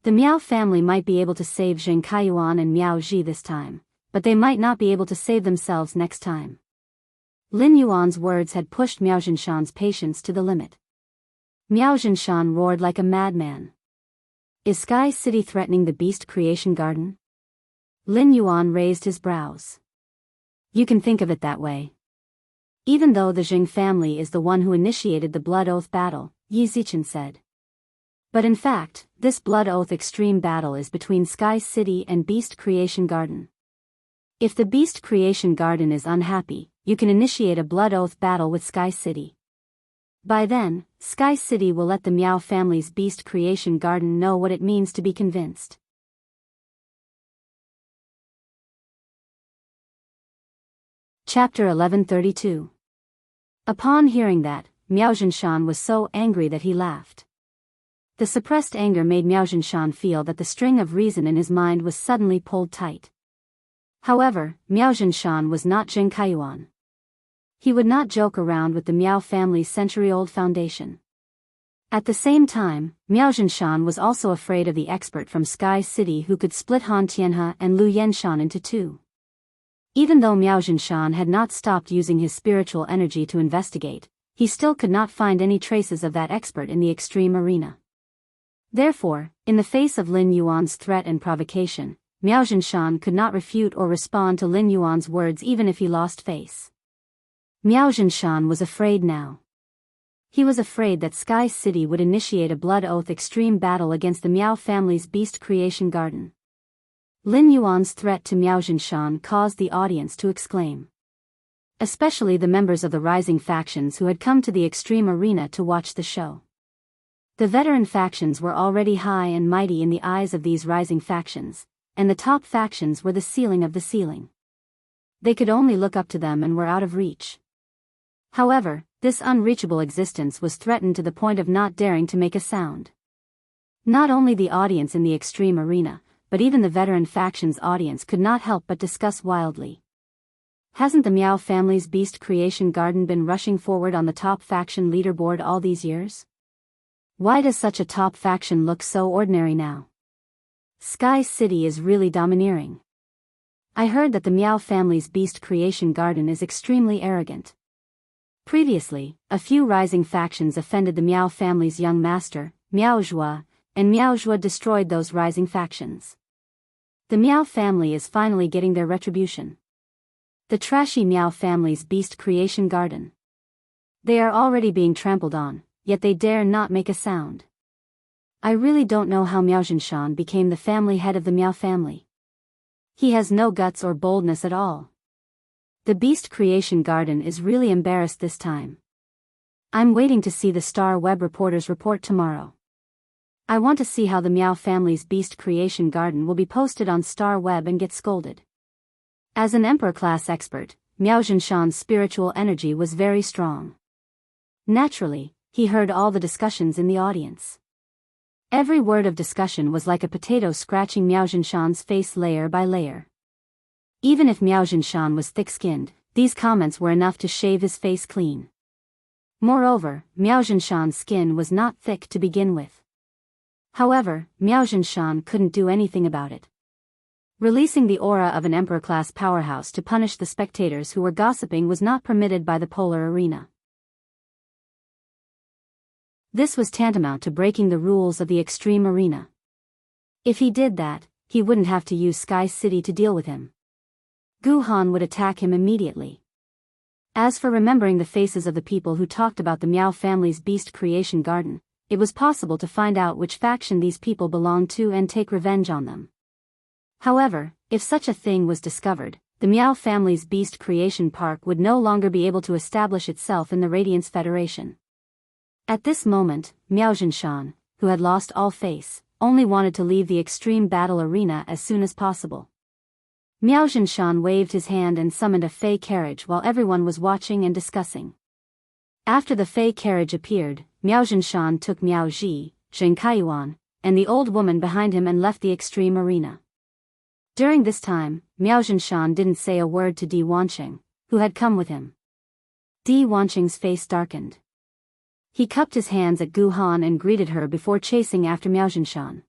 The Miao family might be able to save Zheng Kaiyuan and Miao Zhi this time, but they might not be able to save themselves next time." Lin Yuan's words had pushed Miao Zhinshan's patience to the limit. Miao Zhinshan roared like a madman. "Is Sky City threatening the beast creation garden?" Lin Yuan raised his brows. "You can think of it that way. Even though the Jing family is the one who initiated the Blood Oath battle," Yi Zichen said. "But in fact, this Blood Oath extreme battle is between Sky City and Beast Creation Garden. If the Beast Creation Garden is unhappy, you can initiate a Blood Oath battle with Sky City. By then, Sky City will let the Miao family's Beast Creation Garden know what it means to be convinced." Chapter 1132. Upon hearing that, Miao Zhinshan was so angry that he laughed. The suppressed anger made Miao Zhinshan feel that the string of reason in his mind was suddenly pulled tight. However, Miao Zhinshan was not Zheng Kaiyuan. He would not joke around with the Miao family's century-old foundation. At the same time, Miao Zhinshan was also afraid of the expert from Sky City who could split Han Tianhe and Lu Yenshan into 2. Even though Miao Zhinshan had not stopped using his spiritual energy to investigate, he still could not find any traces of that expert in the extreme arena. Therefore, in the face of Lin Yuan's threat and provocation, Miao Zhinshan could not refute or respond to Lin Yuan's words even if he lost face. Miao Zhinshan was afraid now. He was afraid that Sky City would initiate a Blood Oath extreme battle against the Miao family's Beast Creation Garden. Lin Yuan's threat to Miao Zhinshan caused the audience to exclaim. Especially the members of the rising factions who had come to the extreme arena to watch the show. The veteran factions were already high and mighty in the eyes of these rising factions, and the top factions were the ceiling of the ceiling. They could only look up to them and were out of reach. However, this unreachable existence was threatened to the point of not daring to make a sound. Not only the audience in the extreme arena, but even the veteran faction's audience could not help but discuss wildly. Hasn't the Miao family's Beast Creation Garden been rushing forward on the top faction leaderboard all these years? Why does such a top faction look so ordinary now? Sky City is really domineering. I heard that the Miao family's beast creation garden is extremely arrogant. Previously, a few rising factions offended the Miao family's young master, Miao Zhua, and Miao Zhua destroyed those rising factions. The Miao family is finally getting their retribution. The trashy Miao family's beast creation garden. They are already being trampled on, yet they dare not make a sound. I really don't know how Miao Zhinshan became the family head of the Miao family. He has no guts or boldness at all. The beast creation garden is really embarrassed this time. I'm waiting to see the Star Web reporter's report tomorrow. I want to see how the Miao family's beast creation garden will be posted on Star Web and get scolded. As an Emperor-class expert, Miao Zhinshan's spiritual energy was very strong. Naturally, he heard all the discussions in the audience. Every word of discussion was like a potato scratching Miao Zhinshan's face layer by layer. Even if Miao Zhinshan was thick-skinned, these comments were enough to shave his face clean. Moreover, Miao Zhinshan's skin was not thick to begin with. However, Miao Zhinshan couldn't do anything about it. Releasing the aura of an Emperor-class powerhouse to punish the spectators who were gossiping was not permitted by the polar arena. This was tantamount to breaking the rules of the extreme arena. If he did that, he wouldn't have to use Sky City to deal with him. Gu Han would attack him immediately. As for remembering the faces of the people who talked about the Miao family's beast creation garden, it was possible to find out which faction these people belonged to and take revenge on them. However, if such a thing was discovered, the Miao family's beast creation park would no longer be able to establish itself in the Radiance Federation. At this moment, Miao Zhinshan, who had lost all face, only wanted to leave the extreme battle arena as soon as possible. Miao Zhinshan waved his hand and summoned a fey carriage while everyone was watching and discussing. After the fey carriage appeared, Miao Zhinshan took Miao Ji, Zheng Kaiyuan, and the old woman behind him and left the extreme arena. During this time, Miao Zhinshan didn't say a word to Di Wanqing, who had come with him. Di Wanqing's face darkened. He cupped his hands at Gu Han and greeted her before chasing after Miao Zhinshan.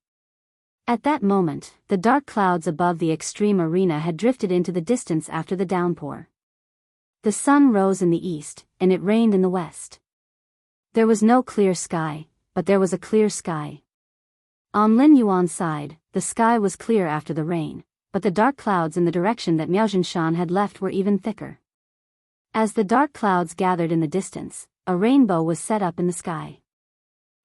At that moment, the dark clouds above the extreme arena had drifted into the distance after the downpour. The sun rose in the east, and it rained in the west. There was no clear sky, but there was a clear sky. On Lin Yuan's side, the sky was clear after the rain, but the dark clouds in the direction that Miao Zhinshan had left were even thicker. As the dark clouds gathered in the distance, a rainbow was set up in the sky.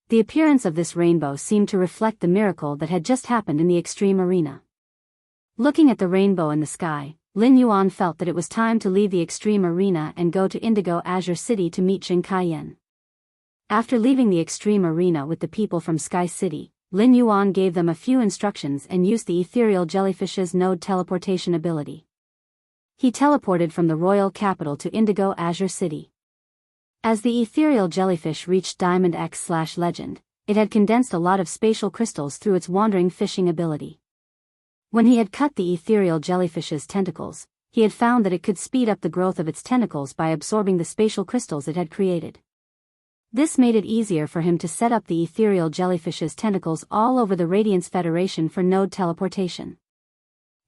The appearance of this rainbow seemed to reflect the miracle that had just happened in the extreme arena. Looking at the rainbow in the sky, Lin Yuan felt that it was time to leave the extreme arena and go to Indigo Azure City to meet Jing Kaiyan. After leaving the extreme arena with the people from Sky City, Lin Yuan gave them a few instructions and used the ethereal jellyfish's node teleportation ability. He teleported from the royal capital to Indigo Azure City. As the ethereal jellyfish reached Diamond X/Legend, it had condensed a lot of spatial crystals through its wandering fishing ability. When he had cut the ethereal jellyfish's tentacles, he had found that it could speed up the growth of its tentacles by absorbing the spatial crystals it had created. This made it easier for him to set up the ethereal jellyfish's tentacles all over the Radiance Federation for node teleportation.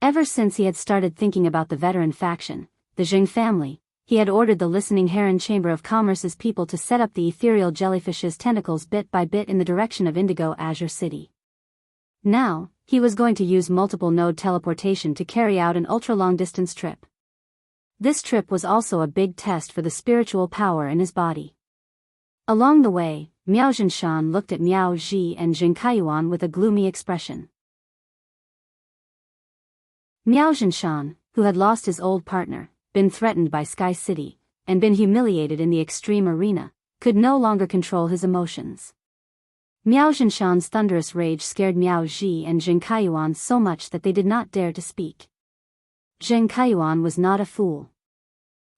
Ever since he had started thinking about the veteran faction, the Jing family, he had ordered the Listening Heron Chamber of Commerce's people to set up the ethereal jellyfish's tentacles bit by bit in the direction of Indigo Azure City. Now, he was going to use multiple node teleportation to carry out an ultra-long-distance trip. This trip was also a big test for the spiritual power in his body. Along the way, Miao Zhinshan looked at Miao Ji and Jing Kaiyuan with a gloomy expression. Miao Zhinshan, who had lost his old partner, been threatened by Sky City, and been humiliated in the extreme arena, could no longer control his emotions. Miao Zhinshan's thunderous rage scared Miao Ji and Jing Kaiyuan so much that they did not dare to speak. Jing Kaiyuan was not a fool.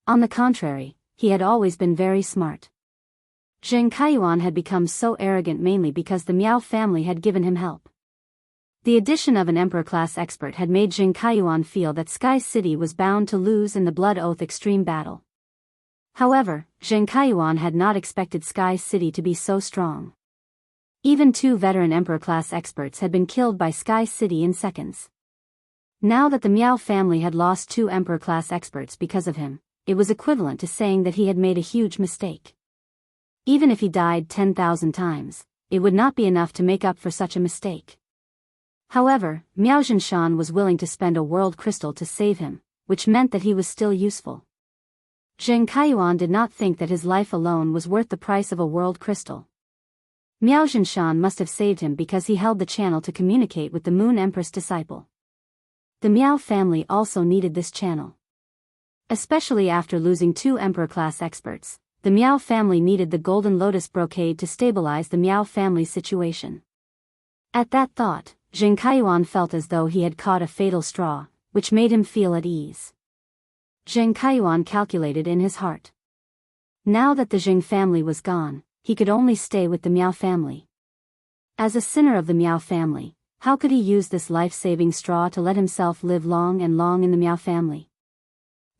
On the contrary, he had always been very smart. Jing Kaiyuan had become so arrogant mainly because the Miao family had given him help. The addition of an Emperor-class expert had made Jing Kaiyuan feel that Sky City was bound to lose in the Blood Oath extreme battle. However, Jing Kaiyuan had not expected Sky City to be so strong. Even two veteran Emperor-class experts had been killed by Sky City in seconds. Now that the Miao family had lost 2 emperor-class experts because of him, it was equivalent to saying that he had made a huge mistake. Even if he died 10,000 times, it would not be enough to make up for such a mistake. However, Miao Zhinshan was willing to spend a world crystal to save him, which meant that he was still useful. Zheng Kaiyuan did not think that his life alone was worth the price of a world crystal. Miao Zhinshan must have saved him because he held the channel to communicate with the Moon Empress disciple. The Miao family also needed this channel. Especially after losing 2 emperor-class experts, the Miao family needed the Golden Lotus brocade to stabilize the Miao family's situation. At that thought, Zheng Kaiyuan felt as though he had caught a fatal straw, which made him feel at ease. Zheng Kaiyuan calculated in his heart. Now that the Zheng family was gone, he could only stay with the Miao family. As a sinner of the Miao family, how could he use this life-saving straw to let himself live long and long in the Miao family?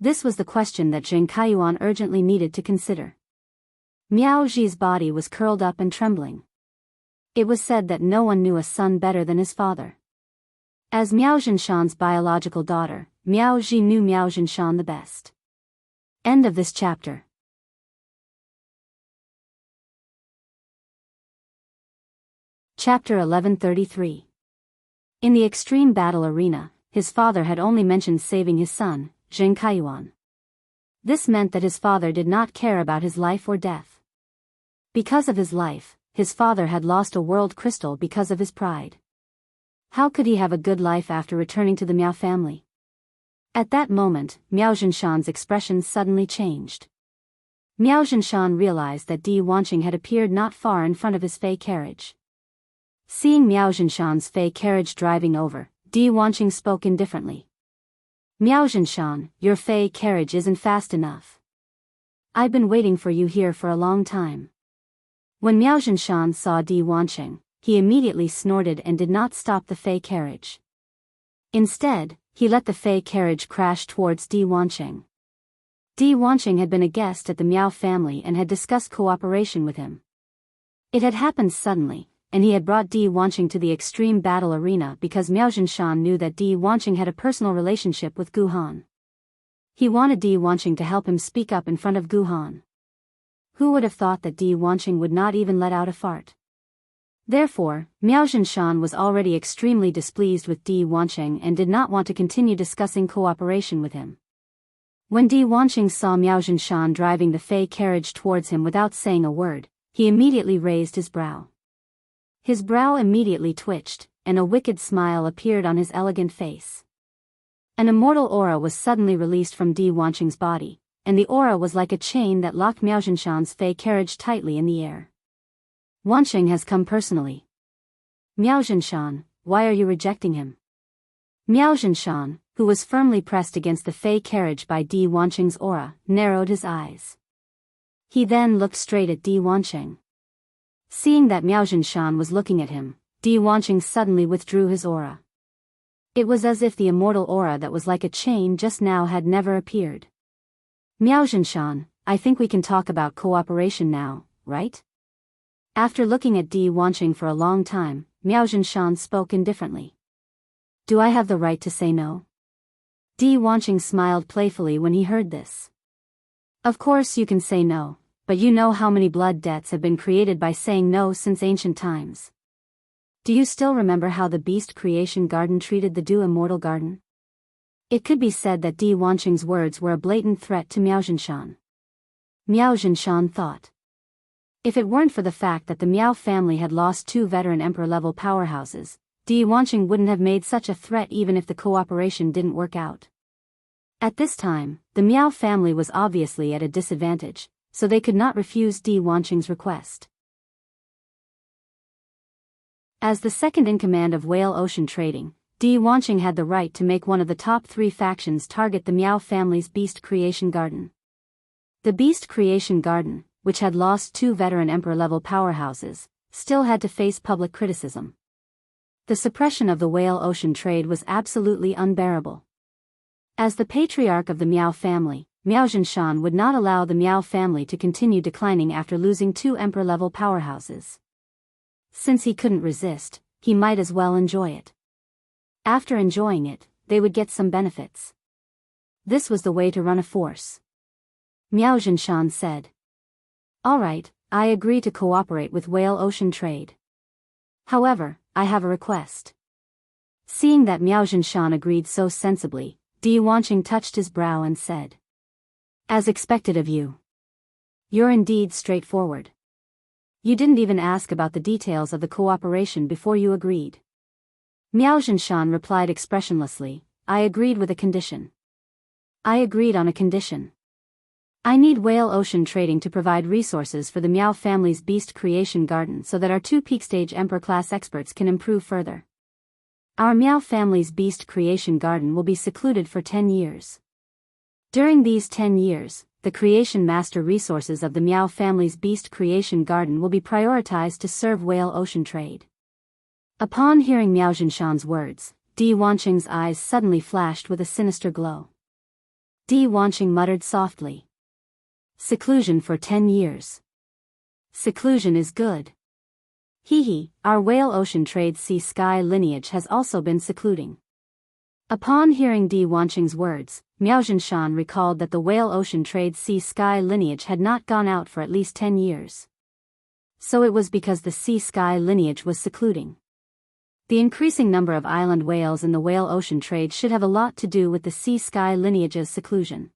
This was the question that Zheng Kaiyuan urgently needed to consider. Miao Zhi's body was curled up and trembling. It was said that no one knew a son better than his father. As Miao Zhinshan's biological daughter, Miao Zhi knew Miao Zhinshan the best. End of this chapter. Chapter 1133. In the extreme battle arena, his father had only mentioned saving his son, Zheng Kaiyuan. This meant that his father did not care about his life or death. Because of his life, his father had lost a world crystal because of his pride. How could he have a good life after returning to the Miao family? At that moment, Miao Zhinshan's expression suddenly changed. Miao Zhinshan realized that Di Wanqing had appeared not far in front of his fei carriage. Seeing Miao Zhinshan's fei carriage driving over, Di Wanqing spoke indifferently. Miao Zhinshan, your fei carriage isn't fast enough. I've been waiting for you here for a long time. When Miao Zhinshan saw Di Wanqing, he immediately snorted and did not stop the fei carriage. Instead, he let the fei carriage crash towards Di Wanqing. Di Wanqing had been a guest at the Miao family and had discussed cooperation with him. It had happened suddenly, and he had brought Di Wanqing to the extreme battle arena because Miao Zhinshan knew that Di Wanqing had a personal relationship with Gu Han. He wanted Di Wanqing to help him speak up in front of Gu Han. Who would have thought that Di Wanqing would not even let out a fart? Therefore, Miao Zhinshan was already extremely displeased with Di Wanqing and did not want to continue discussing cooperation with him. When Di Wanqing saw Miao Zhinshan driving the fei carriage towards him without saying a word, he immediately raised his brow. His brow immediately twitched, and a wicked smile appeared on his elegant face. An immortal aura was suddenly released from Di Wanqing's body, and the aura was like a chain that locked Miao Zhinshan's fei carriage tightly in the air. Wanqing has come personally. Miao Zhinshan, why are you rejecting him? Miao Zhinshan, who was firmly pressed against the fei carriage by Di Wanqing's aura, narrowed his eyes. He then looked straight at Di Wanqing. Seeing that Miao Zhinshan was looking at him, Di Wanqing suddenly withdrew his aura. It was as if the immortal aura that was like a chain just now had never appeared. Miao Zhinshan, I think we can talk about cooperation now, right? After looking at Di Wanqing for a long time, Miao Zhinshan spoke indifferently. Do I have the right to say no? Di Wanqing smiled playfully when he heard this. Of course you can say no. But you know how many blood debts have been created by saying no since ancient times. Do you still remember how the Beast Creation Garden treated the Du Immortal Garden? It could be said that Di Wanqing's words were a blatant threat to Miao Zhinshan. Miao Zhinshan thought. If it weren't for the fact that the Miao family had lost 2 veteran emperor-level powerhouses, Di Wanqing wouldn't have made such a threat even if the cooperation didn't work out. At this time, the Miao family was obviously at a disadvantage, so they could not refuse Di Wanqing's request. As the second-in-command of Whale Ocean Trading, Di Wanqing had the right to make one of the top 3 factions target the Miao family's Beast Creation Garden. The Beast Creation Garden, which had lost 2 veteran emperor-level powerhouses, still had to face public criticism. The suppression of the Whale Ocean trade was absolutely unbearable. As the patriarch of the Miao family, Miao Zhinshan would not allow the Miao family to continue declining after losing 2 emperor-level powerhouses. Since he couldn't resist, he might as well enjoy it. After enjoying it, they would get some benefits. This was the way to run a force. Miao Zhinshan said. All right, I agree to cooperate with whale ocean trade. However, I have a request. Seeing that Miao Zhinshan agreed so sensibly, Di Wanqing touched his brow and said. As expected of you. You're indeed straightforward. You didn't even ask about the details of the cooperation before you agreed. Miao Zhinshan replied expressionlessly, I agreed with a condition. I agreed on a condition. I need whale ocean trading to provide resources for the Miao family's beast creation garden so that our 2 peak stage emperor-class experts can improve further. Our Miao family's beast creation garden will be secluded for 10 years. During these 10 years, the creation master resources of the Miao family's beast creation garden will be prioritized to serve whale ocean trade. Upon hearing Miao Zhinshan's words, Di Wanqing's eyes suddenly flashed with a sinister glow. Di Wanqing muttered softly. Seclusion for 10 years. Seclusion is good. Hee, our whale ocean trade sea sky lineage has also been secluding. Upon hearing Di Wanqing's words, Miao Zhinshan recalled that the whale ocean trade sea sky lineage had not gone out for at least 10 years. So it was because the sea sky lineage was secluding. The increasing number of island whales in the whale ocean trade should have a lot to do with the sea sky lineage's seclusion.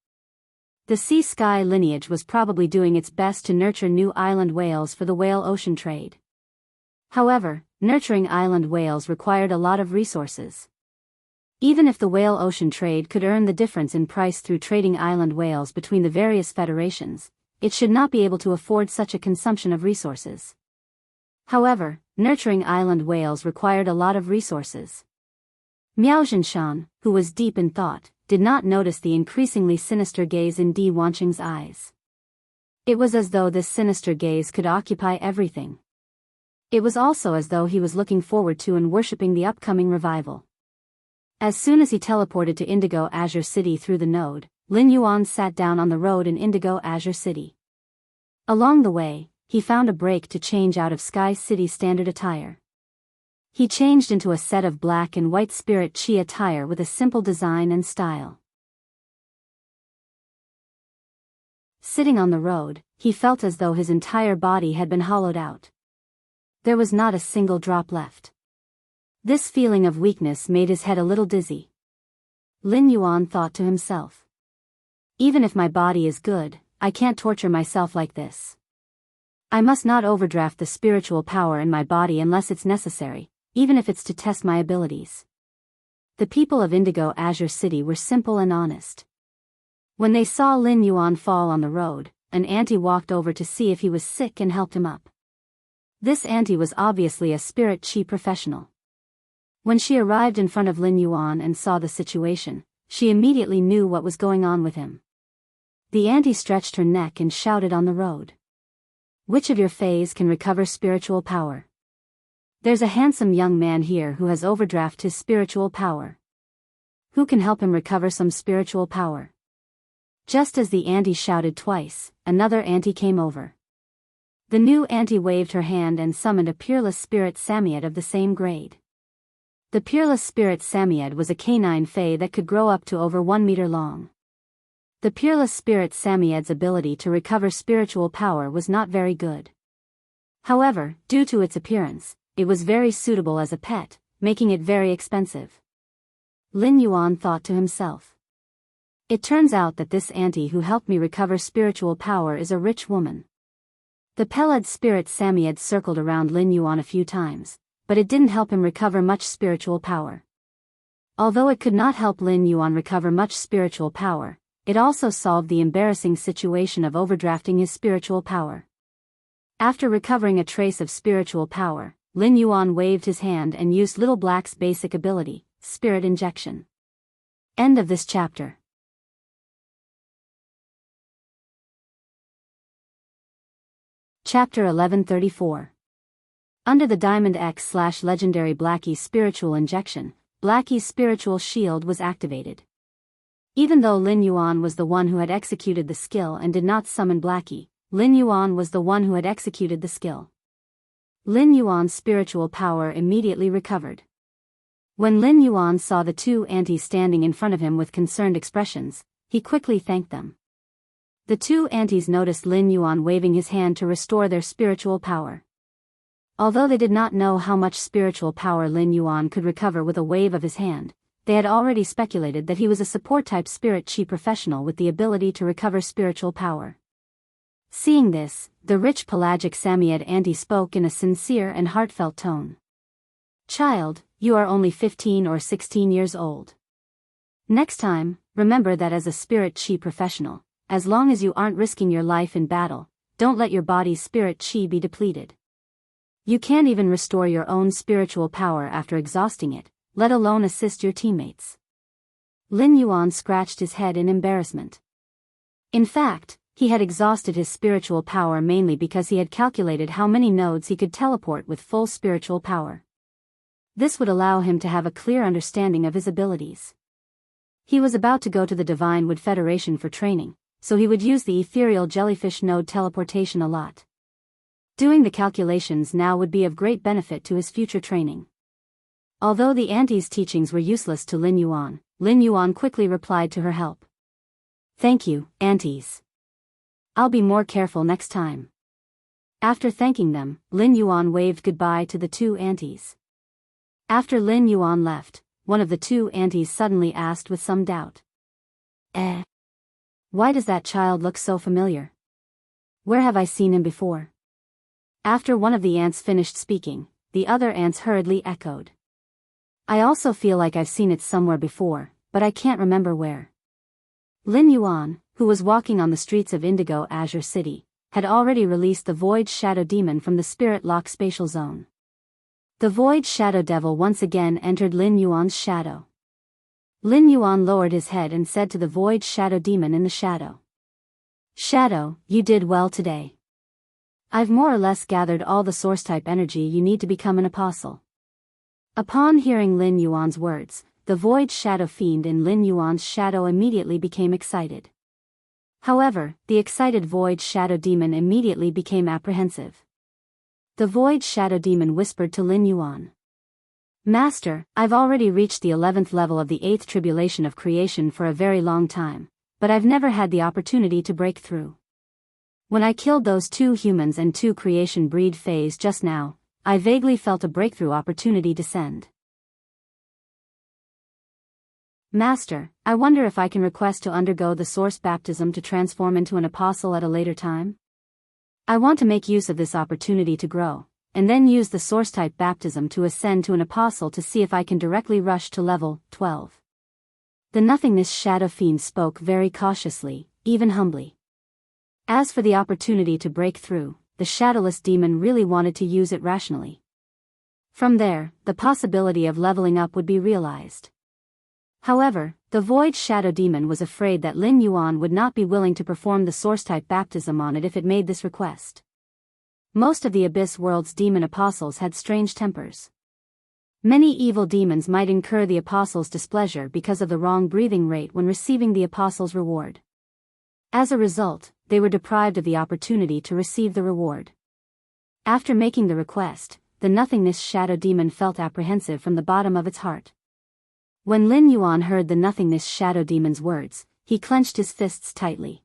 The sea sky lineage was probably doing its best to nurture new island whales for the whale ocean trade. However, nurturing island whales required a lot of resources. Even if the whale ocean trade could earn the difference in price through trading island whales between the various federations, it should not be able to afford such a consumption of resources. However, nurturing island whales required a lot of resources. Miao Zhinshan, who was deep in thought, did not notice the increasingly sinister gaze in Di Wanqing's eyes. It was as though this sinister gaze could occupy everything. It was also as though he was looking forward to and worshipping the upcoming revival. As soon as he teleported to Indigo Azure City through the node, Lin Yuan sat down on the road in Indigo Azure City. Along the way, he found a break to change out of Sky City's standard attire. He changed into a set of black and white spirit chi attire with a simple design and style. Sitting on the road, he felt as though his entire body had been hollowed out. There was not a single drop left. This feeling of weakness made his head a little dizzy. Lin Yuan thought to himself. Even if my body is good, I can't torture myself like this. I must not overdraft the spiritual power in my body unless it's necessary, even if it's to test my abilities. The people of Indigo Azure City were simple and honest. When they saw Lin Yuan fall on the road, an auntie walked over to see if he was sick and helped him up. This auntie was obviously a spirit chi professional. When she arrived in front of Lin Yuan and saw the situation, she immediately knew what was going on with him. The auntie stretched her neck and shouted on the road. Which of your fays can recover spiritual power? There's a handsome young man here who has overdrafted his spiritual power. Who can help him recover some spiritual power? Just as the auntie shouted twice, another auntie came over. The new auntie waved her hand and summoned a peerless spirit Samiad of the same grade. The peerless spirit Samiad was a canine fae that could grow up to over 1 meter long. The peerless spirit Samiad's ability to recover spiritual power was not very good. However, due to its appearance, it was very suitable as a pet, making it very expensive. Lin Yuan thought to himself. It turns out that this auntie who helped me recover spiritual power is a rich woman. The peled spirit Samiad circled around Lin Yuan a few times, but it didn't help him recover much spiritual power. Although it could not help Lin Yuan recover much spiritual power, it also solved the embarrassing situation of overdrafting his spiritual power. After recovering a trace of spiritual power, Lin Yuan waved his hand and used Little Black's basic ability, Spirit Injection. End of this chapter. Chapter 1134. Under the Diamond X/Legendary Blackie's Spiritual Injection, Blackie's spiritual shield was activated. Even though Lin Yuan was the one who had executed the skill and did not summon Blackie, Lin Yuan was the one who had executed the skill. Lin Yuan's spiritual power immediately recovered. When Lin Yuan saw the two aunties standing in front of him with concerned expressions, he quickly thanked them. The two aunties noticed Lin Yuan waving his hand to restore their spiritual power. Although they did not know how much spiritual power Lin Yuan could recover with a wave of his hand, they had already speculated that he was a support-type spirit chi professional with the ability to recover spiritual power. Seeing this, the rich pelagic Samoyed auntie spoke in a sincere and heartfelt tone. "Child, you are only 15 or 16 years old. Next time, remember that as a spirit chi professional, as long as you aren't risking your life in battle, don't let your body's spirit chi be depleted. You can't even restore your own spiritual power after exhausting it, let alone assist your teammates." Lin Yuan scratched his head in embarrassment. In fact, he had exhausted his spiritual power mainly because he had calculated how many nodes he could teleport with full spiritual power. This would allow him to have a clear understanding of his abilities. He was about to go to the Divine Wood Federation for training, so he would use the ethereal jellyfish node teleportation a lot. Doing the calculations now would be of great benefit to his future training. Although the auntie's teachings were useless to Lin Yuan quickly replied to her help. "Thank you, aunties. I'll be more careful next time." After thanking them, Lin Yuan waved goodbye to the two aunties. After Lin Yuan left, one of the two aunties suddenly asked with some doubt. Why does that child look so familiar? Where have I seen him before?" After one of the aunts finished speaking, the other aunts hurriedly echoed. "I also feel like I've seen it somewhere before, but I can't remember where." Lin Yuan, who was walking on the streets of Indigo Azure City, had already released the Void Shadow Demon from the Spirit Lock spatial zone. The Void Shadow Devil once again entered Lin Yuan's shadow. Lin Yuan lowered his head and said to the Void Shadow Demon in the shadow. "Shadow, you did well today. I've more or less gathered all the source-type energy you need to become an apostle." Upon hearing Lin Yuan's words, the Void Shadow Fiend in Lin Yuan's shadow immediately became excited. However, the excited Void Shadow Demon immediately became apprehensive. The Void Shadow Demon whispered to Lin Yuan. "Master, I've already reached the 11th level of the 8th tribulation of creation for a very long time, but I've never had the opportunity to break through. When I killed those 2 humans and 2 creation breed phase just now, I vaguely felt a breakthrough opportunity descend. Master, I wonder if I can request to undergo the source baptism to transform into an apostle at a later time? I want to make use of this opportunity to grow, and then use the source-type baptism to ascend to an apostle to see if I can directly rush to level 12. The Nothingness Shadow Fiend spoke very cautiously, even humbly. As for the opportunity to break through, the Shadowless Demon really wanted to use it rationally. From there, the possibility of leveling up would be realized. However, the Void Shadow Demon was afraid that Lin Yuan would not be willing to perform the source-type baptism on it if it made this request. Most of the Abyss World's demon apostles had strange tempers. Many evil demons might incur the apostle's displeasure because of the wrong breathing rate when receiving the apostle's reward. As a result, they were deprived of the opportunity to receive the reward. After making the request, the Nothingness Shadow Demon felt apprehensive from the bottom of its heart. When Lin Yuan heard the Nothingness Shadow Demon's words, he clenched his fists tightly.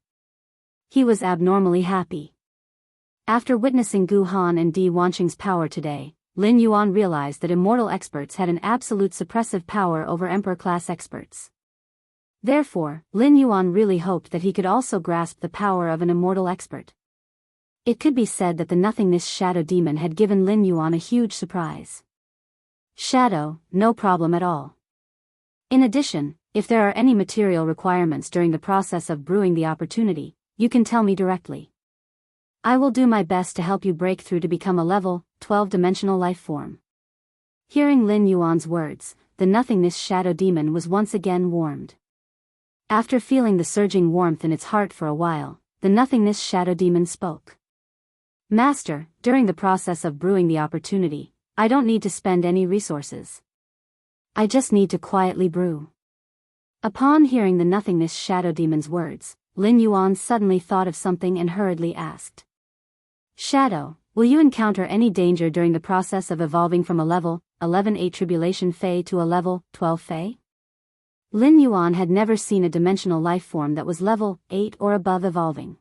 He was abnormally happy. After witnessing Gu Han and Di Wanqing's power today, Lin Yuan realized that immortal experts had an absolute suppressive power over Emperor-class experts. Therefore, Lin Yuan really hoped that he could also grasp the power of an immortal expert. It could be said that the Nothingness Shadow Demon had given Lin Yuan a huge surprise. Shadow, no problem at all. In addition, if there are any material requirements during the process of brewing the opportunity, you can tell me directly. I will do my best to help you break through to become a level 12-dimensional life form. Hearing Lin Yuan's words, the Nothingness Shadow Demon was once again warmed. After feeling the surging warmth in its heart for a while, the Nothingness Shadow Demon spoke. Master, during the process of brewing the opportunity, I don't need to spend any resources. I just need to quietly brew. Upon hearing the Nothingness Shadow Demon's words, Lin Yuan suddenly thought of something and hurriedly asked. Shadow, will you encounter any danger during the process of evolving from a level 11 tribulation Fei to a level 12 Fei? Lin Yuan had never seen a dimensional life form that was level 8 or above evolving.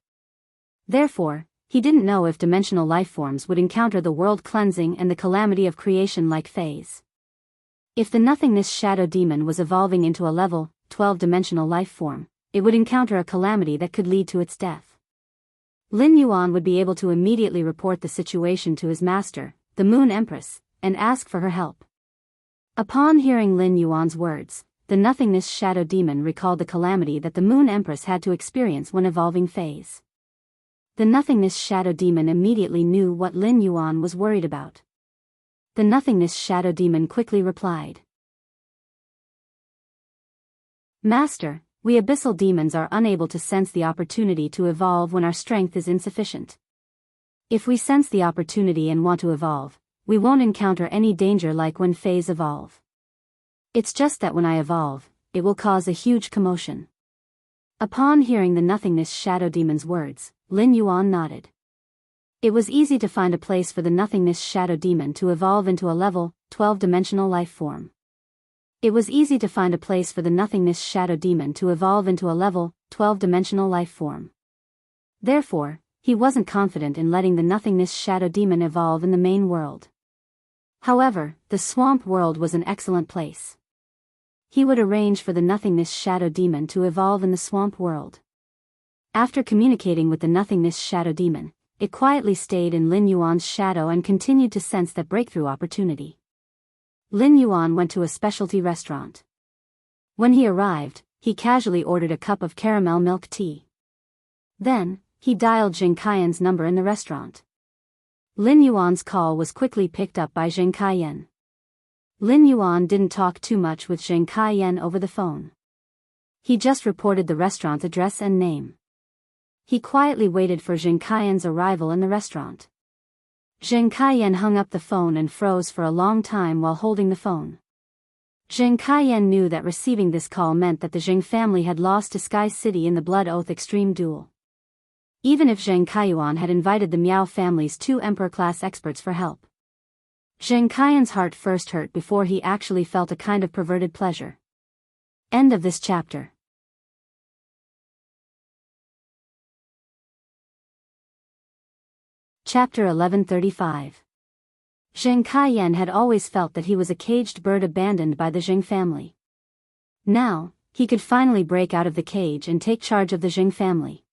Therefore, he didn't know if dimensional life forms would encounter the world cleansing and the calamity of creation like Fei's. If the nothingness shadow demon was evolving into a level 12 dimensional life form, it would encounter a calamity that could lead to its death. Lin Yuan would be able to immediately report the situation to his master, the Moon Empress, and ask for her help. Upon hearing Lin Yuan's words, the nothingness shadow demon recalled the calamity that the Moon Empress had to experience when evolving Fei's. The nothingness shadow demon immediately knew what Lin Yuan was worried about. The nothingness shadow demon quickly replied, "Master, we abyssal demons are unable to sense the opportunity to evolve when our strength is insufficient. If we sense the opportunity and want to evolve, we won't encounter any danger like when Fei's evolve. It's just that when I evolve, it will cause a huge commotion." Upon hearing the nothingness shadow demon's words, Lin Yuan nodded. It was easy to find a place for the nothingness shadow demon to evolve into a level 12 dimensional life form. It was easy to find a place for the nothingness shadow demon to evolve into a level 12 dimensional life form. Therefore, he wasn't confident in letting the nothingness shadow demon evolve in the main world. However, the swamp world was an excellent place. He would arrange for the nothingness shadow demon to evolve in the swamp world. After communicating with the nothingness shadow demon, it quietly stayed in Lin Yuan's shadow and continued to sense that breakthrough opportunity. Lin Yuan went to a specialty restaurant. When he arrived, he casually ordered a cup of caramel milk tea. Then, he dialed Zheng Kaiyan's number in the restaurant. Lin Yuan's call was quickly picked up by Zheng Kaiyan. Lin Yuan didn't talk too much with Zheng Kaiyan over the phone. He just reported the restaurant's address and name. He quietly waited for Zheng Kaiyan's arrival in the restaurant. Zheng Kaiyan hung up the phone and froze for a long time while holding the phone. Zheng Kaiyan knew that receiving this call meant that the Zheng family had lost to Sky City in the Blood Oath Extreme Duel. Even if Zheng Kaiyuan had invited the Miao family's 2 Emperor-class experts for help. Zheng Kaiyan's heart first hurt before he actually felt a kind of perverted pleasure. End of this chapter. Chapter 1135. Zheng Kaiyan had always felt that he was a caged bird abandoned by the Zheng family. Now, he could finally break out of the cage and take charge of the Zheng family.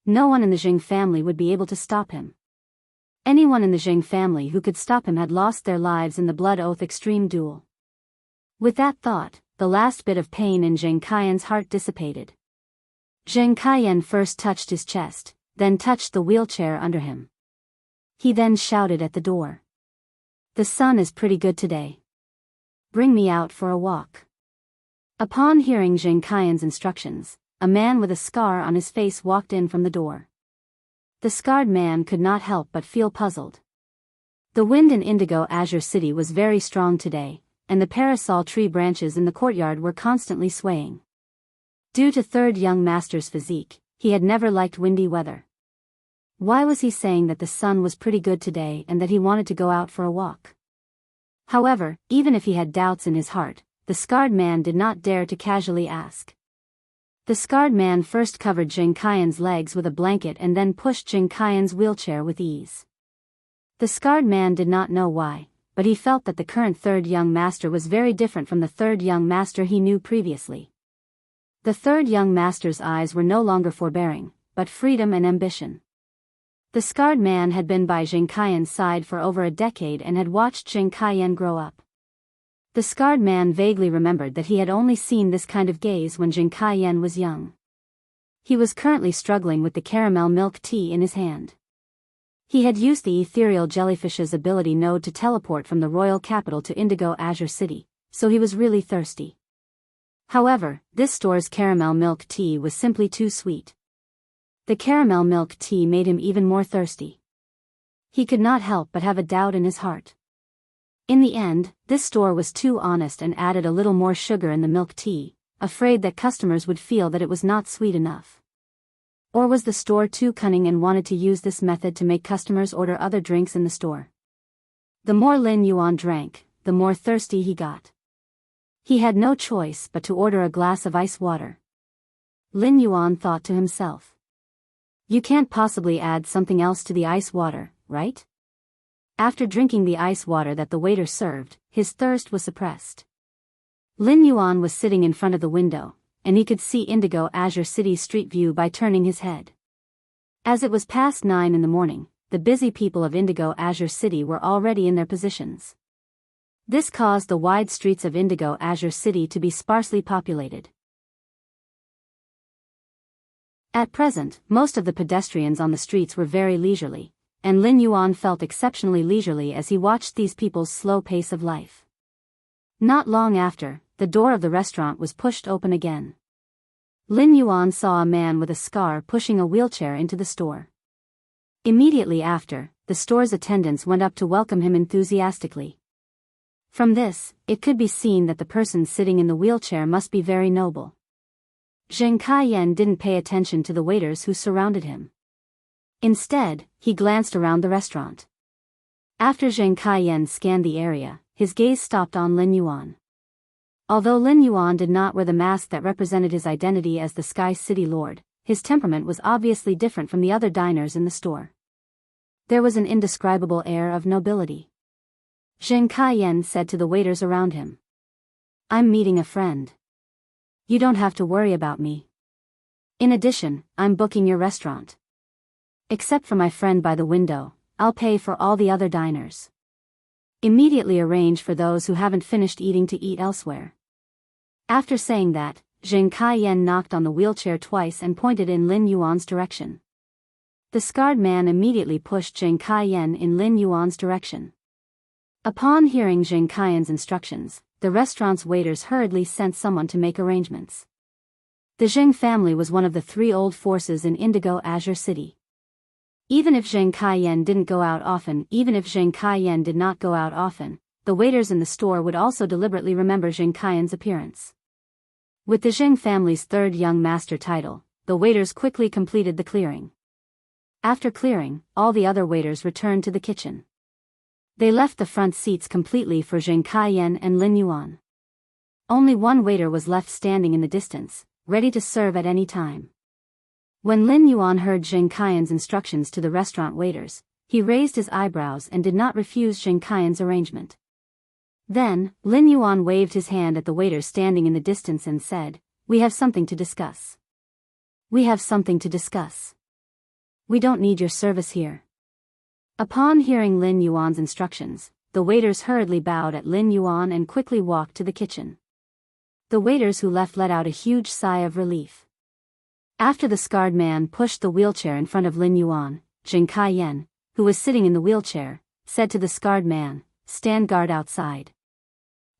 No one in the Zheng family would be able to stop him. Anyone in the Zheng family who could stop him had lost their lives in the Blood Oath Extreme Duel. With that thought, the last bit of pain in Zheng Kaiyan's heart dissipated. Zheng Kaiyan first touched his chest, then touched the wheelchair under him. He then shouted at the door. "The sun is pretty good today. Bring me out for a walk." Upon hearing Zheng Kaiyan's instructions, a man with a scar on his face walked in from the door. The scarred man could not help but feel puzzled. The wind in Indigo Azure City was very strong today, and the parasol tree branches in the courtyard were constantly swaying. Due to Third Young Master's physique, he had never liked windy weather. Why was he saying that the sun was pretty good today and that he wanted to go out for a walk? However, even if he had doubts in his heart, the scarred man did not dare to casually ask. The scarred man first covered Zheng Kaiyan's legs with a blanket and then pushed Zheng Kaiyan's wheelchair with ease. The scarred man did not know why, but he felt that the current Third Young Master was very different from the Third Young Master he knew previously. The Third Young Master's eyes were no longer forbearing, but freedom and ambition. The scarred man had been by Zheng Kaiyan's side for over a decade and had watched Zheng Kaiyan grow up. The scarred man vaguely remembered that he had only seen this kind of gaze when Zheng Kaiyan was young. He was currently struggling with the caramel milk tea in his hand. He had used the ethereal jellyfish's ability node to teleport from the royal capital to Indigo Azure City, so he was really thirsty. However, this store's caramel milk tea was simply too sweet. The caramel milk tea made him even more thirsty. He could not help but have a doubt in his heart. In the end, this store was too honest and added a little more sugar in the milk tea, afraid that customers would feel that it was not sweet enough. Or was the store too cunning and wanted to use this method to make customers order other drinks in the store? The more Lin Yuan drank, the more thirsty he got. He had no choice but to order a glass of ice water. Lin Yuan thought to himself. You can't possibly add something else to the ice water, right? After drinking the ice water that the waiter served, his thirst was suppressed. Lin Yuan was sitting in front of the window, and he could see Indigo Azure City's street view by turning his head. As it was past 9 in the morning, the busy people of Indigo Azure City were already in their positions. This caused the wide streets of Indigo Azure City to be sparsely populated. At present, most of the pedestrians on the streets were very leisurely, and Lin Yuan felt exceptionally leisurely as he watched these people's slow pace of life. Not long after, the door of the restaurant was pushed open again. Lin Yuan saw a man with a scar pushing a wheelchair into the store. Immediately after, the store's attendants went up to welcome him enthusiastically. From this, it could be seen that the person sitting in the wheelchair must be very noble. Zheng Kaiyan didn't pay attention to the waiters who surrounded him. Instead, he glanced around the restaurant. After Zheng Kaiyan scanned the area, his gaze stopped on Lin Yuan. Although Lin Yuan did not wear the mask that represented his identity as the Sky City Lord, his temperament was obviously different from the other diners in the store. There was an indescribable air of nobility. Zheng Kaiyan said to the waiters around him. I'm meeting a friend. You don't have to worry about me. In addition, I'm booking your restaurant. Except for my friend by the window, I'll pay for all the other diners. Immediately arrange for those who haven't finished eating to eat elsewhere. After saying that, Zheng Kaiyan knocked on the wheelchair twice and pointed in Lin Yuan's direction. The scarred man immediately pushed Zheng Kaiyan in Lin Yuan's direction. Upon hearing Zheng Kaiyan's instructions, the restaurant's waiters hurriedly sent someone to make arrangements. The Zheng family was one of the 3 old forces in Indigo Azure City. Even if Zheng Kaiyan did not go out often, the waiters in the store would also deliberately remember Zheng Kaiyan's appearance. With the Zheng family's 3rd young master title, the waiters quickly completed the clearing. After clearing, all the other waiters returned to the kitchen. They left the front seats completely for Zheng Kaiyan and Lin Yuan. Only one waiter was left standing in the distance, ready to serve at any time. When Lin Yuan heard Zheng Kaiyan's instructions to the restaurant waiters, he raised his eyebrows and did not refuse Zheng Kaiyan's arrangement. Then, Lin Yuan waved his hand at the waiters standing in the distance and said, We have something to discuss. We have something to discuss. We don't need your service here. Upon hearing Lin Yuan's instructions, the waiters hurriedly bowed at Lin Yuan and quickly walked to the kitchen. The waiters who left let out a huge sigh of relief. After the scarred man pushed the wheelchair in front of Lin Yuan, Zheng Kaiyan, who was sitting in the wheelchair, said to the scarred man, Stand guard outside.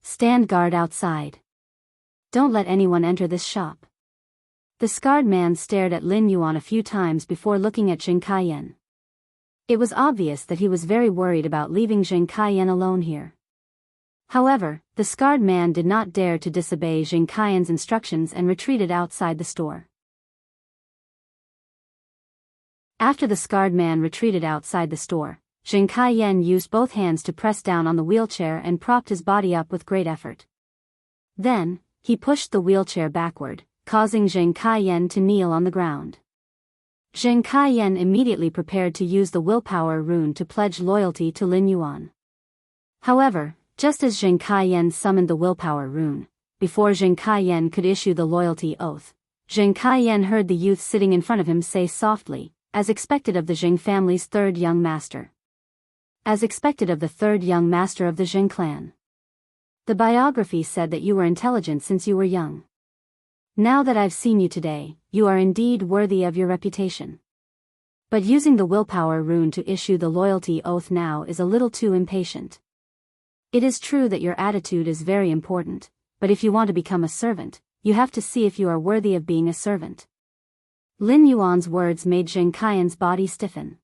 Stand guard outside. Don't let anyone enter this shop. The scarred man stared at Lin Yuan a few times before looking at Zheng Kaiyan. It was obvious that he was very worried about leaving Zheng Kaiyan alone here. However, the scarred man did not dare to disobey Zheng Kaiyan's instructions and retreated outside the store. After the scarred man retreated outside the store, Zheng Kaiyan used both hands to press down on the wheelchair and propped his body up with great effort. Then, he pushed the wheelchair backward, causing Zheng Kaiyan to kneel on the ground. Zheng Kaiyan immediately prepared to use the willpower rune to pledge loyalty to Lin Yuan. However, just as Zheng Kaiyan summoned the willpower rune, before Zheng Kaiyan could issue the loyalty oath, Zheng Kaiyan heard the youth sitting in front of him say softly, as expected of the Zheng family's 3rd young master. As expected of the 3rd young master of the Zheng clan. The biography said that you were intelligent since you were young. Now that I've seen you today, you are indeed worthy of your reputation. But using the willpower rune to issue the loyalty oath now is a little too impatient. It is true that your attitude is very important, but if you want to become a servant, you have to see if you are worthy of being a servant. Lin Yuan's words made Zheng Kaiyan's body stiffen.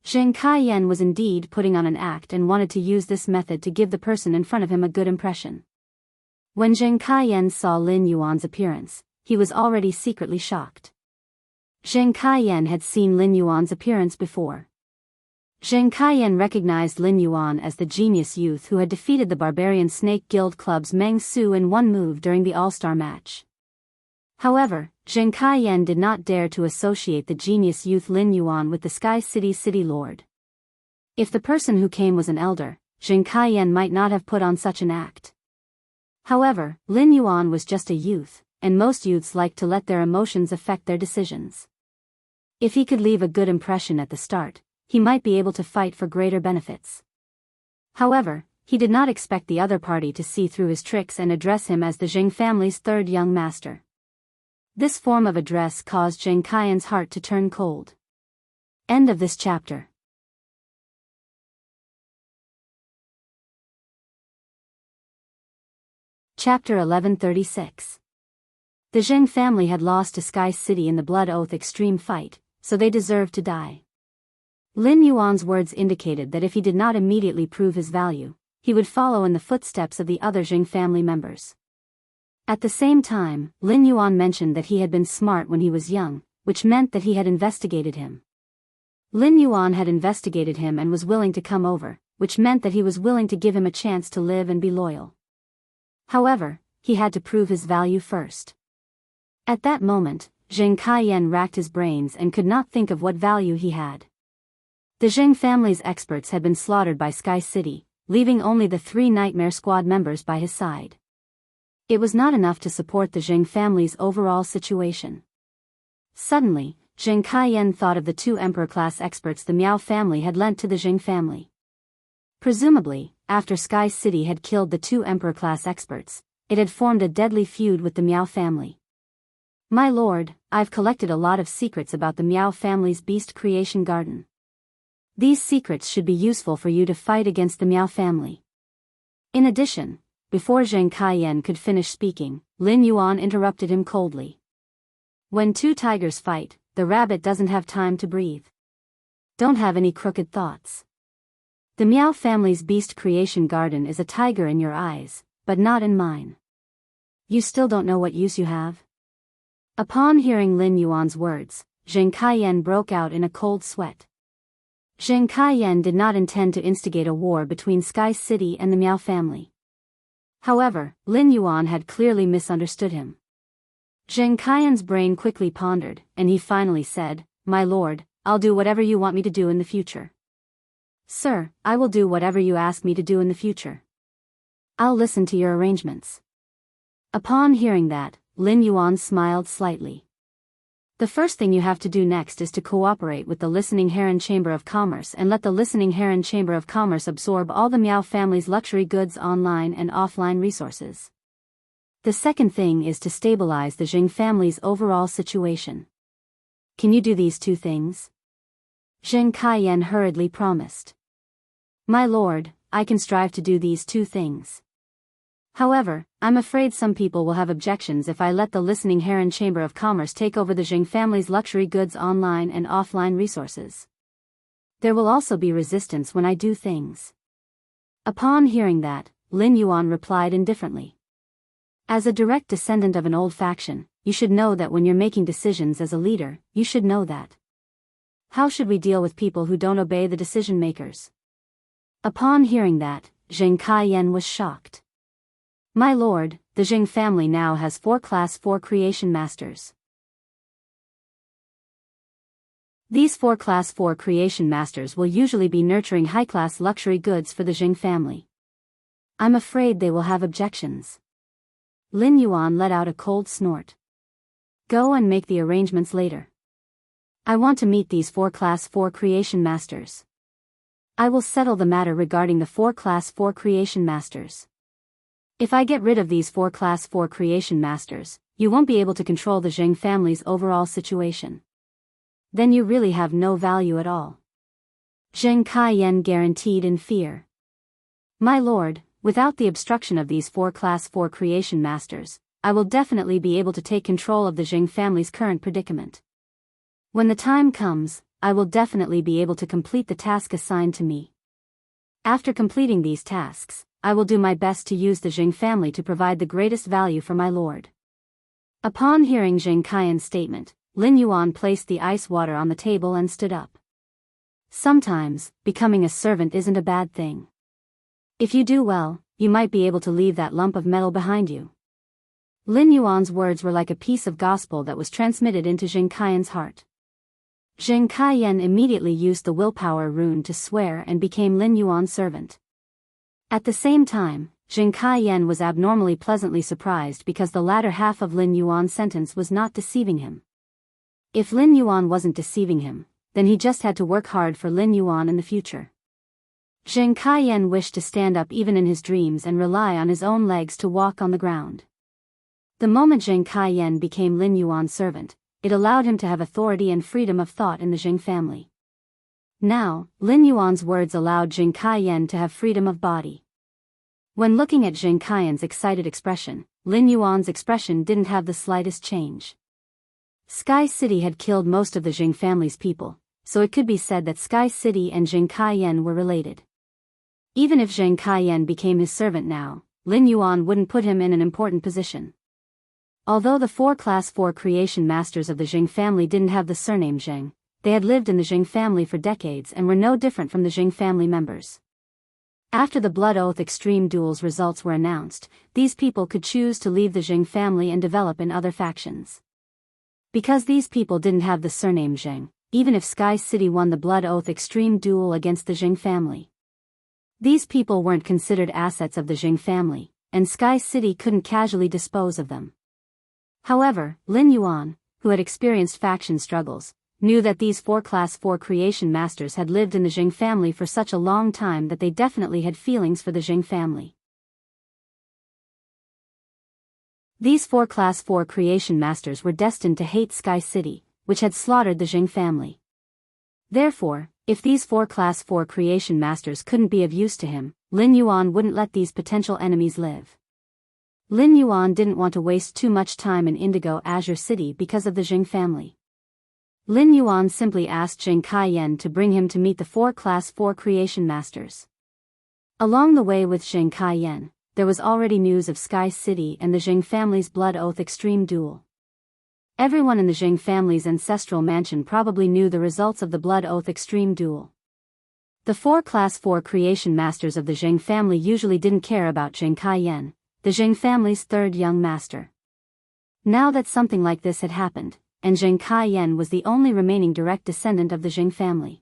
Zheng Kaiyan was indeed putting on an act and wanted to use this method to give the person in front of him a good impression. When Zheng Kaiyan saw Lin Yuan's appearance, he was already secretly shocked. Zheng Kaiyan had seen Lin Yuan's appearance before. Zheng Kaiyan recognized Lin Yuan as the genius youth who had defeated the Barbarian Snake Guild Club's Meng Su in one move during the All-Star match. However, Zheng Kaiyan did not dare to associate the genius youth Lin Yuan with the Sky City City Lord. If the person who came was an elder, Zheng Kaiyan might not have put on such an act. However, Lin Yuan was just a youth, and most youths like to let their emotions affect their decisions. If he could leave a good impression at the start, he might be able to fight for greater benefits. However, he did not expect the other party to see through his tricks and address him as the Zheng family's third young master. This form of address caused Zheng Kaiyan's heart to turn cold. End of this chapter. Chapter 1136. The Zheng family had lost to Sky City in the Blood Oath Extreme fight, so they deserved to die. Lin Yuan's words indicated that if he did not immediately prove his value, he would follow in the footsteps of the other Zheng family members. At the same time, Lin Yuan mentioned that he had been smart when he was young, which meant that he had investigated him. Lin Yuan had investigated him and was willing to come over, which meant that he was willing to give him a chance to live and be loyal. However, he had to prove his value first. At that moment, Zheng Kaiyan racked his brains and could not think of what value he had. The Zheng family's experts had been slaughtered by Sky City, leaving only the 3 Nightmare Squad members by his side. It was not enough to support the Zheng family's overall situation. Suddenly, Zheng Kaiyan thought of the 2 Emperor-class experts the Miao family had lent to the Zheng family. Presumably, after Sky City had killed the 2 Emperor-class experts, it had formed a deadly feud with the Miao family. My lord, I've collected a lot of secrets about the Miao family's beast creation garden. These secrets should be useful for you to fight against the Miao family. In addition, before Zheng Kaiyan could finish speaking, Lin Yuan interrupted him coldly. When 2 tigers fight, the rabbit doesn't have time to breathe. Don't have any crooked thoughts. The Miao family's beast creation garden is a tiger in your eyes, but not in mine. You still don't know what use you have? Upon hearing Lin Yuan's words, Zheng Kaiyan broke out in a cold sweat. Zheng Kaiyan did not intend to instigate a war between Sky City and the Miao family. However, Lin Yuan had clearly misunderstood him. Zheng Kaiyan's brain quickly pondered, and he finally said, "My lord, I'll do whatever you want me to do in the future." "Sir, I will do whatever you ask me to do in the future. I'll listen to your arrangements." Upon hearing that, Lin Yuan smiled slightly. The first thing you have to do next is to cooperate with the Listening Heron Chamber of Commerce and let the Listening Heron Chamber of Commerce absorb all the Miao family's luxury goods online and offline resources. The second thing is to stabilize the Zheng family's overall situation. Can you do these 2 things? Zheng Kaiyan hurriedly promised. My lord, I can strive to do these 2 things. However, I'm afraid some people will have objections if I let the Listening Heron Chamber of Commerce take over the Zheng family's luxury goods online and offline resources. There will also be resistance when I do things. Upon hearing that, Lin Yuan replied indifferently. As a direct descendant of an old faction, you should know that when you're making decisions as a leader, you should know that. How should we deal with people who don't obey the decision makers? Upon hearing that, Zheng Kaiyan was shocked. My lord, the Zheng family now has 4 Class 4 creation masters. These 4 Class 4 creation masters will usually be nurturing high-class luxury goods for the Zheng family. I'm afraid they will have objections. Lin Yuan let out a cold snort. Go and make the arrangements later. I want to meet these 4 Class 4 creation masters. I will settle the matter regarding the 4 Class 4 creation masters. If I get rid of these 4 Class 4 creation masters, you won't be able to control the Zheng family's overall situation. Then you really have no value at all. Zheng Kaiyan guaranteed in fear. My lord, without the obstruction of these 4 Class 4 creation masters, I will definitely be able to take control of the Zheng family's current predicament. When the time comes, I will definitely be able to complete the task assigned to me. After completing these tasks, I will do my best to use the Zheng family to provide the greatest value for my lord. Upon hearing Zheng Kaiyan's statement, Lin Yuan placed the ice water on the table and stood up. Sometimes, becoming a servant isn't a bad thing. If you do well, you might be able to leave that lump of metal behind you. Lin Yuan's words were like a piece of gospel that was transmitted into Jing Kaiyan's heart. Jing Kaiyan immediately used the willpower rune to swear and became Lin Yuan's servant. At the same time, Jing Kaiyan was abnormally pleasantly surprised because the latter half of Lin Yuan's sentence was not deceiving him. If Lin Yuan wasn't deceiving him, then he just had to work hard for Lin Yuan in the future. Jing Kaiyan wished to stand up even in his dreams and rely on his own legs to walk on the ground. The moment Jing Kaiyan became Lin Yuan's servant, it allowed him to have authority and freedom of thought in the Jing family. Now, Lin Yuan's words allowed Jing Kaiyan to have freedom of body. When looking at Jing Kaiyan's excited expression, Lin Yuan's expression didn't have the slightest change. Sky City had killed most of the Jing family's people, so it could be said that Sky City and Jing Kaiyan were related. Even if Jing Kaiyan became his servant now, Lin Yuan wouldn't put him in an important position. Although the 4 Class 4 creation masters of the Jing family didn't have the surname Jing, they had lived in the Jing family for decades and were no different from the Jing family members. After the Blood Oath Extreme Duel's results were announced, these people could choose to leave the Jing family and develop in other factions. Because these people didn't have the surname Jing, even if Sky City won the Blood Oath Extreme Duel against the Jing family, these people weren't considered assets of the Jing family, and Sky City couldn't casually dispose of them. However, Lin Yuan, who had experienced faction struggles, knew that these 4 Class 4 creation masters had lived in the Jing family for such a long time that they definitely had feelings for the Jing family. These 4 Class 4 creation masters were destined to hate Sky City, which had slaughtered the Jing family. Therefore, if these 4 Class 4 creation masters couldn't be of use to him, Lin Yuan wouldn't let these potential enemies live. Lin Yuan didn't want to waste too much time in Indigo Azure City because of the Jing family. Lin Yuan simply asked Jing Kaiyan to bring him to meet the 4 Class 4 creation masters. Along the way with Jing Kaiyan, there was already news of Sky City and the Jing family's Blood Oath Extreme Duel. Everyone in the Jing family's ancestral mansion probably knew the results of the Blood Oath Extreme Duel. The 4 Class 4 creation masters of the Jing family usually didn't care about Jing Kaiyan, the Jing family's 3rd young master. Now that something like this had happened, and Jing Kaiyan was the only remaining direct descendant of the Jing family.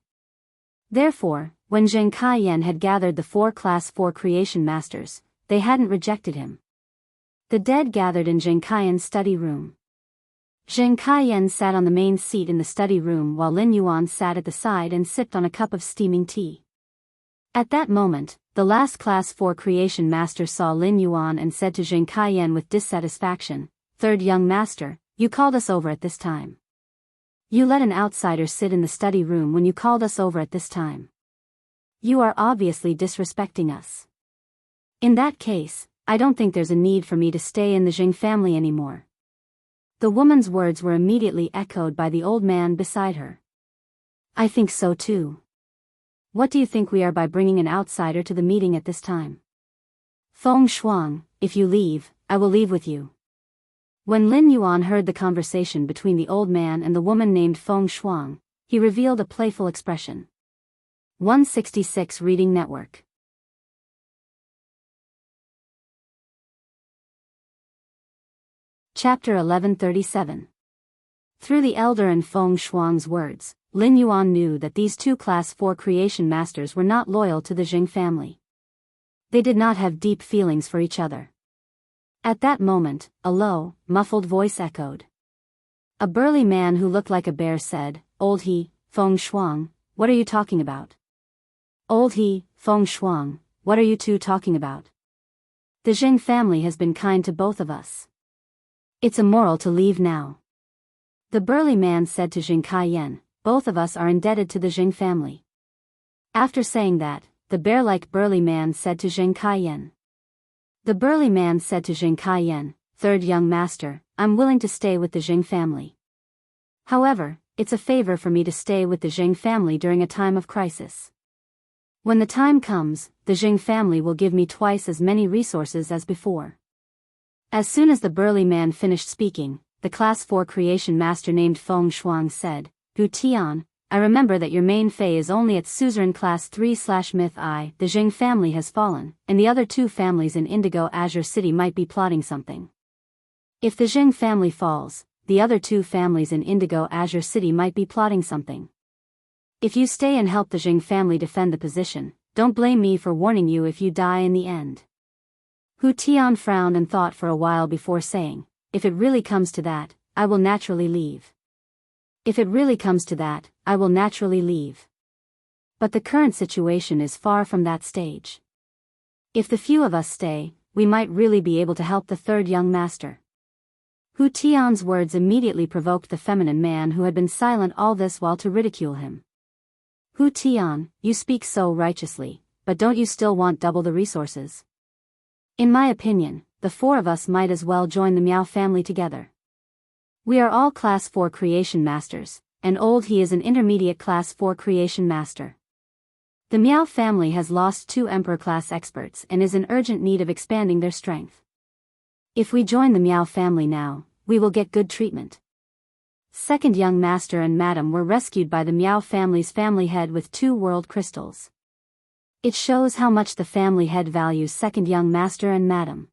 Therefore, when Jing Kaiyan had gathered the 4 Class 4 creation masters, they hadn't rejected him. The dead gathered in Jing Kaiyan's study room. Jing Kaiyan sat on the main seat in the study room while Lin Yuan sat at the side and sipped on a cup of steaming tea. At that moment, the last Class 4 creation master saw Lin Yuan and said to Jing Kaiyan with dissatisfaction, "3rd young master, you called us over at this time. You let an outsider sit in the study room when you called us over at this time. You are obviously disrespecting us. In that case, I don't think there's a need for me to stay in the Jing family anymore." The woman's words were immediately echoed by the old man beside her. "I think so too. What do you think we are by bringing an outsider to the meeting at this time? Feng Shuang, if you leave, I will leave with you." When Lin Yuan heard the conversation between the old man and the woman named Feng Shuang, he revealed a playful expression. 166 Reading Network. Chapter 1137. Through the elder and Feng Shuang's words, Lin Yuan knew that these 2 Class 4 creation masters were not loyal to the Jing family. They did not have deep feelings for each other. At that moment, a low, muffled voice echoed. A burly man who looked like a bear said, "Old he, Feng Shuang, what are you talking about? Old he, Feng Shuang, what are you two talking about? The Jing family has been kind to both of us. It's immoral to leave now." The burly man said to Jing Kaiyan, "Both of us are indebted to the Jing family." After saying that, the bear-like burly man said to Jing Kaiyan. The burly man said to Jing Kaiyan, "3rd young master, I'm willing to stay with the Jing family. However, it's a favor for me to stay with the Jing family during a time of crisis. When the time comes, the Jing family will give me twice as many resources as before." As soon as the burly man finished speaking, the Class 4 creation master named Feng Shuang said, "Gu Tian, I remember that your main Fei is only at Suzerain Class 3/Myth I. The Jing family has fallen, and the other two families in Indigo Azure City might be plotting something. If the Jing family falls, the other two families in Indigo Azure City might be plotting something. If you stay and help the Jing family defend the position, don't blame me for warning you if you die in the end. Hu Tian frowned and thought for a while before saying, if it really comes to that, I will naturally leave. If it really comes to that, I will naturally leave. But the current situation is far from that stage. If the few of us stay, we might really be able to help the third young master. Hu Tian's words immediately provoked the feminine man who had been silent all this while to ridicule him. Hu Tian, you speak so righteously, but don't you still want double the resources? In my opinion, the four of us might as well join the Miao family together. We are all Class 4 Creation Masters, and Old He is an intermediate Class 4 Creation Master. The Miao family has lost 2 Emperor Class experts and is in urgent need of expanding their strength. If we join the Miao family now, we will get good treatment. Second young master and madam were rescued by the Miao family's family head with 2 world crystals. It shows how much the family head values second young master and madam.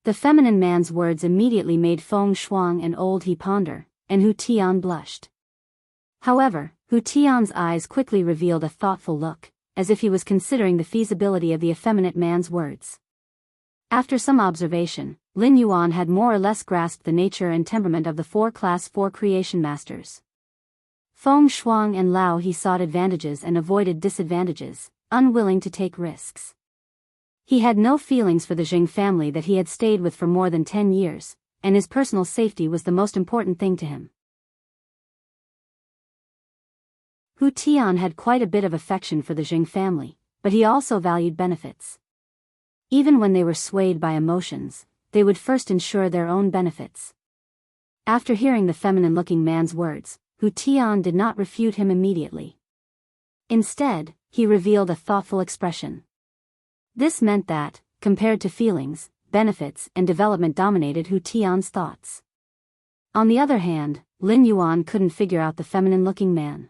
The feminine man's words immediately made Feng Shuang and Old He ponder, and Hu Tian blushed. However, Hu Tian's eyes quickly revealed a thoughtful look, as if he was considering the feasibility of the effeminate man's words. After some observation, Lin Yuan had more or less grasped the nature and temperament of the 4 Class 4 Creation Masters. Feng Shuang and Lao He sought advantages and avoided disadvantages, unwilling to take risks. He had no feelings for the Jing family that he had stayed with for more than 10 years, and his personal safety was the most important thing to him. Hu Tian had quite a bit of affection for the Jing family, but he also valued benefits. Even when they were swayed by emotions, they would first ensure their own benefits. After hearing the feminine-looking man's words, Hu Tian did not refute him immediately. Instead, he revealed a thoughtful expression. This meant that, compared to feelings, benefits and development dominated Hu Tian's thoughts. On the other hand, Lin Yuan couldn't figure out the feminine-looking man.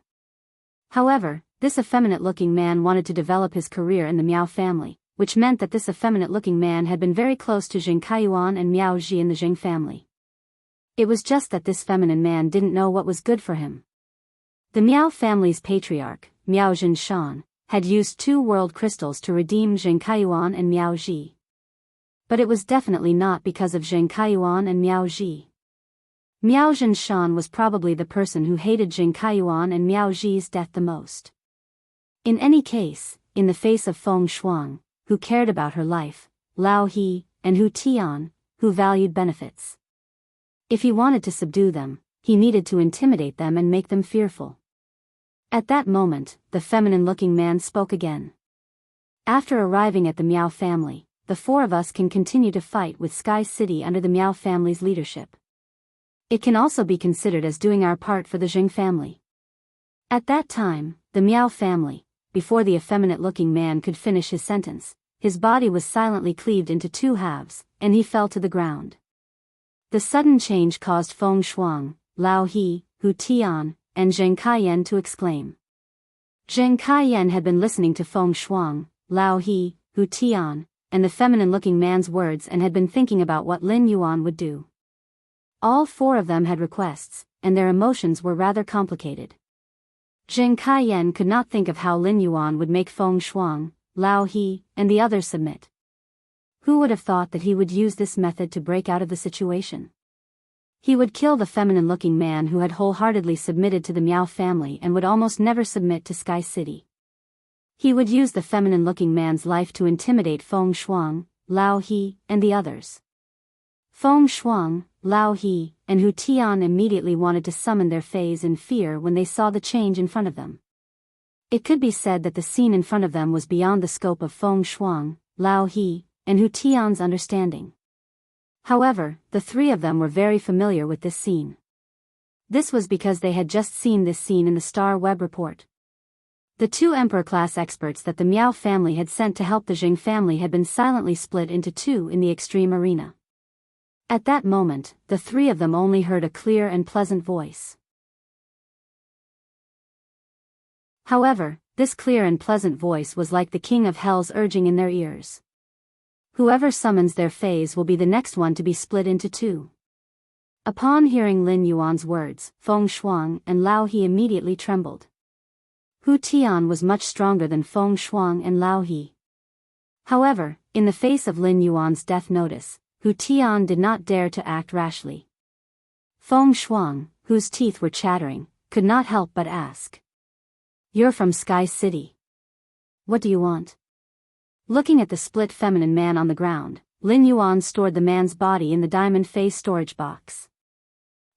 However, this effeminate-looking man wanted to develop his career in the Miao family, which meant that this effeminate-looking man had been very close to Jing Kaiyuan and Miao Ji in the Jing family. It was just that this feminine man didn't know what was good for him. The Miao family's patriarch, Miao Jinshan, had used 2 world crystals to redeem Jing Kaiyuan and Miao Ji. But it was definitely not because of Jing Kaiyuan and Miao Ji. Miao Jinshan was probably the person who hated Jing Kaiyuan and Miao Ji's death the most. In any case, in the face of Feng Shuang, who cared about her life, Lao He, and Hu Tian, who valued benefits. If he wanted to subdue them, he needed to intimidate them and make them fearful. At that moment, the feminine-looking man spoke again. After arriving at the Miao family, the 4 of us can continue to fight with Sky City under the Miao family's leadership. It can also be considered as doing our part for the Jing family. At that time, the Miao family, before the effeminate-looking man could finish his sentence, his body was silently cleaved into 2 halves, and he fell to the ground. The sudden change caused Feng Shuang, Lao He, Hu Tian, and Zheng Kaiyan to exclaim. Zheng Kaiyan had been listening to Feng Shuang, Lao He, Hu Tian, and the feminine-looking man's words and had been thinking about what Lin Yuan would do. All 4 of them had requests, and their emotions were rather complicated. Zheng Kaiyan could not think of how Lin Yuan would make Feng Shuang, Lao He, and the others submit. Who would have thought that he would use this method to break out of the situation? He would kill the feminine-looking man who had wholeheartedly submitted to the Miao family and would almost never submit to Sky City. He would use the feminine-looking man's life to intimidate Feng Shuang, Lao He, and the others. Feng Shuang, Lao He, and Hu Tian immediately wanted to summon their fays in fear when they saw the change in front of them. It could be said that the scene in front of them was beyond the scope of Feng Shuang, Lao He, and Hu Tian's understanding. However, the 3 of them were very familiar with this scene. This was because they had just seen this scene in the Star Web report. The 2 Emperor-class experts that the Miao family had sent to help the Jing family had been silently split into 2 in the extreme arena. At that moment, the 3 of them only heard a clear and pleasant voice. However, this clear and pleasant voice was like the king of hell's urging in their ears. Whoever summons their fays will be the next one to be split into two. Upon hearing Lin Yuan's words, Feng Shuang and Lao He immediately trembled. Hu Tian was much stronger than Feng Shuang and Lao He. However, in the face of Lin Yuan's death notice, Hu Tian did not dare to act rashly. Feng Shuang, whose teeth were chattering, could not help but ask. "You're from Sky City. What do you want?" Looking at the split feminine man on the ground, Lin Yuan stored the man's body in the diamond face storage box.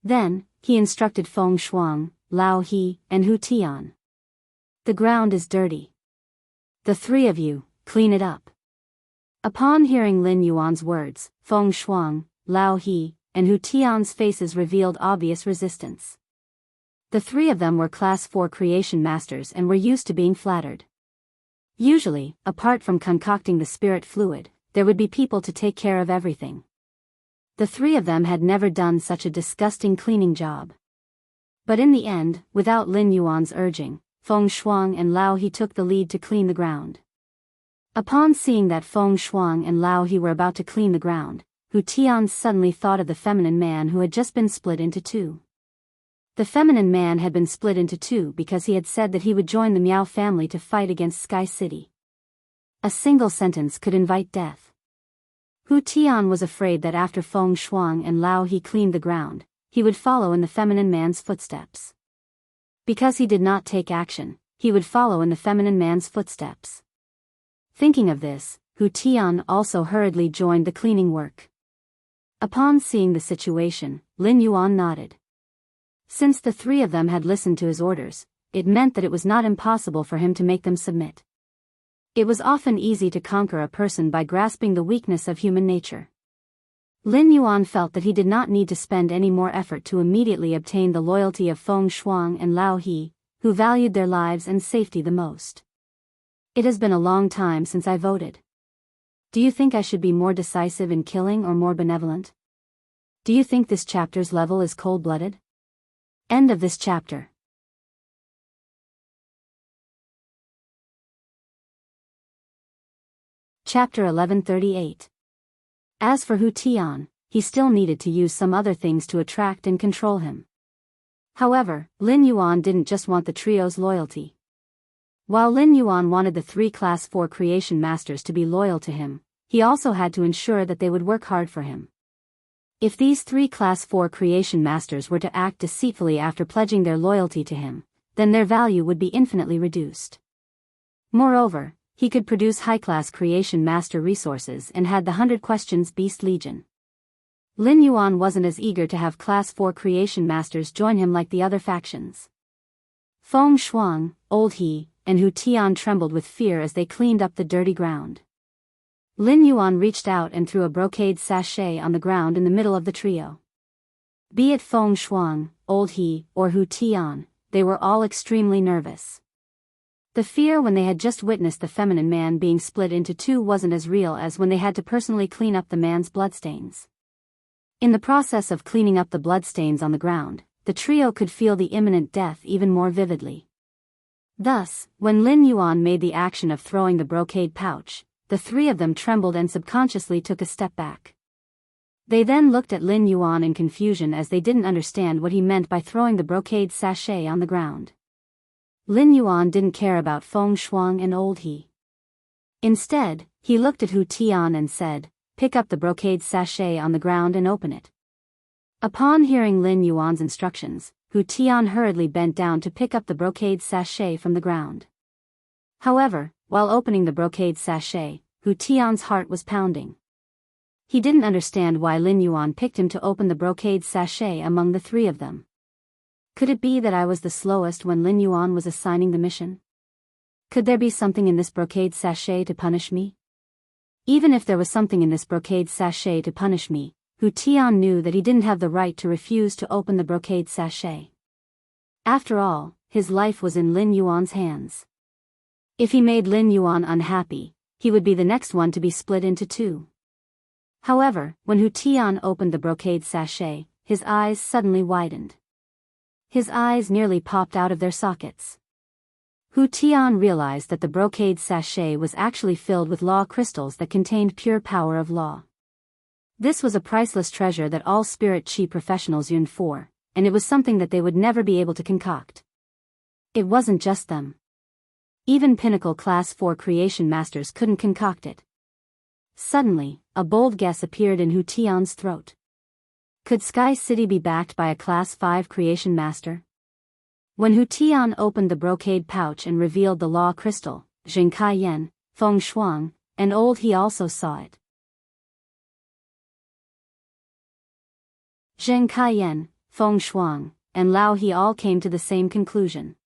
Then, he instructed Feng Shuang, Lao He, and Hu Tian. "The ground is dirty. The three of you, clean it up." Upon hearing Lin Yuan's words, Feng Shuang, Lao He, and Hu Tian's faces revealed obvious resistance. The three of them were Class 4 creation masters and were used to being flattered. Usually, apart from concocting the spirit fluid, there would be people to take care of everything. The three of them had never done such a disgusting cleaning job. But in the end, without Lin Yuan's urging, Feng Shuang and Lao He took the lead to clean the ground. Upon seeing that Feng Shuang and Lao He were about to clean the ground, Hu Tian suddenly thought of the feminine man who had just been split into two. The feminine man had been split into two because he had said that he would join the Miao family to fight against Sky City. A single sentence could invite death. Hu Tian was afraid that after Feng Shuang and Lao He cleaned the ground, he would follow in the feminine man's footsteps. Because he did not take action, he would follow in the feminine man's footsteps. Thinking of this, Hu Tian also hurriedly joined the cleaning work. Upon seeing the situation, Lin Yuan nodded. Since the three of them had listened to his orders, it meant that it was not impossible for him to make them submit. It was often easy to conquer a person by grasping the weakness of human nature. Lin Yuan felt that he did not need to spend any more effort to immediately obtain the loyalty of Feng Shuang and Lao He, who valued their lives and safety the most. "It has been a long time since I voted. Do you think I should be more decisive in killing or more benevolent? Do you think this chapter's level is cold-blooded?" End of this chapter. Chapter 1138. As for Hu Tian, he still needed to use some other things to attract and control him. However, Lin Yuan didn't just want the trio's loyalty. While Lin Yuan wanted the three Class 4 creation masters to be loyal to him, he also had to ensure that they would work hard for him. If these three Class 4 creation masters were to act deceitfully after pledging their loyalty to him, then their value would be infinitely reduced. Moreover, he could produce high-class creation master resources and had the 100 Questions Beast Legion. Lin Yuan wasn't as eager to have Class 4 creation masters join him like the other factions. Feng Shuang, Old He, and Hu Tian trembled with fear as they cleaned up the dirty ground. Lin Yuan reached out and threw a brocade sachet on the ground in the middle of the trio. Be it Feng Shuang, Old He, or Hu Tian, they were all extremely nervous. The fear when they had just witnessed the feminine man being split into two wasn't as real as when they had to personally clean up the man's bloodstains. In the process of cleaning up the bloodstains on the ground, the trio could feel the imminent death even more vividly. Thus, when Lin Yuan made the action of throwing the brocade pouch, the three of them trembled and subconsciously took a step back. They then looked at Lin Yuan in confusion as they didn't understand what he meant by throwing the brocade sachet on the ground. Lin Yuan didn't care about Feng Shuang and Old He. Instead, he looked at Hu Tian and said, "Pick up the brocade sachet on the ground and open it." Upon hearing Lin Yuan's instructions, Hu Tian hurriedly bent down to pick up the brocade sachet from the ground. However, while opening the brocade sachet, Hu Tian's heart was pounding. He didn't understand why Lin Yuan picked him to open the brocade sachet among the three of them. Could it be that I was the slowest when Lin Yuan was assigning the mission? Could there be something in this brocade sachet to punish me? Even if there was something in this brocade sachet to punish me, Hu Tian knew that he didn't have the right to refuse to open the brocade sachet. After all, his life was in Lin Yuan's hands. If he made Lin Yuan unhappy, he would be the next one to be split into two. However, when Hu Tian opened the brocade sachet, his eyes suddenly widened. His eyes nearly popped out of their sockets. Hu Tian realized that the brocade sachet was actually filled with law crystals that contained pure power of law. This was a priceless treasure that all spirit chi professionals yearned for, and it was something that they would never be able to concoct. It wasn't just them. Even pinnacle Class 4 creation masters couldn't concoct it. Suddenly, a bold guess appeared in Hu Tian's throat. Could Sky City be backed by a Class 5 creation master? When Hu Tian opened the brocade pouch and revealed the law crystal, Zheng Kaiyan, Feng Shuang, and Old He also saw it. Zheng Kaiyan, Feng Shuang, and Lao He all came to the same conclusion.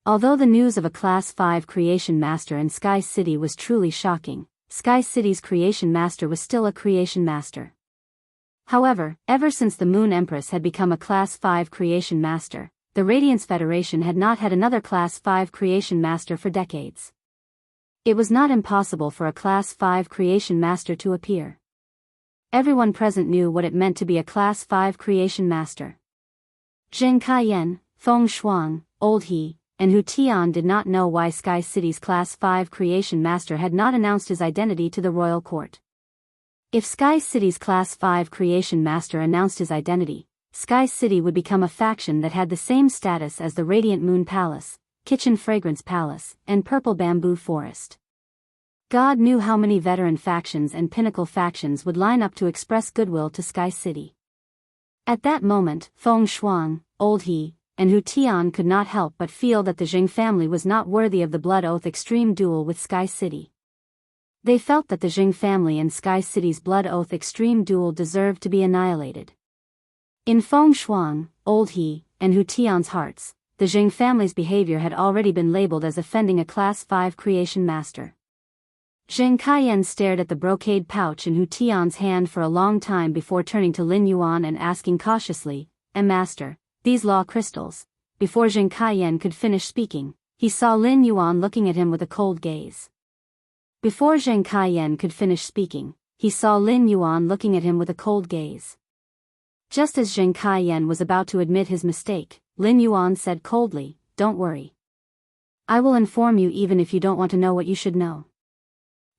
Although the news of a Class 5 creation master in Sky City was truly shocking, Sky City's creation master was still a creation master. However, ever since the Moon Empress had become a Class 5 creation master, the Radiance Federation had not had another Class 5 creation master for decades. It was not impossible for a Class 5 creation master to appear. Everyone present knew what it meant to be a Class 5 creation master. Zheng Kaiyan, Feng Shuang, Old He, and Hu Tian did not know why Sky City's Class 5 creation master had not announced his identity to the royal court. If Sky City's Class 5 creation master announced his identity, Sky City would become a faction that had the same status as the Radiant Moon Palace, Kitchen Fragrance Palace, and Purple Bamboo Forest. God knew how many veteran factions and pinnacle factions would line up to express goodwill to Sky City. At that moment, Feng Shuang, Old He, and Hu Tian could not help but feel that the Jing family was not worthy of the Blood Oath Extreme duel with Sky City. They felt that the Jing family and Sky City's Blood Oath Extreme duel deserved to be annihilated. In Feng Shuang, Old He, and Hu Tian's hearts, the Jing family's behavior had already been labeled as offending a Class 5 creation master. Zheng Kaiyan stared at the brocade pouch in Hu Tian's hand for a long time before turning to Lin Yuan and asking cautiously, Master, these law crystals. Before Zheng Kaiyan could finish speaking, he saw Lin Yuan looking at him with a cold gaze. Before Zheng Kaiyan could finish speaking, he saw Lin Yuan looking at him with a cold gaze. Just as Zheng Kaiyan was about to admit his mistake, Lin Yuan said coldly, Don't worry. I will inform you even if you don't want to know what you should know.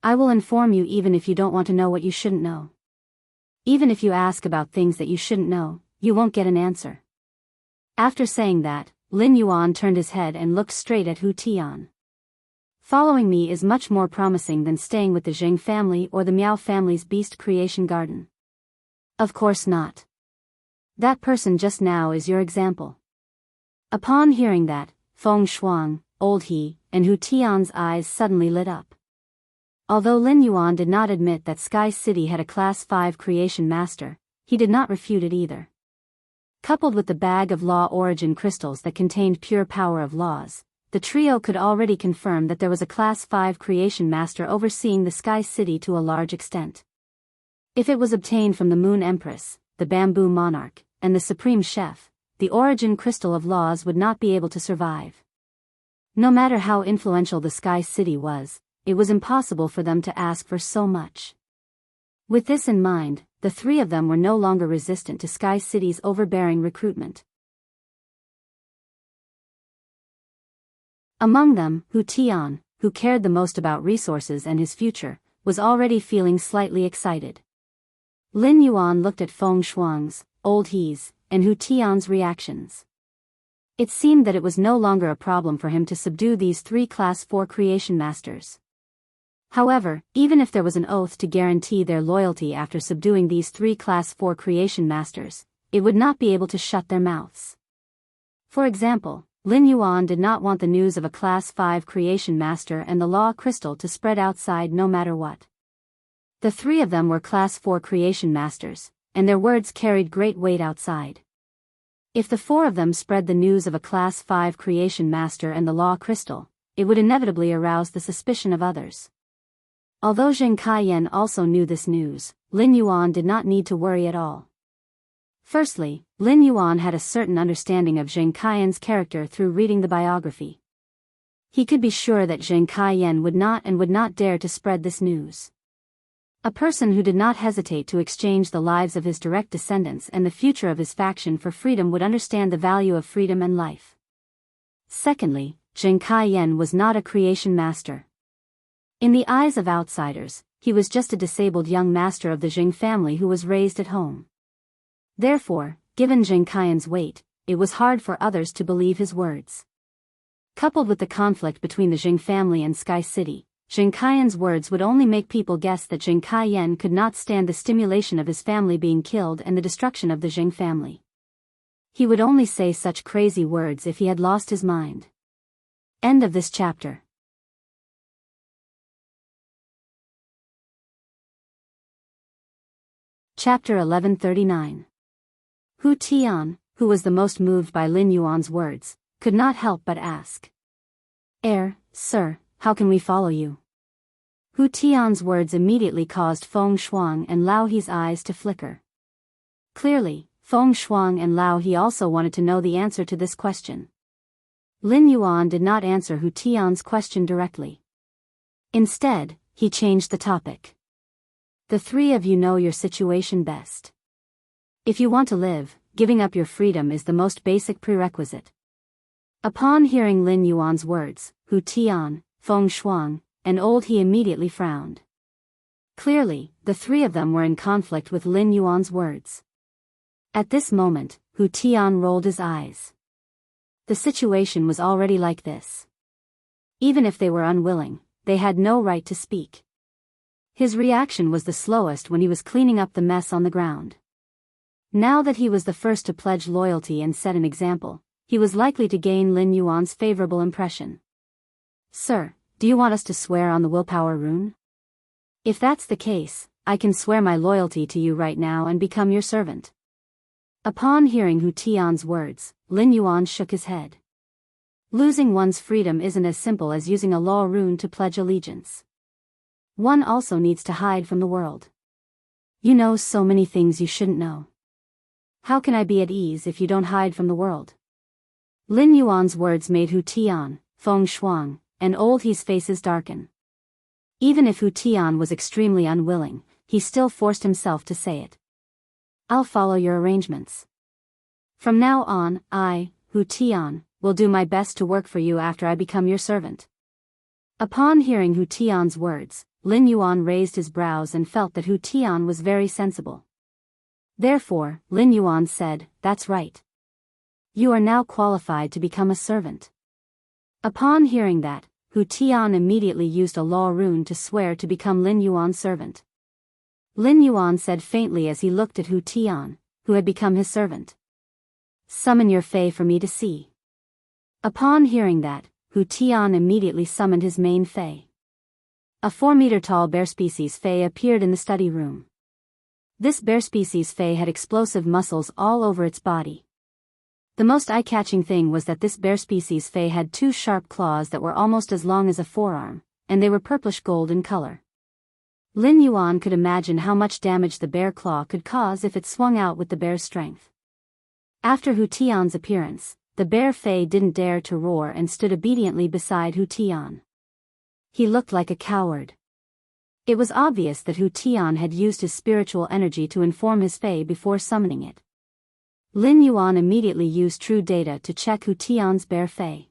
I will inform you even if you don't want to know what you shouldn't know. Even if you ask about things that you shouldn't know, you won't get an answer. After saying that, Lin Yuan turned his head and looked straight at Hu Tian. Following me is much more promising than staying with the Zheng family or the Miao family's beast creation garden. Of course not. That person just now is your example. Upon hearing that, Feng Shuang, Old He, and Hu Tian's eyes suddenly lit up. Although Lin Yuan did not admit that Sky City had a Class 5 creation master, he did not refute it either. Coupled with the bag of law origin crystals that contained pure power of laws, the trio could already confirm that there was a Class 5 creation master overseeing the Sky City to a large extent. If it was obtained from the Moon Empress, the Bamboo Monarch, and the Supreme Chef, the origin crystal of laws would not be able to survive. No matter how influential the Sky City was, it was impossible for them to ask for so much. With this in mind, the three of them were no longer resistant to Sky City's overbearing recruitment. Among them, Hu Tian, who cared the most about resources and his future, was already feeling slightly excited. Lin Yuan looked at Feng Shuang's, Old He's, and Hu Tian's reactions. It seemed that it was no longer a problem for him to subdue these three Class 4 creation masters. However, even if there was an oath to guarantee their loyalty after subduing these three Class 4 creation masters, it would not be able to shut their mouths. For example, Lin Yuan did not want the news of a Class 5 creation master and the law crystal to spread outside no matter what. The three of them were Class 4 creation masters, and their words carried great weight outside. If the four of them spread the news of a Class 5 creation master and the law crystal, it would inevitably arouse the suspicion of others. Although Zheng Kaiyan also knew this news, Lin Yuan did not need to worry at all. Firstly, Lin Yuan had a certain understanding of Zheng Kaiyan's character through reading the biography. He could be sure that Zheng Kaiyan would not dare to spread this news. A person who did not hesitate to exchange the lives of his direct descendants and the future of his faction for freedom would understand the value of freedom and life. Secondly, Zheng Kaiyan was not a creation master. In the eyes of outsiders, he was just a disabled young master of the Jing family who was raised at home. Therefore, given Zheng Kaiyan's weight, it was hard for others to believe his words. Coupled with the conflict between the Jing family and Sky City, Zheng Kaiyan's words would only make people guess that Zheng Kaiyan could not stand the stimulation of his family being killed and the destruction of the Jing family. He would only say such crazy words if he had lost his mind. End of this chapter. Chapter 1139. Hu Tian, who was the most moved by Lin Yuan's words, could not help but ask. Sir, how can we follow you? Hu Tian's words immediately caused Feng Shuang and Lao He's eyes to flicker. Clearly, Feng Shuang and Lao He also wanted to know the answer to this question. Lin Yuan did not answer Hu Tian's question directly. Instead, he changed the topic. The three of you know your situation best. If you want to live, giving up your freedom is the most basic prerequisite. Upon hearing Lin Yuan's words, Hu Tian, Feng Shuang, and Old He immediately frowned. Clearly, the three of them were in conflict with Lin Yuan's words. At this moment, Hu Tian rolled his eyes. The situation was already like this. Even if they were unwilling, they had no right to speak. His reaction was the slowest when he was cleaning up the mess on the ground. Now that he was the first to pledge loyalty and set an example, he was likely to gain Lin Yuan's favorable impression. Sir, do you want us to swear on the willpower rune? If that's the case, I can swear my loyalty to you right now and become your servant. Upon hearing Hu Tian's words, Lin Yuan shook his head. Losing one's freedom isn't as simple as using a law rune to pledge allegiance. One also needs to hide from the world. You know so many things you shouldn't know. How can I be at ease if you don't hide from the world? Lin Yuan's words made Hu Tian, Feng Shuang, and Old He's faces darken. Even if Hu Tian was extremely unwilling, he still forced himself to say it. I'll follow your arrangements. From now on, I, Hu Tian, will do my best to work for you after I become your servant. Upon hearing Hu Tian's words, Lin Yuan raised his brows and felt that Hu Tian was very sensible. Therefore, Lin Yuan said, That's right. You are now qualified to become a servant. Upon hearing that, Hu Tian immediately used a law rune to swear to become Lin Yuan's servant. Lin Yuan said faintly as he looked at Hu Tian, who had become his servant. Summon your Fei for me to see. Upon hearing that, Hu Tian immediately summoned his main Fei. A 4-meter-tall bear species Fei appeared in the study room. This bear species Fei had explosive muscles all over its body. The most eye-catching thing was that this bear species Fei had 2 sharp claws that were almost as long as a forearm, and they were purplish-gold in color. Lin Yuan could imagine how much damage the bear claw could cause if it swung out with the bear's strength. After Hu Tian's appearance, the bear Fei didn't dare to roar and stood obediently beside Hu Tian. He looked like a coward. It was obvious that Hu Tian had used his spiritual energy to inform his Fei before summoning it. Lin Yuan immediately used true data to check Hu Tian's bear Fei.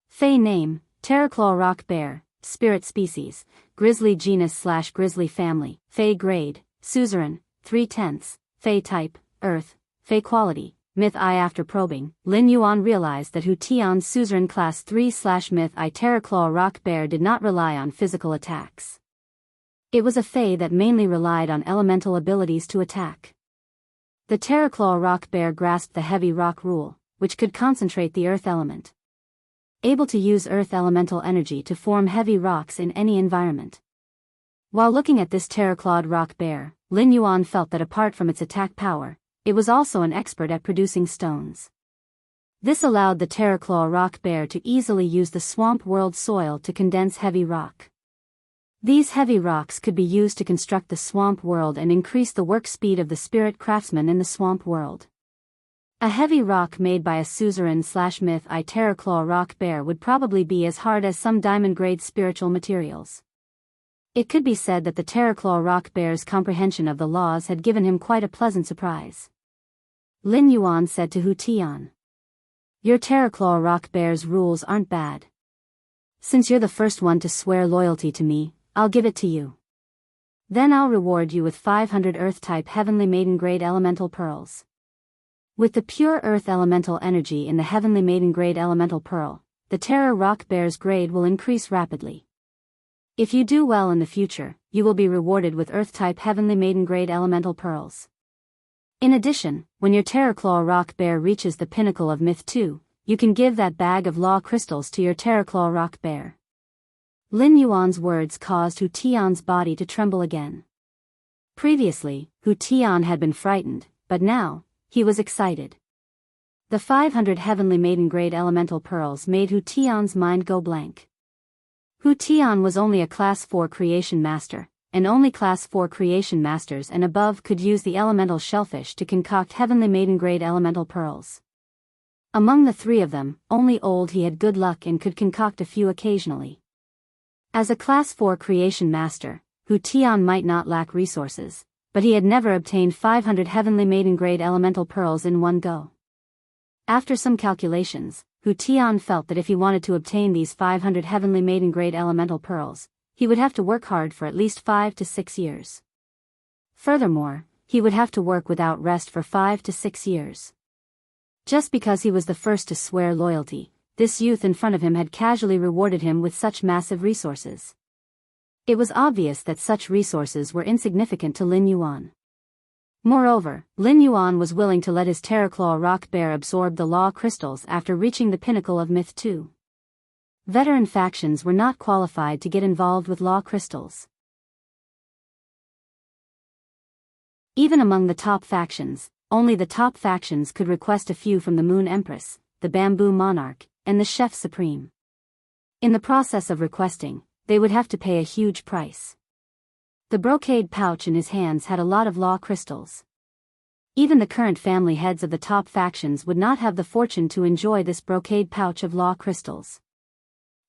Fei name, Terraclaw Rock Bear, Spirit Species, Grizzly Genus/Grizzly Family, Fei Grade, Suzerain, 3/10, Fei Type, Earth, Fei Quality, Myth I. After probing, Lin Yuan realized that Hu Tian's Suzerain Class 3/Myth I Terraclaw Rock Bear did not rely on physical attacks. It was a Fei that mainly relied on elemental abilities to attack. The Terraclaw Rock Bear grasped the heavy rock rule, which could concentrate the earth element. Able to use earth elemental energy to form heavy rocks in any environment. While looking at this Terraclawed Rock Bear, Lin Yuan felt that apart from its attack power, it was also an expert at producing stones. This allowed the Terraclaw Rock Bear to easily use the swamp world soil to condense heavy rock. These heavy rocks could be used to construct the swamp world and increase the work speed of the spirit craftsman in the swamp world. A heavy rock made by a Suzerain/Myth I Terraclaw Rock Bear would probably be as hard as some diamond-grade spiritual materials. It could be said that the Terraclaw Rock Bear's comprehension of the laws had given him quite a pleasant surprise. Lin Yuan said to Hu Tian. Your Terraclaw Rock Bear's rules aren't bad. Since you're the first one to swear loyalty to me, I'll give it to you. Then I'll reward you with 500 Earth-type Heavenly Maiden Grade Elemental Pearls. With the pure Earth Elemental energy in the Heavenly Maiden Grade Elemental Pearl, the Terra Rock Bear's grade will increase rapidly. If you do well in the future, you will be rewarded with Earth-type Heavenly Maiden Grade Elemental Pearls. In addition, when your Terraclaw Rock Bear reaches the pinnacle of Myth 2, you can give that bag of law crystals to your Terraclaw Rock Bear. Lin Yuan's words caused Hu Tian's body to tremble again. Previously, Hu Tian had been frightened, but now, he was excited. The 500 Heavenly Maiden Grade Elemental Pearls made Hu Tian's mind go blank. Hu Tian was only a Class 4 Creation Master, and only Class 4 Creation Masters and above could use the Elemental Shellfish to concoct Heavenly Maiden Grade Elemental Pearls. Among the three of them, only Old He had good luck and could concoct a few occasionally. As a Class 4 Creation Master, Hu Tian might not lack resources, but he had never obtained 500 Heavenly Maiden Grade Elemental Pearls in one go. After some calculations, Hu Tian felt that if he wanted to obtain these 500 Heavenly Maiden Grade Elemental Pearls, he would have to work hard for at least 5 to 6 years. Furthermore, he would have to work without rest for 5 to 6 years. Just because he was the first to swear loyalty, this youth in front of him had casually rewarded him with such massive resources. It was obvious that such resources were insignificant to Lin Yuan. Moreover, Lin Yuan was willing to let his Terraclaw Rock Bear absorb the law crystals after reaching the pinnacle of Myth 2. Veteran factions were not qualified to get involved with law crystals. Even among the top factions, only the top factions could request a few from the Moon Empress, the Bamboo Monarch, and the Chef Supreme. In the process of requesting, they would have to pay a huge price. The brocade pouch in his hands had a lot of law crystals. Even the current family heads of the top factions would not have the fortune to enjoy this brocade pouch of law crystals.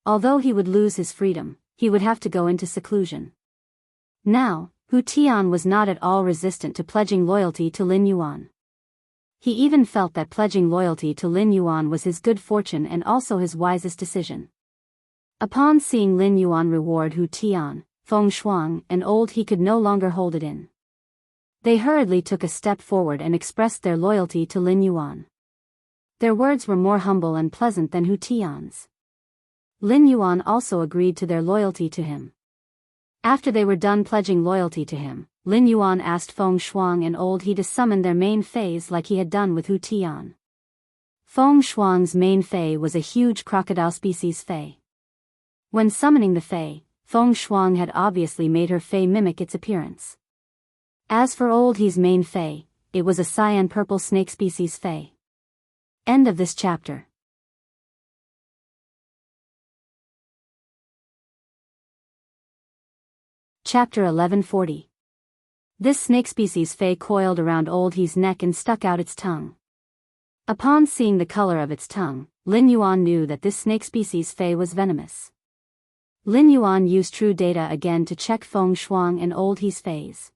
Although he would lose his freedom, he would have to go into seclusion. Now, Hu Tian was not at all resistant to pledging loyalty to Lin Yuan. He even felt that pledging loyalty to Lin Yuan was his good fortune and also his wisest decision. Upon seeing Lin Yuan reward Hu Tian, Feng Shuang and Old He could no longer hold it in. They hurriedly took a step forward and expressed their loyalty to Lin Yuan. Their words were more humble and pleasant than Hu Tian's. Lin Yuan also agreed to their loyalty to him. After they were done pledging loyalty to him, Lin Yuan asked Feng Shuang and Old He to summon their main fays like he had done with Hu Tian. Feng Shuang's main fay was a huge crocodile species fay. When summoning the fay, Feng Shuang had obviously made her fay mimic its appearance. As for Old He's main fay, it was a cyan purple snake species fay. End of this chapter. Chapter 1140. This snake species fay coiled around Old He's neck and stuck out its tongue. Upon seeing the color of its tongue, Lin Yuan knew that this snake species fay was venomous. Lin Yuan used true data again to check Feng Shuang and Old He's fays.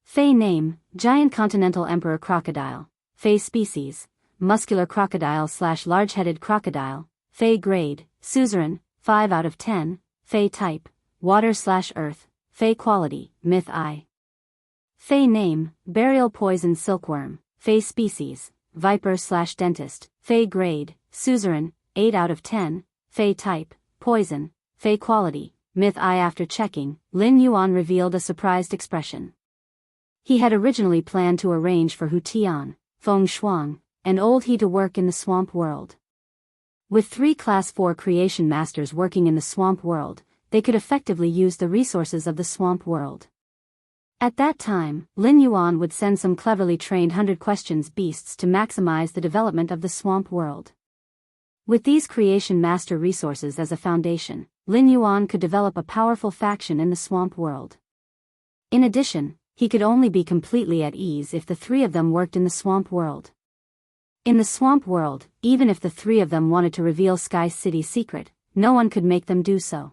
Fay name, Giant Continental Emperor Crocodile. Fay species, Muscular Crocodile/Large-Headed Crocodile. Fay grade, Suzerain, 5 out of 10. Fay type, Water/Earth. Fay quality, Myth I. Fay name, Burial Poison Silkworm. Fay species, Viper/Dentist. Fay grade, Suzerain, 8 out of 10. Fay type, Poison. Fay quality, Myth I. After checking, Lin Yuan revealed a surprised expression. He had originally planned to arrange for Hu Tian, Feng Shuang, and Old He to work in the Swamp World. With 3 Class 4 Creation Masters working in the Swamp World, they could effectively use the resources of the Swamp World. At that time, Lin Yuan would send some cleverly trained 100 questions beasts to maximize the development of the Swamp World. With these Creation Master resources as a foundation, Lin Yuan could develop a powerful faction in the Swamp World. In addition, he could only be completely at ease if the 3 of them worked in the Swamp World. In the Swamp World, even if the 3 of them wanted to reveal Sky City's secret, no one could make them do so.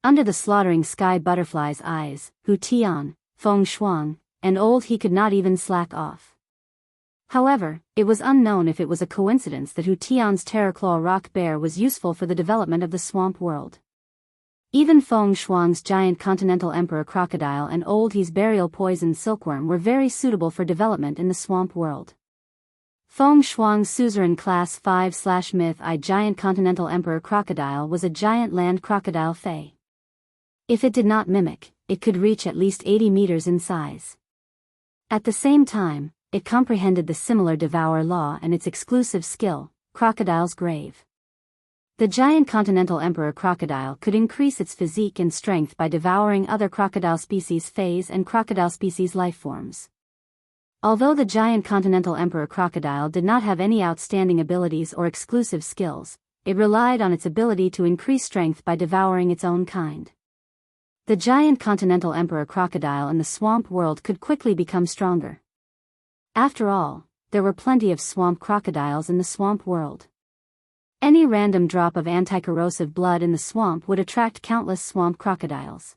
Under the slaughtering Sky Butterfly's eyes, Hu Tian, Feng Shuang, and Old He could not even slack off. However, it was unknown if it was a coincidence that Hu Tian's terraclaw rock bear was useful for the development of the swamp world. Even Feng Shuang's giant continental emperor crocodile and Old He's burial poison silkworm were very suitable for development in the swamp world. Feng Shuang's suzerain class 5/myth I giant continental emperor crocodile was a giant land crocodile fei. If it did not mimic, it could reach at least 80 meters in size. At the same time, it comprehended the similar devour law and its exclusive skill, Crocodile's Grave. The giant continental emperor crocodile could increase its physique and strength by devouring other crocodile species phase and crocodile species lifeforms. Although the giant continental emperor crocodile did not have any outstanding abilities or exclusive skills, it relied on its ability to increase strength by devouring its own kind. The giant continental emperor crocodile in the swamp world could quickly become stronger. After all, there were plenty of swamp crocodiles in the swamp world. Any random drop of anti-corrosive blood in the swamp would attract countless swamp crocodiles.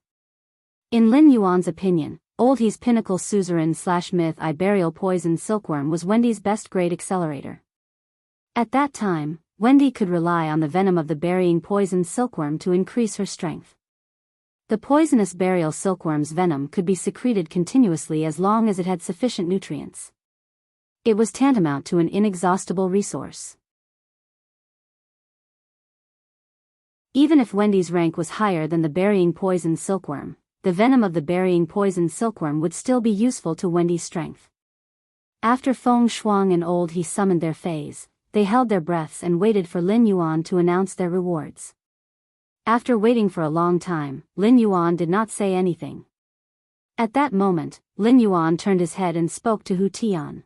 In Lin Yuan's opinion, Old He's pinnacle suzerain/myth I burial poison silkworm was Wendy's best grade accelerator. At that time, Wendy could rely on the venom of the burying poison silkworm to increase her strength. The poisonous burial silkworm's venom could be secreted continuously as long as it had sufficient nutrients. It was tantamount to an inexhaustible resource. Even if Wendy's rank was higher than the burying poison silkworm, the venom of the burying poison silkworm would still be useful to Wendy's strength. After Feng Shuang and Old He summoned their fays, they held their breaths and waited for Lin Yuan to announce their rewards. After waiting for a long time, Lin Yuan did not say anything. At that moment, Lin Yuan turned his head and spoke to Hu Tian.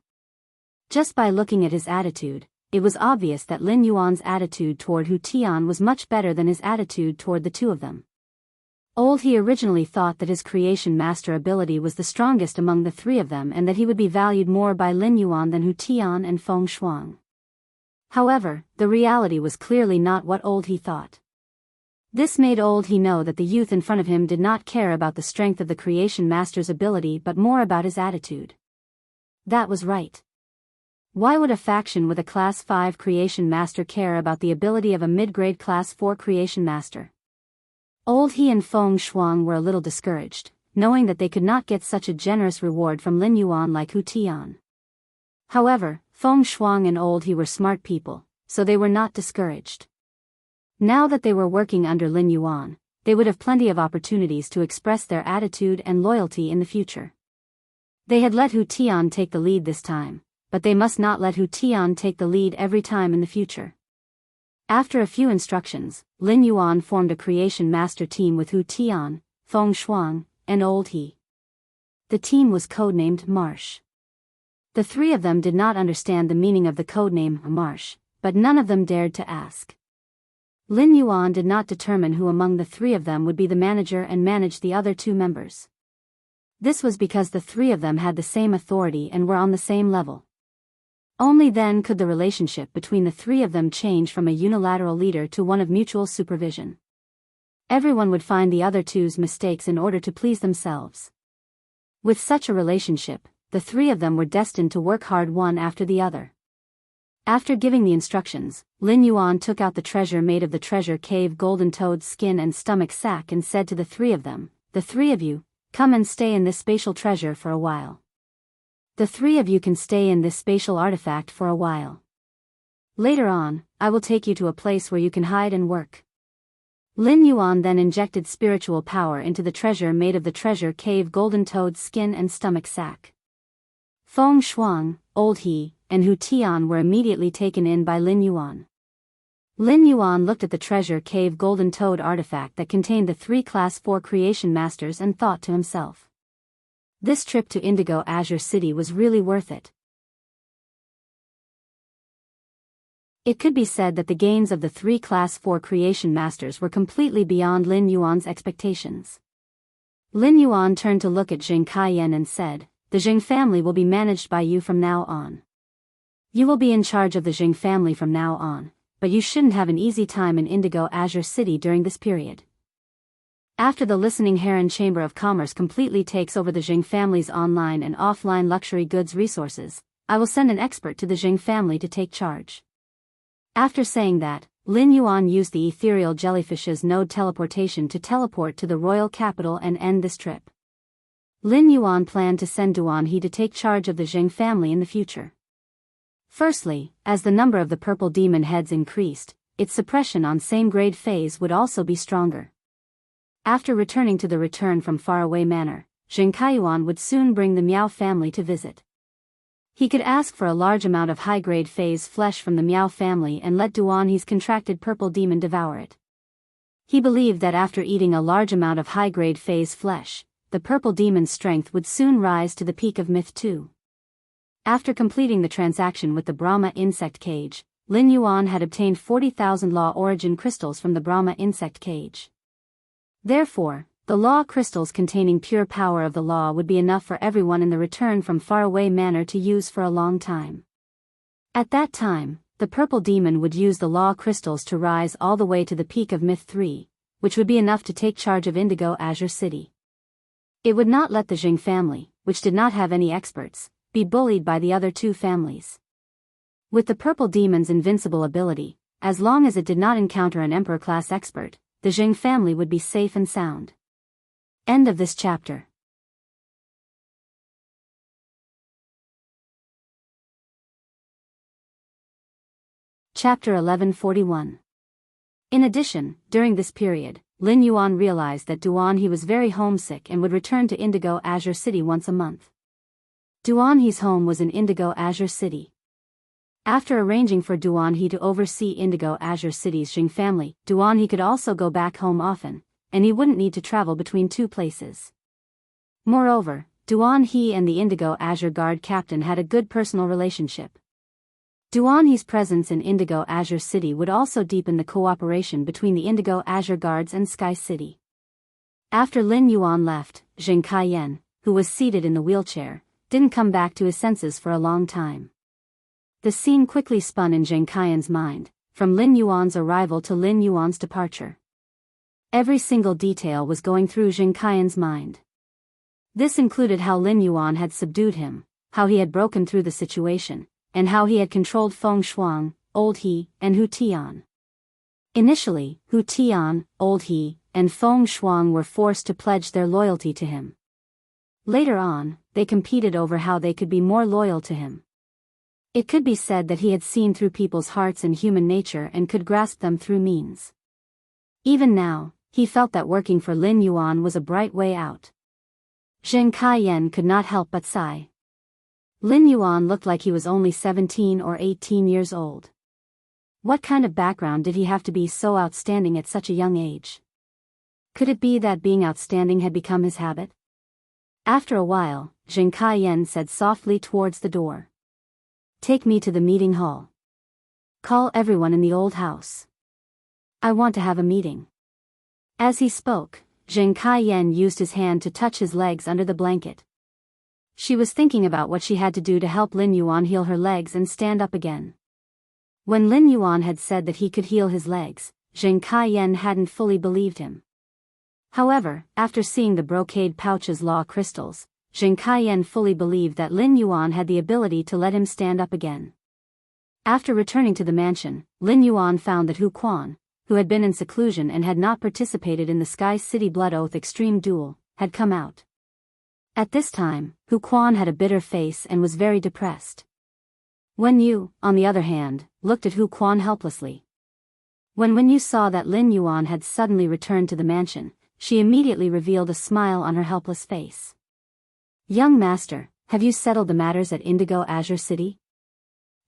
Just by looking at his attitude, it was obvious that Lin Yuan's attitude toward Hu Tian was much better than his attitude toward the two of them. Old He originally thought that his creation master ability was the strongest among the three of them and that he would be valued more by Lin Yuan than Hu Tian and Feng Shuang. However, the reality was clearly not what Old He thought. This made Old He know that the youth in front of him did not care about the strength of the creation master's ability but more about his attitude. That was right. Why would a faction with a Class 5 Creation Master care about the ability of a mid-grade Class 4 Creation Master? Old He and Feng Shuang were a little discouraged, knowing that they could not get such a generous reward from Lin Yuan like Hu Tian. However, Feng Shuang and Old He were smart people, so they were not discouraged. Now that they were working under Lin Yuan, they would have plenty of opportunities to express their attitude and loyalty in the future. They had let Hu Tian take the lead this time, but they must not let Hu Tian take the lead every time in the future. After a few instructions, Lin Yuan formed a creation master team with Hu Tian, Feng Shuang, and Old He. The team was codenamed Marsh. The three of them did not understand the meaning of the codename Marsh, but none of them dared to ask. Lin Yuan did not determine who among the three of them would be the manager and manage the other two members. This was because the three of them had the same authority and were on the same level. Only then could the relationship between the three of them change from a unilateral leader to one of mutual supervision. Everyone would find the other two's mistakes in order to please themselves. With such a relationship, the three of them were destined to work hard one after the other. After giving the instructions, Lin Yuan took out the treasure made of the treasure cave golden toad's skin and stomach sack and said to the three of them, "The three of you, come and stay in this spatial treasure for a while. The three of you can stay in this spatial artifact for a while. Later on, I will take you to a place where you can hide and work." Lin Yuan then injected spiritual power into the treasure made of the treasure cave golden toad's skin and stomach sack. Feng Shuang, Old He, and Hu Tian were immediately taken in by Lin Yuan. Lin Yuan looked at the treasure cave golden toad artifact that contained the three Class 4 creation masters and thought to himself, this trip to Indigo Azure City was really worth it. It could be said that the gains of the three Class 4 creation masters were completely beyond Lin Yuan's expectations. Lin Yuan turned to look at Zheng Kaiyan and said, "The Zheng family will be managed by you from now on. You will be in charge of the Zheng family from now on, but you shouldn't have an easy time in Indigo Azure City during this period. After the Listening Heron Chamber of Commerce completely takes over the Zheng family's online and offline luxury goods resources, I will send an expert to the Jing family to take charge. After saying that, Lin Yuan used the ethereal jellyfish's node teleportation to teleport to the royal capital and end this trip. Lin Yuan planned to send Duan He to take charge of the Jing family in the future. Firstly, as the number of the purple demon heads increased, its suppression on same-grade phase would also be stronger. After returning to the return from faraway manor, Jing Kaiyuan would soon bring the Miao family to visit. He could ask for a large amount of high-grade phase flesh from the Miao family and let Duan He's contracted purple demon devour it. He believed that after eating a large amount of high-grade phase flesh, the purple demon's strength would soon rise to the peak of myth 2. After completing the transaction with the Brahma insect cage, Lin Yuan had obtained 40,000 law origin crystals from the Brahma insect cage. Therefore, the law crystals containing pure power of the law would be enough for everyone in the return from faraway manor to use for a long time. At that time, the purple demon would use the law crystals to rise all the way to the peak of myth 3, which would be enough to take charge of Indigo Azure City. It would not let the Jing family, which did not have any experts, be bullied by the other two families. With the purple demon's invincible ability, as long as it did not encounter an emperor-class expert, the Jing family would be safe and sound. End of this chapter. Chapter 1141. In addition, during this period, Lin Yuan realized that Duan He was very homesick and would return to Indigo Azure City once a month. Duan He's home was in Indigo Azure City. After arranging for Duan He to oversee Indigo Azure City's Jing family, Duan He could also go back home often, and he wouldn't need to travel between two places. Moreover, Duan He and the Indigo Azure Guard captain had a good personal relationship. Duan He's presence in Indigo Azure City would also deepen the cooperation between the Indigo Azure Guards and Sky City. After Lin Yuan left, Jing Kaiyan, who was seated in the wheelchair, didn't come back to his senses for a long time. The scene quickly spun in Jing Kaiyan's mind, from Lin Yuan's arrival to Lin Yuan's departure. Every single detail was going through Jing Kaiyan's mind. This included how Lin Yuan had subdued him, how he had broken through the situation, and how he had controlled Feng Shuang, Old He, and Hu Tian. Initially, Hu Tian, Old He, and Feng Shuang were forced to pledge their loyalty to him. Later on, they competed over how they could be more loyal to him. It could be said that he had seen through people's hearts and human nature and could grasp them through means. Even now, he felt that working for Lin Yuan was a bright way out. Jing Kaiyan could not help but sigh. Lin Yuan looked like he was only 17 or 18 years old. What kind of background did he have to be so outstanding at such a young age? Could it be that being outstanding had become his habit? After a while, Jing Kaiyan said softly towards the door. "Take me to the meeting hall. Call everyone in the old house. I want to have a meeting." As he spoke, Jing Kaiyan used his hand to touch his legs under the blanket. She was thinking about what she had to do to help Lin Yuan heal her legs and stand up again. When Lin Yuan had said that he could heal his legs, Jing Kaiyan hadn't fully believed him. However, after seeing the brocade pouch's law crystals, Jing Kaiyan fully believed that Lin Yuan had the ability to let him stand up again. After returning to the mansion, Lin Yuan found that Hu Quan, who had been in seclusion and had not participated in the Sky City Blood Oath Extreme Duel, had come out. At this time, Hu Quan had a bitter face and was very depressed. Wen Yu, on the other hand, looked at Hu Quan helplessly. When Wen Yu saw that Lin Yuan had suddenly returned to the mansion, she immediately revealed a smile on her helpless face. "Young master, have you settled the matters at Indigo Azure City?"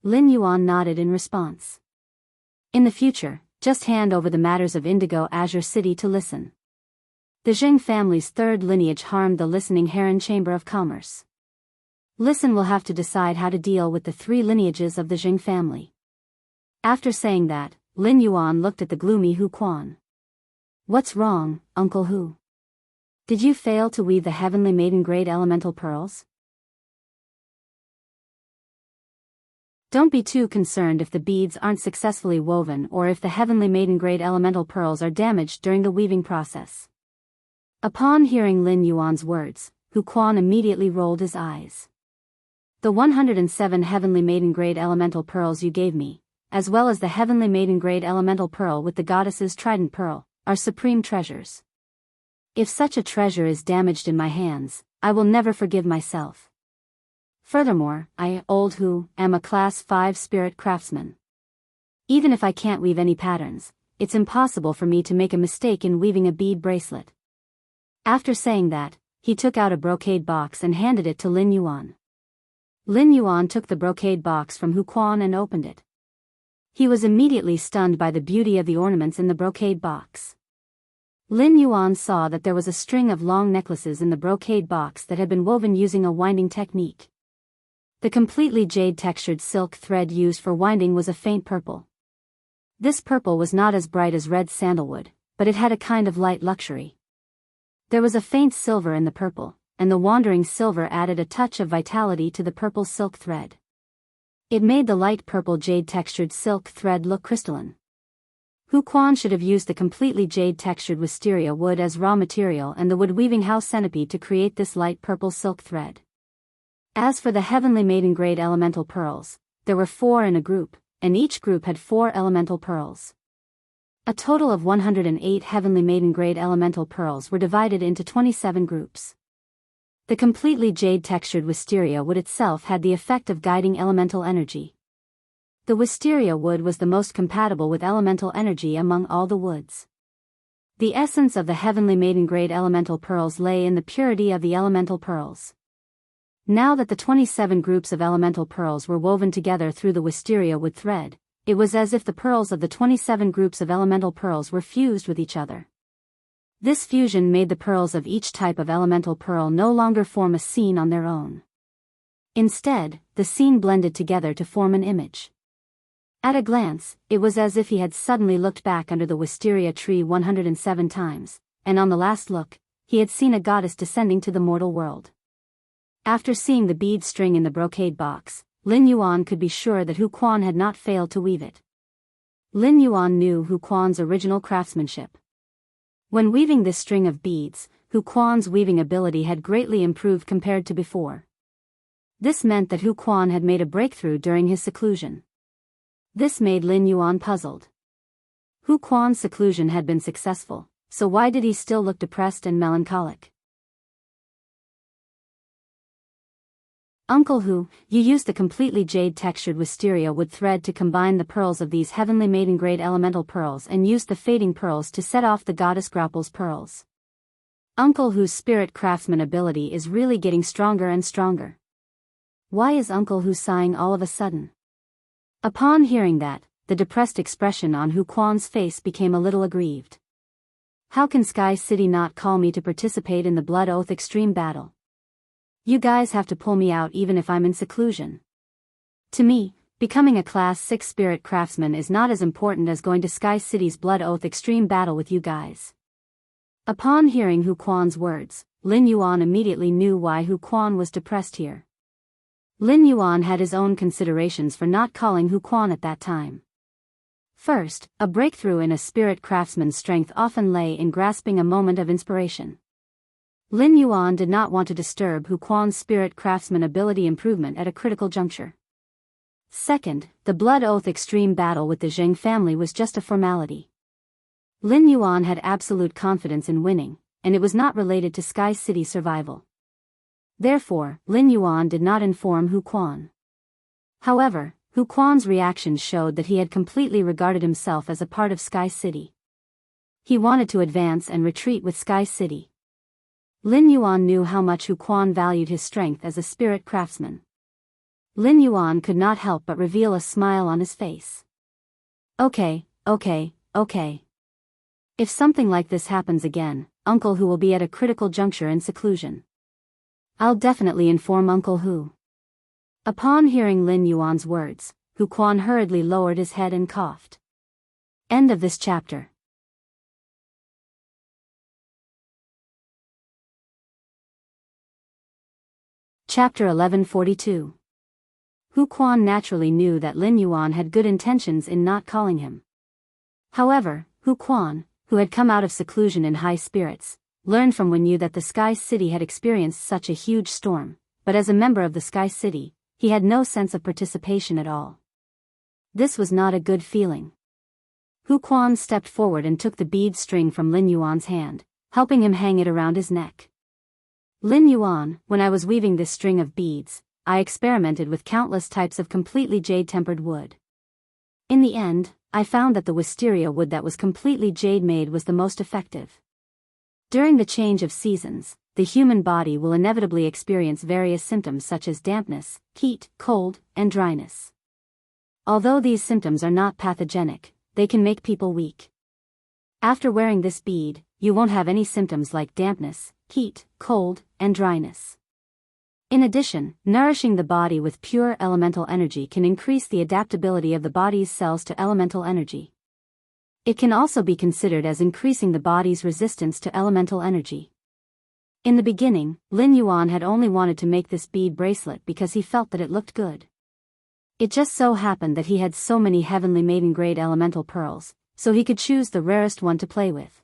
Lin Yuan nodded in response. "In the future, just hand over the matters of Indigo Azure City to listen." The Jing family's third lineage harmed the listening Heron Chamber of Commerce. Listen will have to decide how to deal with the three lineages of the Jing family. After saying that, Lin Yuan looked at the gloomy Hu Quan. "What's wrong, Uncle Hu? Did you fail to weave the heavenly maiden grade elemental pearls?" Don't be too concerned if the beads aren't successfully woven or if the heavenly maiden grade elemental pearls are damaged during the weaving process. Upon hearing Lin Yuan's words, Hu Quan immediately rolled his eyes. The 107 heavenly maiden-grade elemental pearls you gave me, as well as the heavenly maiden-grade elemental pearl with the goddess's trident pearl, are supreme treasures. If such a treasure is damaged in my hands, I will never forgive myself. Furthermore, I, Old Hu, am a Class 5 spirit craftsman. Even if I can't weave any patterns, it's impossible for me to make a mistake in weaving a bead bracelet. After saying that, he took out a brocade box and handed it to Lin Yuan. Lin Yuan took the brocade box from Hu Quan and opened it. He was immediately stunned by the beauty of the ornaments in the brocade box. Lin Yuan saw that there was a string of long necklaces in the brocade box that had been woven using a winding technique. The completely jade-textured silk thread used for winding was a faint purple. This purple was not as bright as red sandalwood, but it had a kind of light luxury. There was a faint silver in the purple, and the wandering silver added a touch of vitality to the purple silk thread. It made the light purple jade-textured silk thread look crystalline. Hu Quan should have used the completely jade-textured wisteria wood as raw material and the wood-weaving house centipede to create this light purple silk thread. As for the heavenly maiden-grade elemental pearls, there were 4 in a group, and each group had 4 elemental pearls. A total of 108 heavenly maiden-grade elemental pearls were divided into 27 groups. The completely jade-textured wisteria wood itself had the effect of guiding elemental energy. The wisteria wood was the most compatible with elemental energy among all the woods. The essence of the heavenly maiden-grade elemental pearls lay in the purity of the elemental pearls. Now that the 27 groups of elemental pearls were woven together through the wisteria wood thread, it was as if the pearls of the 27 groups of elemental pearls were fused with each other. This fusion made the pearls of each type of elemental pearl no longer form a scene on their own. Instead, the scene blended together to form an image. At a glance, it was as if he had suddenly looked back under the wisteria tree 107 times, and on the last look, he had seen a goddess descending to the mortal world. After seeing the bead string in the brocade box, Lin Yuan could be sure that Hu Quan had not failed to weave it. Lin Yuan knew Hu Quan's original craftsmanship. When weaving this string of beads, Hu Quan's weaving ability had greatly improved compared to before. This meant that Hu Quan had made a breakthrough during his seclusion. This made Lin Yuan puzzled. Hu Quan's seclusion had been successful, so why did he still look depressed and melancholic? Uncle Hu, you used the completely jade-textured wisteria wood thread to combine the pearls of these heavenly maiden-grade elemental pearls and used the fading pearls to set off the goddess Grapple's pearls. Uncle Hu's spirit craftsman ability is really getting stronger and stronger. Why is Uncle Hu sighing all of a sudden? Upon hearing that, the depressed expression on Hu Quan's face became a little aggrieved. How can Sky City not call me to participate in the Blood Oath Extreme Battle? You guys have to pull me out even if I'm in seclusion. To me, becoming a Class 6 spirit craftsman is not as important as going to Sky City's Blood Oath Extreme Battle with you guys. Upon hearing Hu Quan's words, Lin Yuan immediately knew why Hu Quan was depressed here. Lin Yuan had his own considerations for not calling Hu Quan at that time. First, a breakthrough in a spirit craftsman's strength often lay in grasping a moment of inspiration. Lin Yuan did not want to disturb Hu Quan's spirit craftsman ability improvement at a critical juncture. Second, the Blood Oath Extreme Battle with the Zheng family was just a formality. Lin Yuan had absolute confidence in winning, and it was not related to Sky City survival. Therefore, Lin Yuan did not inform Hu Quan. However, Hu Quan's reactions showed that he had completely regarded himself as a part of Sky City. He wanted to advance and retreat with Sky City. Lin Yuan knew how much Hu Quan valued his strength as a spirit craftsman. Lin Yuan could not help but reveal a smile on his face. Okay. If something like this happens again, Uncle Hu will be at a critical juncture in seclusion. I'll definitely inform Uncle Hu. Upon hearing Lin Yuan's words, Hu Quan hurriedly lowered his head and coughed. End of this chapter. Chapter 1142. Hu Quan naturally knew that Lin Yuan had good intentions in not calling him. However, Hu Quan, who had come out of seclusion in high spirits, learned from Wen Yu that the Sky City had experienced such a huge storm, but as a member of the Sky City, he had no sense of participation at all. This was not a good feeling. Hu Quan stepped forward and took the bead string from Lin Yuan's hand, helping him hang it around his neck. Lin Yuan, when I was weaving this string of beads, I experimented with countless types of completely jade-tempered wood. In the end, I found that the wisteria wood that was completely jade-made was the most effective. During the change of seasons, the human body will inevitably experience various symptoms such as dampness, heat, cold, and dryness. Although these symptoms are not pathogenic, they can make people weak. After wearing this bead, you won't have any symptoms like dampness, heat, cold, and dryness. In addition, nourishing the body with pure elemental energy can increase the adaptability of the body's cells to elemental energy. It can also be considered as increasing the body's resistance to elemental energy. In the beginning, Lin Yuan had only wanted to make this bead bracelet because he felt that it looked good. It just so happened that he had so many heavenly maiden-grade elemental pearls, so he could choose the rarest one to play with.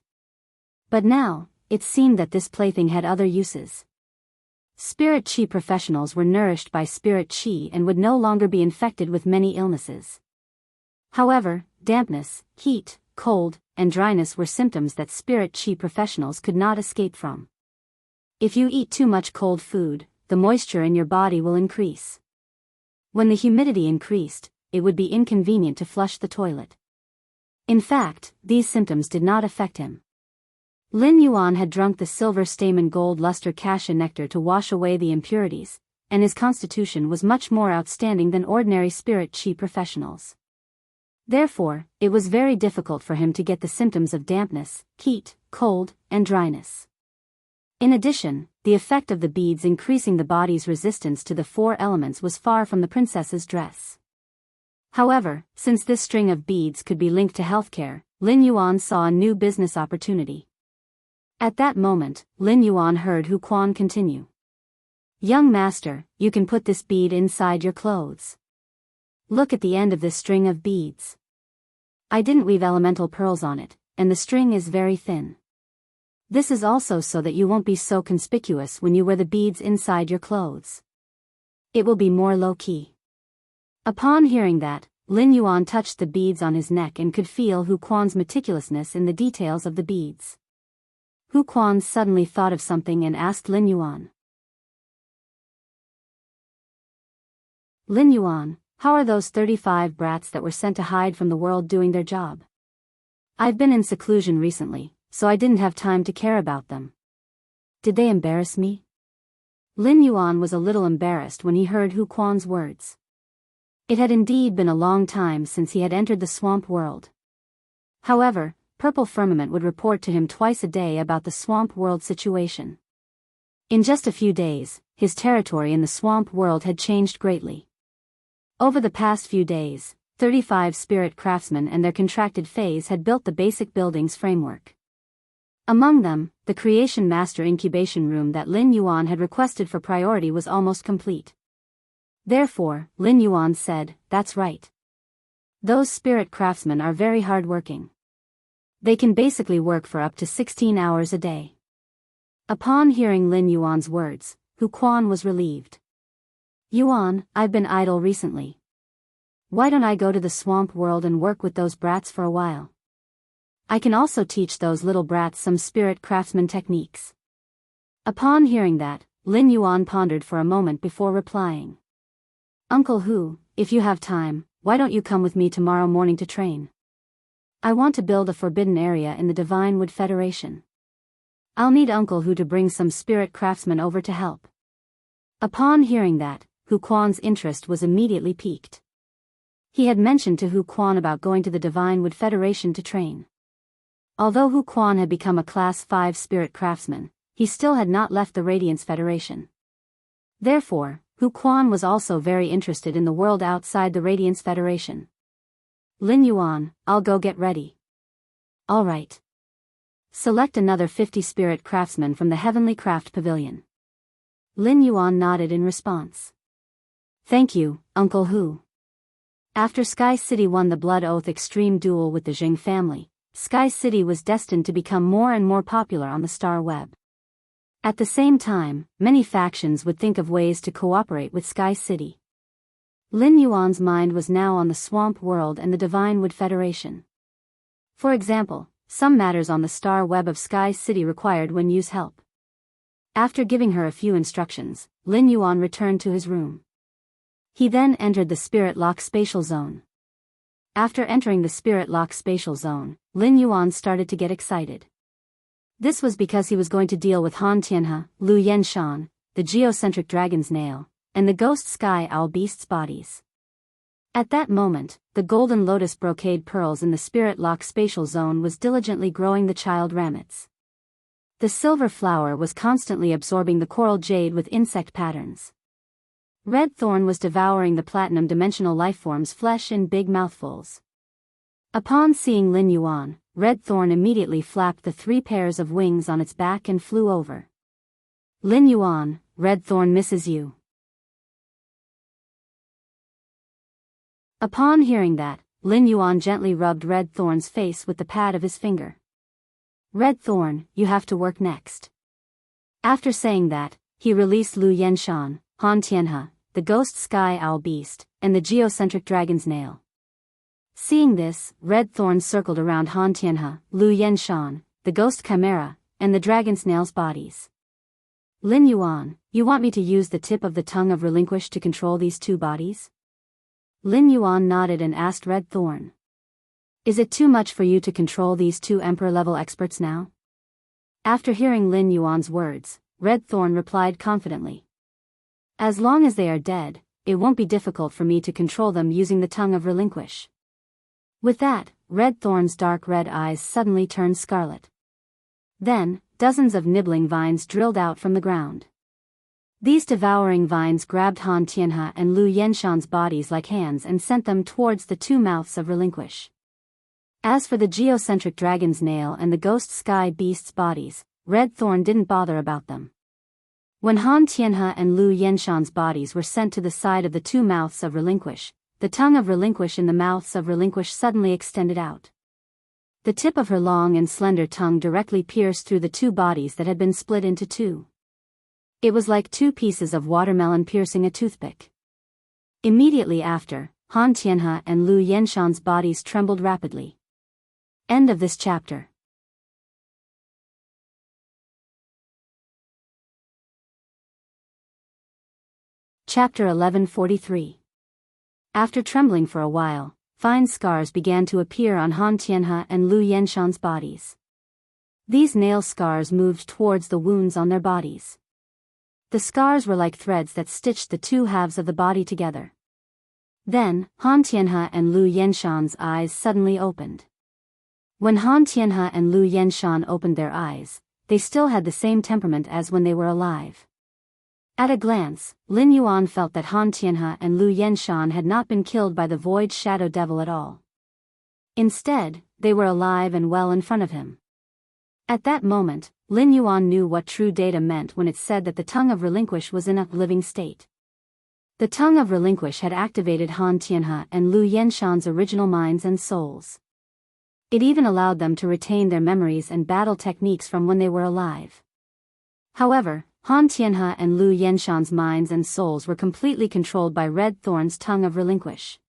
But now, it seemed that this plaything had other uses. Spirit Qi professionals were nourished by Spirit Qi and would no longer be infected with many illnesses. However, dampness, heat, cold, and dryness were symptoms that Spirit Qi professionals could not escape from. If you eat too much cold food, the moisture in your body will increase. When the humidity increased, it would be inconvenient to flush the toilet. In fact, these symptoms did not affect him. Lin Yuan had drunk the silver stamen gold luster cassia nectar to wash away the impurities, and his constitution was much more outstanding than ordinary Spirit Qi professionals. Therefore, it was very difficult for him to get the symptoms of dampness, heat, cold, and dryness. In addition, the effect of the beads increasing the body's resistance to the 4 elements was far from the princess's dress. However, since this string of beads could be linked to healthcare, Lin Yuan saw a new business opportunity. At that moment, Lin Yuan heard Hu Quan continue. "Young master, you can put this bead inside your clothes. Look at the end of this string of beads. I didn't weave elemental pearls on it, and the string is very thin. This is also so that you won't be so conspicuous when you wear the beads inside your clothes. It will be more low-key." Upon hearing that, Lin Yuan touched the beads on his neck and could feel Hu Quan's meticulousness in the details of the beads. Hu Quan suddenly thought of something and asked Lin Yuan. "Lin Yuan, how are those 35 brats that were sent to hide from the world doing their job? I've been in seclusion recently, so I didn't have time to care about them. Did they embarrass me?" Lin Yuan was a little embarrassed when he heard Hu Quan's words. It had indeed been a long time since he had entered the swamp world. However, Purple Firmament would report to him twice a day about the swamp world situation. In just a few days, his territory in the swamp world had changed greatly. Over the past few days, 35 spirit craftsmen and their contracted phase had built the basic building's framework. Among them, the Creation Master incubation room that Lin Yuan had requested for priority was almost complete. Therefore, Lin Yuan said, "That's right. Those spirit craftsmen are very hard-working. They can basically work for up to 16 hours a day." Upon hearing Lin Yuan's words, Hu Quan was relieved. "Yuan, I've been idle recently. Why don't I go to the swamp world and work with those brats for a while? I can also teach those little brats some spirit craftsman techniques." Upon hearing that, Lin Yuan pondered for a moment before replying. "Uncle Hu, if you have time, why don't you come with me tomorrow morning to train? I want to build a forbidden area in the Divine Wood Federation. I'll need Uncle Hu to bring some spirit craftsmen over to help." Upon hearing that, Hu Quan's interest was immediately piqued. He had mentioned to Hu Quan about going to the Divine Wood Federation to train. Although Hu Quan had become a Class 5 spirit craftsman, he still had not left the Radiance Federation. Therefore, Hu Quan was also very interested in the world outside the Radiance Federation. "Lin Yuan, I'll go get ready." "All right. Select another 50 spirit craftsmen from the Heavenly Craft Pavilion." Lin Yuan nodded in response. "Thank you, Uncle Hu." After Sky City won the Blood Oath Extreme Duel with the Jing family, Sky City was destined to become more and more popular on the Star Web. At the same time, many factions would think of ways to cooperate with Sky City. Lin Yuan's mind was now on the Swamp World and the Divine Wood Federation. For example, some matters on the star web of Sky City required Wen Yu's help. After giving her a few instructions, Lin Yuan returned to his room. He then entered the Spirit Lock Spatial Zone. After entering the Spirit Lock Spatial Zone, Lin Yuan started to get excited. This was because he was going to deal with Han Tianhe, Lu Yenshan, the geocentric dragon's nail, and the ghost sky owl beast's bodies. At that moment, the golden lotus brocade pearls in the Spirit Lock Spatial Zone was diligently growing the child ramets. The silver flower was constantly absorbing the coral jade with insect patterns. Red Thorn was devouring the platinum dimensional lifeform's flesh in big mouthfuls. Upon seeing Lin Yuan, Red Thorn immediately flapped the 3 pairs of wings on its back and flew over. Lin Yuan, Red Thorn misses you. Upon hearing that, Lin Yuan gently rubbed Red Thorn's face with the pad of his finger. Red Thorn, you have to work next. After saying that, he released Lu Yenshan, Han Tianhe, the ghost sky owl beast, and the geocentric dragon's nail. Seeing this, Red Thorn circled around Han Tianhe, Lu Yenshan, the ghost chimera, and the dragon snail's bodies. Lin Yuan, you want me to use the tip of the tongue of relinquish to control these 2 bodies? Lin Yuan nodded and asked Red Thorn. Is it too much for you to control these 2 emperor-level experts now? After hearing Lin Yuan's words, Red Thorn replied confidently. As long as they are dead, it won't be difficult for me to control them using the tongue of relinquish. With that, Red Thorn's dark red eyes suddenly turned scarlet. Then, dozens of nibbling vines drilled out from the ground. These devouring vines grabbed Han Tianhe and Lu Yenshan's bodies like hands and sent them towards the 2 mouths of relinquish. As for the geocentric dragon's nail and the ghost sky beast's bodies, Red Thorn didn't bother about them. When Han Tianhe and Lu Yenshan's bodies were sent to the side of the 2 mouths of relinquish, the tongue of relinquish in the mouths of relinquish suddenly extended out. The tip of her long and slender tongue directly pierced through the 2 bodies that had been split into 2. It was like 2 pieces of watermelon piercing a toothpick. Immediately after, Han Tianhe and Lu Yenshan's bodies trembled rapidly. End of this chapter. Chapter 1143. After trembling for a while, fine scars began to appear on Han Tianhe and Lu Yenshan's bodies. These nail scars moved towards the wounds on their bodies. The scars were like threads that stitched the 2 halves of the body together. Then, Han Tianhe and Lu Yenshan's eyes suddenly opened. When Han Tianhe and Lu Yenshan opened their eyes, they still had the same temperament as when they were alive. At a glance, Lin Yuan felt that Han Tianhe and Lu Yenshan had not been killed by the Void Shadow Devil at all. Instead, they were alive and well in front of him. At that moment, Lin Yuan knew what true data meant when it said that the tongue of relinquish was in a living state. The tongue of relinquish had activated Han Tianhe and Lu Yenshan's original minds and souls. It even allowed them to retain their memories and battle techniques from when they were alive. However, Han Tianhe and Lu Yenshan's minds and souls were completely controlled by Red Thorn's tongue of relinquish.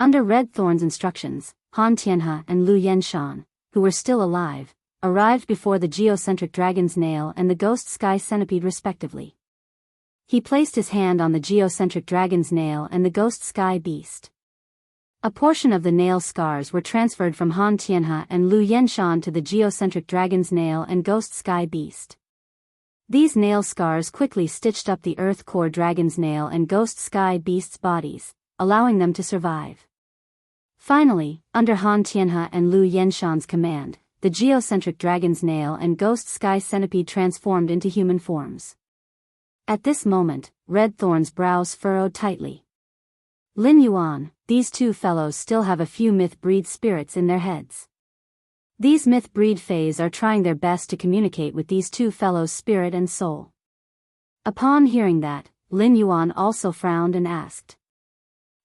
Under Red Thorn's instructions, Han Tianhe and Lu Yenshan, who were still alive, arrived before the geocentric dragon's nail and the ghost sky centipede respectively. He placed his hand on the geocentric dragon's nail and the ghost sky beast. A portion of the nail scars were transferred from Han Tianhe and Lu Yenshan to the geocentric dragon's nail and ghost sky beast. These nail scars quickly stitched up the earth core dragon's nail and ghost sky beast's bodies, allowing them to survive. Finally, under Han Tianhe and Lu Yenshan's command, the geocentric dragon's nail and ghost sky centipede transformed into human forms. At this moment, Red Thorn's brows furrowed tightly. Lin Yuan, these 2 fellows still have a few myth breed spirits in their heads. These myth breed fays are trying their best to communicate with these 2 fellows' spirit and soul. Upon hearing that, Lin Yuan also frowned and asked,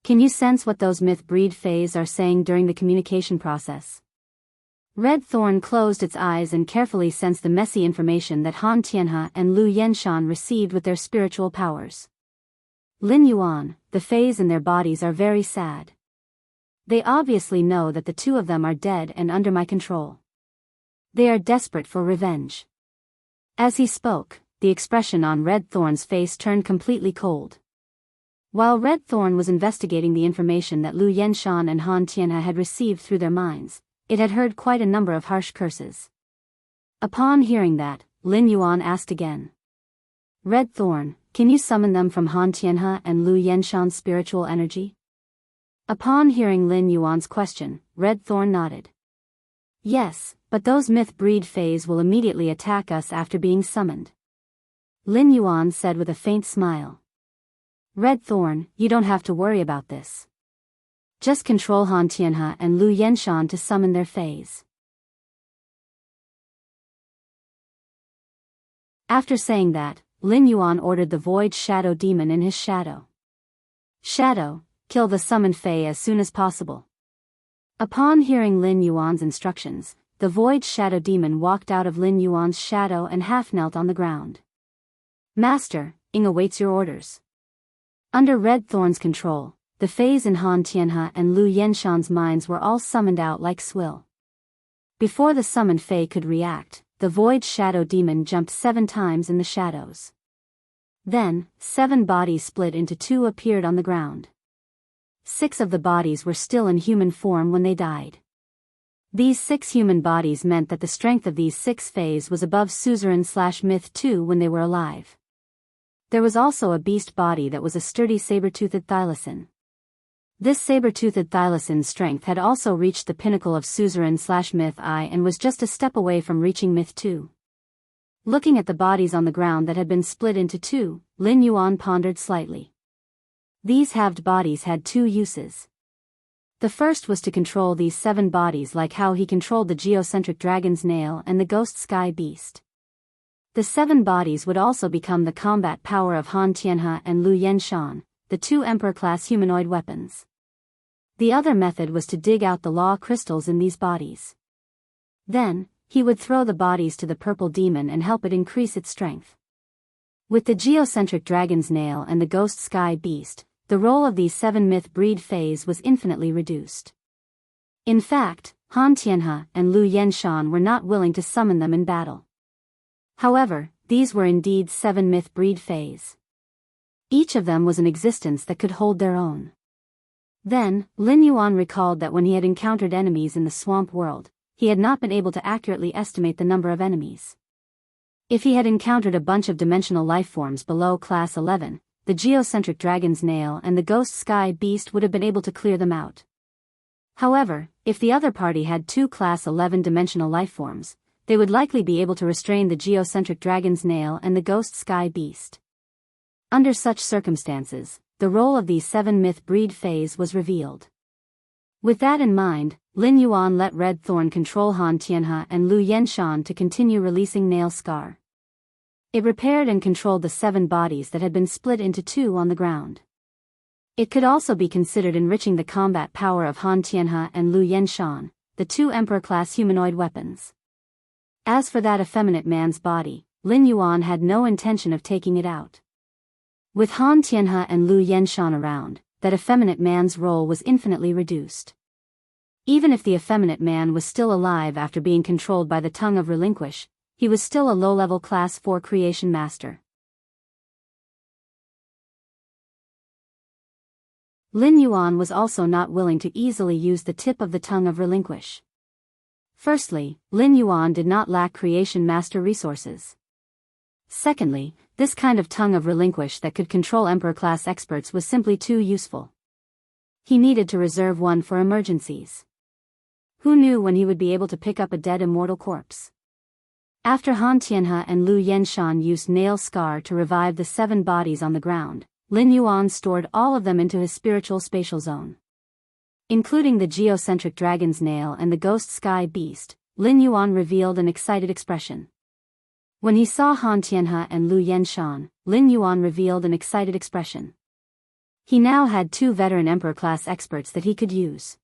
"Can you sense what those myth breed fays are saying during the communication process?" Red Thorn closed its eyes and carefully sensed the messy information that Han Tianhe and Lu Yenshan received with their spiritual powers. Lin Yuan, the Fays in their bodies are very sad. They obviously know that the two of them are dead and under my control. They are desperate for revenge. As he spoke, the expression on Red Thorn's face turned completely cold. While Red Thorn was investigating the information that Lu Yenshan and Han Tianhe had received through their minds, it had heard quite a number of harsh curses. Upon hearing that, Lin Yuan asked again. Red Thorn, can you summon them from Han Tianhe and Lu Yenshan's spiritual energy? Upon hearing Lin Yuan's question, Red Thorn nodded. Yes, but those myth breed Fays will immediately attack us after being summoned. Lin Yuan said with a faint smile. Red Thorn, you don't have to worry about this. Just control Han Tianhe and Lu Yenshan to summon their Fays. After saying that, Lin Yuan ordered the Void Shadow Demon in his shadow. Shadow, kill the summoned Fey as soon as possible. Upon hearing Lin Yuan's instructions, the Void Shadow Demon walked out of Lin Yuan's shadow and half knelt on the ground. Master, Ing awaits your orders. Under Red Thorn's control, the Fays in Han Tianhe and Lu Yenshan's minds were all summoned out like swill. Before the summoned Fey could react, the Void Shadow Demon jumped 7 times in the shadows. Then, 7 bodies split into 2 appeared on the ground. 6 of the bodies were still in human form when they died. These 6 human bodies meant that the strength of these 6 Fays was above Suzerain/Myth 2 when they were alive. There was also a beast body that was a sturdy saber-toothed thylacine. This saber-toothed thylacine's strength had also reached the pinnacle of Suzerain/Myth I and was just a step away from reaching Myth 2. Looking at the bodies on the ground that had been split into 2, Lin Yuan pondered slightly. These halved bodies had 2 uses. The first was to control these 7 bodies like how he controlled the geocentric dragon's nail and the ghost sky beast. The 7 bodies would also become the combat power of Han Tianhe and Lu Yenshan, the 2 Emperor-class humanoid weapons. The other method was to dig out the law crystals in these bodies. Then, he would throw the bodies to the purple demon and help it increase its strength. With the geocentric dragon's nail and the ghost sky beast, the role of these 7 myth breed Fays was infinitely reduced. In fact, Han Tianhe and Lu Yenshan were not willing to summon them in battle. However, these were indeed 7 myth breed Fays. Each of them was an existence that could hold their own. Then, Lin Yuan recalled that when he had encountered enemies in the swamp world, he had not been able to accurately estimate the number of enemies. If he had encountered a bunch of dimensional lifeforms below class 11, the geocentric dragon's nail and the ghost sky beast would have been able to clear them out. However, if the other party had 2 class 11 dimensional lifeforms, they would likely be able to restrain the geocentric dragon's nail and the ghost sky beast. Under such circumstances, the role of these 7 myth breed Fays was revealed. With that in mind, Lin Yuan let Red Thorn control Han Tianhe and Lu Yenshan to continue releasing Nail Scar. It repaired and controlled the 7 bodies that had been split into 2 on the ground. It could also be considered enriching the combat power of Han Tianhe and Lu Yenshan, the 2 Emperor-class humanoid weapons. As for that effeminate man's body, Lin Yuan had no intention of taking it out. With Han Tianhe and Lu Yenshan around, that effeminate man's role was infinitely reduced. Even if the effeminate man was still alive after being controlled by the tongue of Relinquish, he was still a low-level class 4 creation master. Lin Yuan was also not willing to easily use the tip of the tongue of Relinquish. Firstly, Lin Yuan did not lack creation master resources. Secondly, this kind of tongue of Relinquish that could control Emperor-class experts was simply too useful. He needed to reserve one for emergencies. Who knew when he would be able to pick up a dead immortal corpse? After Han Tianhe and Lu Yenshan used Nail Scar to revive the 7 bodies on the ground, Lin Yuan stored all of them into his spiritual spatial zone. Including the geocentric dragon's nail and the ghost sky beast, Lin Yuan revealed an excited expression. When he saw Han Tianhe and Lu Yenshan, Lin Yuan revealed an excited expression. He now had 2 veteran Emperor-class experts that he could use.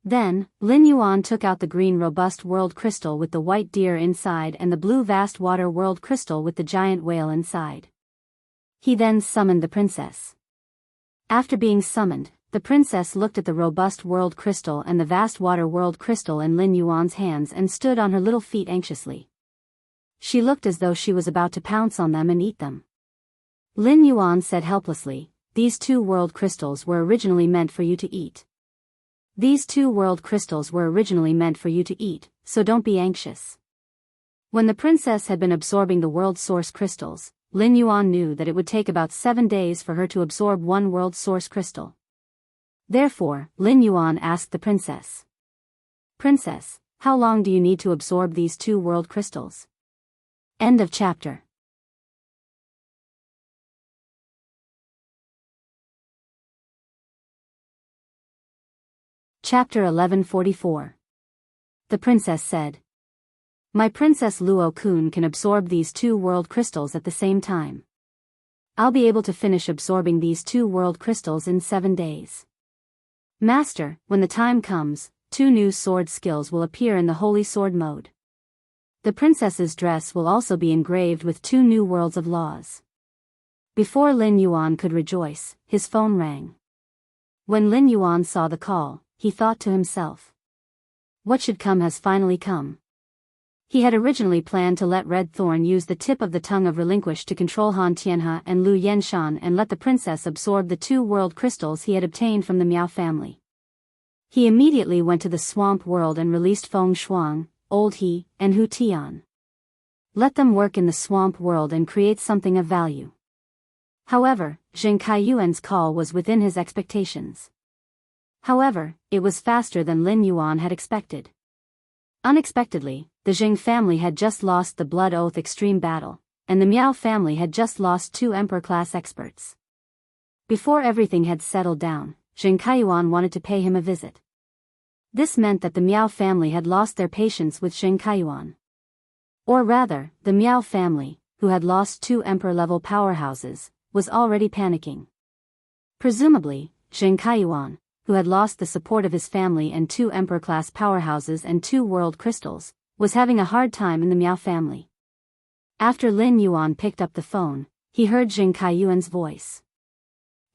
Then, Lin Yuan took out the green robust world crystal with the white deer inside and the blue vast water world crystal with the giant whale inside. He then summoned the princess. After being summoned, the princess looked at the robust world crystal and the vast water world crystal in Lin Yuan's hands and stood on her little feet anxiously. She looked as though she was about to pounce on them and eat them. Lin Yuan said helplessly, "These 2 world crystals were originally meant for you to eat. These 2 world crystals were originally meant for you to eat, so don't be anxious." When the princess had been absorbing the world source crystals, Lin Yuan knew that it would take about 7 days for her to absorb 1 world source crystal. Therefore, Lin Yuan asked the princess, "Princess, how long do you need to absorb these 2 world crystals?" End of chapter. Chapter 1144. The princess said, "My Princess Luo-kun can absorb these 2 world crystals at the same time. I'll be able to finish absorbing these 2 world crystals in 7 days. Master, when the time comes, 2 new sword skills will appear in the holy sword mode. The princess's dress will also be engraved with 2 new worlds of laws." Before Lin Yuan could rejoice, his phone rang. When Lin Yuan saw the call, he thought to himself, "What should come has finally come." He had originally planned to let Red Thorn use the tip of the tongue of Relinquish to control Han Tianhe and Lu Yenshan and let the princess absorb the 2 world crystals he had obtained from the Miao family. He immediately went to the swamp world and released Feng Shuang, Old He, and Hu Tian. Let them work in the swamp world and create something of value. However, Zheng Kaiyuan's call was within his expectations. However, it was faster than Lin Yuan had expected. Unexpectedly, the Zheng family had just lost the Blood Oath Extreme Battle, and the Miao family had just lost 2 Emperor-class experts. Before everything had settled down, Zheng Kaiyuan wanted to pay him a visit. This meant that the Miao family had lost their patience with Zheng Kaiyuan. Or rather, the Miao family, who had lost 2 Emperor-level powerhouses, was already panicking. Presumably, Zheng Kaiyuan, who had lost the support of his family and 2 Emperor-class powerhouses and 2 world crystals, was having a hard time in the Miao family. After Lin Yuan picked up the phone, he heard Zheng Kaiyuan's voice.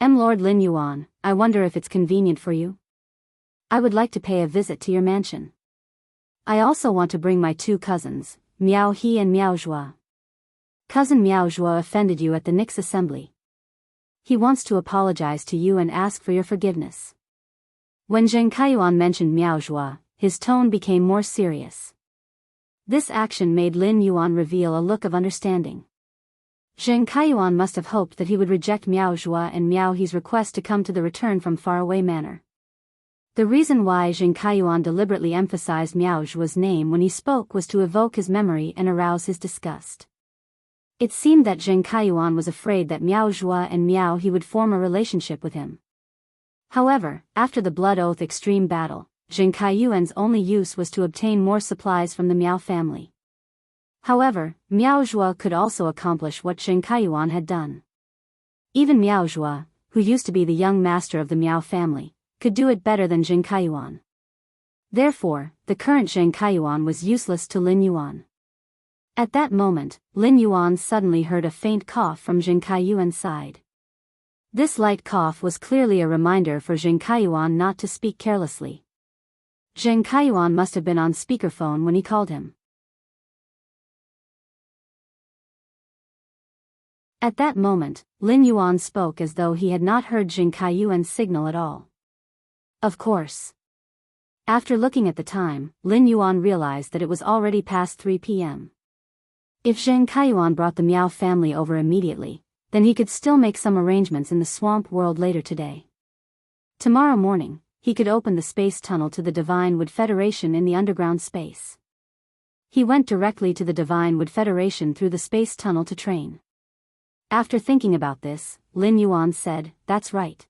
Lord Lin Yuan, I wonder if it's convenient for you? I would like to pay a visit to your mansion. I also want to bring my 2 cousins, Miao He and Miao Zhua. Cousin Miao Zhua offended you at the Nix assembly. He wants to apologize to you and ask for your forgiveness." When Zheng Kaiyuan mentioned Miao Zhua, his tone became more serious. This action made Lin Yuan reveal a look of understanding. Zheng Kaiyuan must have hoped that he would reject Miao Zhua and Miao He's request to come to the return from faraway manor. The reason why Zheng Kaiyuan deliberately emphasized Miao Zhua's name when he spoke was to evoke his memory and arouse his disgust. It seemed that Zheng Kaiyuan was afraid that Miao Zhua and Miao He would form a relationship with him. However, after the Blood Oath Extreme Battle, Zheng Kaiyuan's only use was to obtain more supplies from the Miao family. However, Miao Zhua could also accomplish what Zheng Kaiyuan had done. Even Miao Zhua, who used to be the young master of the Miao family, could do it better than Zheng Kaiyuan. Therefore, the current Zheng Kaiyuan was useless to Lin Yuan. At that moment, Lin Yuan suddenly heard a faint cough from Zheng Kaiyuan's side. This light cough was clearly a reminder for Zheng Kaiyuan not to speak carelessly. Zheng Kaiyuan must have been on speakerphone when he called him. At that moment, Lin Yuan spoke as though he had not heard Zheng Kaiyuan's signal at all. Of course. After looking at the time, Lin Yuan realized that it was already past 3 p.m. If Zheng Kaiyuan brought the Miao family over immediately, then he could still make some arrangements in the swamp world later today. Tomorrow morning, he could open the space tunnel to the Divine Wood Federation in the underground space. He went directly to the Divine Wood Federation through the space tunnel to train. After thinking about this, Lin Yuan said, "That's right.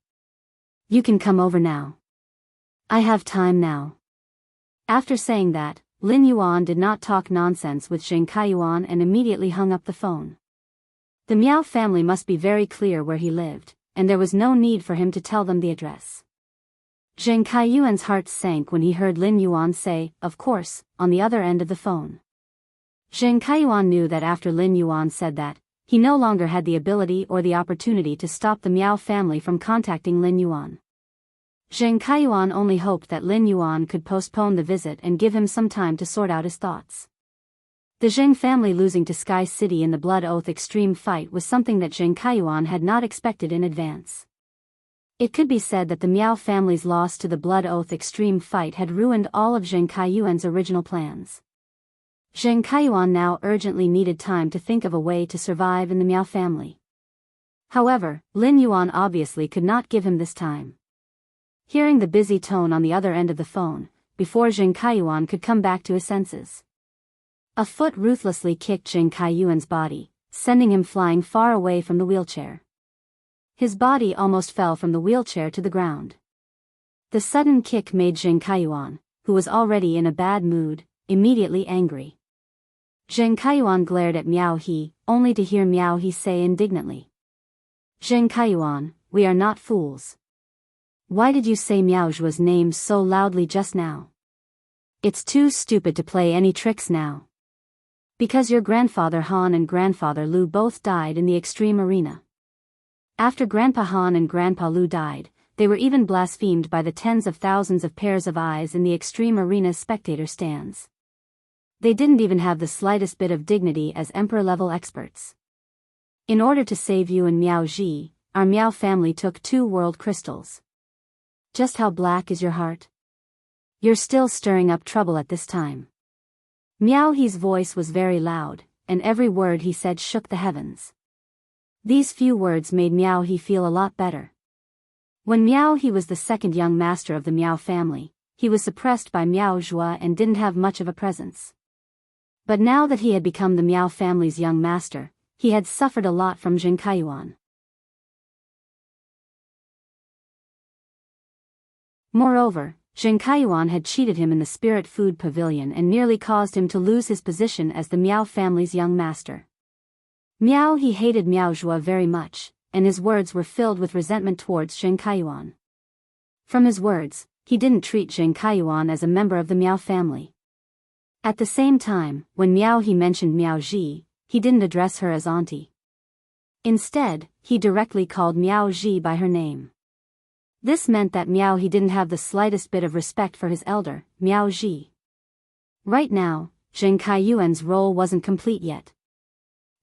You can come over now. I have time now." After saying that, Lin Yuan did not talk nonsense with Zheng Kaiyuan and immediately hung up the phone. The Miao family must be very clear where he lived, and there was no need for him to tell them the address. Zheng Kaiyuan's heart sank when he heard Lin Yuan say, "Of course," on the other end of the phone. Zheng Kaiyuan knew that after Lin Yuan said that, he no longer had the ability or the opportunity to stop the Miao family from contacting Lin Yuan. Zheng Kaiyuan only hoped that Lin Yuan could postpone the visit and give him some time to sort out his thoughts. The Zheng family losing to Sky City in the Blood Oath Extreme fight was something that Zheng Kaiyuan had not expected in advance. It could be said that the Miao family's loss to the Blood Oath Extreme fight had ruined all of Zheng Kaiyuan's original plans. Zheng Kaiyuan now urgently needed time to think of a way to survive in the Miao family. However, Lin Yuan obviously could not give him this time. Hearing the busy tone on the other end of the phone, before Zheng Kaiyuan could come back to his senses, a foot ruthlessly kicked Zheng Kaiyuan's body, sending him flying far away from the wheelchair. His body almost fell from the wheelchair to the ground. The sudden kick made Zheng Kaiyuan, who was already in a bad mood, immediately angry. Zheng Kaiyuan glared at Miao He, only to hear Miao He say indignantly, "Zheng Kaiyuan, we are not fools. Why did you say Miao Zhua's name so loudly just now? It's too stupid to play any tricks now. Because your grandfather Han and grandfather Lu both died in the extreme arena. After Grandpa Han and Grandpa Lu died, they were even blasphemed by the tens of thousands of pairs of eyes in the extreme arena's spectator stands. They didn't even have the slightest bit of dignity as emperor-level experts. In order to save you and Miao Ji, our Miao family took 2 world crystals. Just how black is your heart? You're still stirring up trouble at this time." Miao He's voice was very loud, and every word he said shook the heavens. These few words made Miao He feel a lot better. When Miao He was the second young master of the Miao family, he was suppressed by Miao Zhua and didn't have much of a presence. But now that he had become the Miao family's young master, he had suffered a lot from Zheng Kaiyuan. Moreover, Zheng Kaiyuan had cheated him in the spirit food pavilion and nearly caused him to lose his position as the Miao family's young master. Miao He hated Miao Zhua very much, and his words were filled with resentment towards Zheng Kaiyuan. From his words, he didn't treat Zheng Kaiyuan as a member of the Miao family. At the same time, when Miao He mentioned Miao Ji, he didn't address her as auntie. Instead, he directly called Miao Ji by her name. This meant that Miao He didn't have the slightest bit of respect for his elder, Miao Ji. Right now, Zheng Kaiyuan's role wasn't complete yet.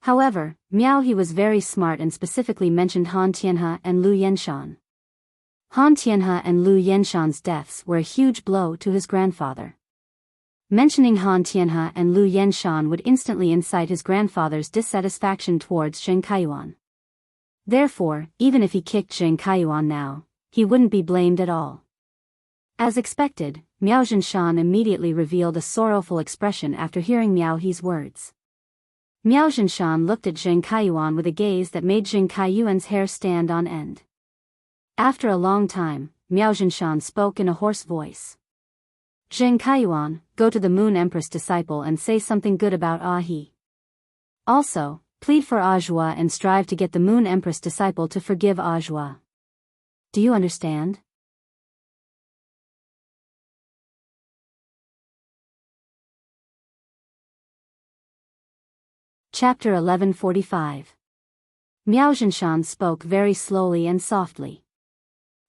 However, Miao He was very smart and specifically mentioned Han Tianhe and Lu Yenshan. Han Tianhe and Lu Yenshan's deaths were a huge blow to his grandfather. Mentioning Han Tianhe and Lu Yenshan would instantly incite his grandfather's dissatisfaction towards Zheng Kaiyuan. Therefore, even if he kicked Zheng Kaiyuan now, he wouldn't be blamed at all. As expected, Miao Zhenshan immediately revealed a sorrowful expression after hearing Miao He's words. Miao Zhenshan looked at Zheng Kaiyuan with a gaze that made Zheng Kaiyuan's hair stand on end. After a long time, Miao Zhenshan spoke in a hoarse voice. "Zheng Kaiyuan, go to the Moon Empress disciple and say something good about Ah He. Also, plead for Ah Zhua and strive to get the Moon Empress disciple to forgive Ah Zhua. Do you understand?" Chapter 1145. Miao Zhenshan spoke very slowly and softly.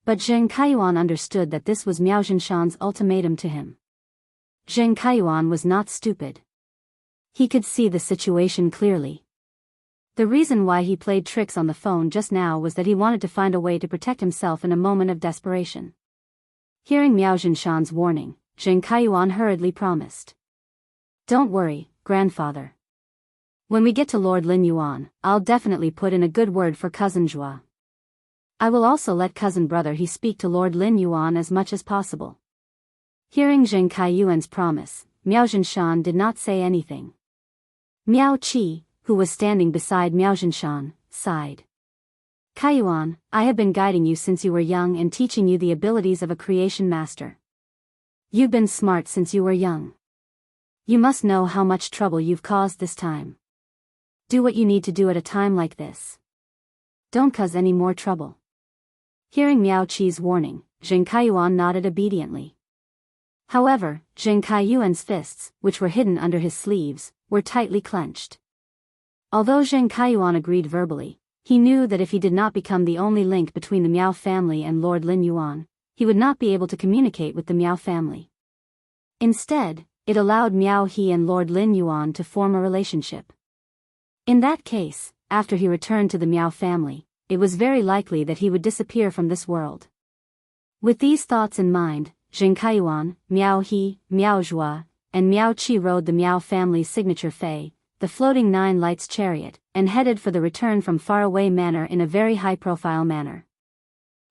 But Zheng Kaiyuan understood that this was Miao Zhenshan's ultimatum to him. Zheng Kaiyuan was not stupid. He could see the situation clearly. The reason why he played tricks on the phone just now was that he wanted to find a way to protect himself in a moment of desperation. Hearing Miao Zhenshan's warning, Zheng Kaiyuan hurriedly promised. "Don't worry, grandfather. When we get to Lord Lin Yuan, I'll definitely put in a good word for cousin Zhua. I will also let cousin brother He speak to Lord Lin Yuan as much as possible." Hearing Zheng Kaiyuan's promise, Miao Zhenshan did not say anything. Miao Qi, who was standing beside Miao Zhenshan, sighed. "Kaiyuan, I have been guiding you since you were young and teaching you the abilities of a creation master. You've been smart since you were young. You must know how much trouble you've caused this time. Do what you need to do at a time like this. Don't cause any more trouble." Hearing Miao Qi's warning, Zheng Kaiyuan nodded obediently. However, Zheng Kaiyuan's fists, which were hidden under his sleeves, were tightly clenched. Although Zheng Kaiyuan agreed verbally, he knew that if he did not become the only link between the Miao family and Lord Lin Yuan, he would not be able to communicate with the Miao family. Instead, it allowed Miao He and Lord Lin Yuan to form a relationship. In that case, after he returned to the Miao family, it was very likely that he would disappear from this world. With these thoughts in mind, Zheng Kaiyuan, Miao He, Miao Zhua, and Miao Qi rode the Miao family's signature fei, the floating 9 lights chariot, and headed for the return from faraway manor in a very high-profile manner.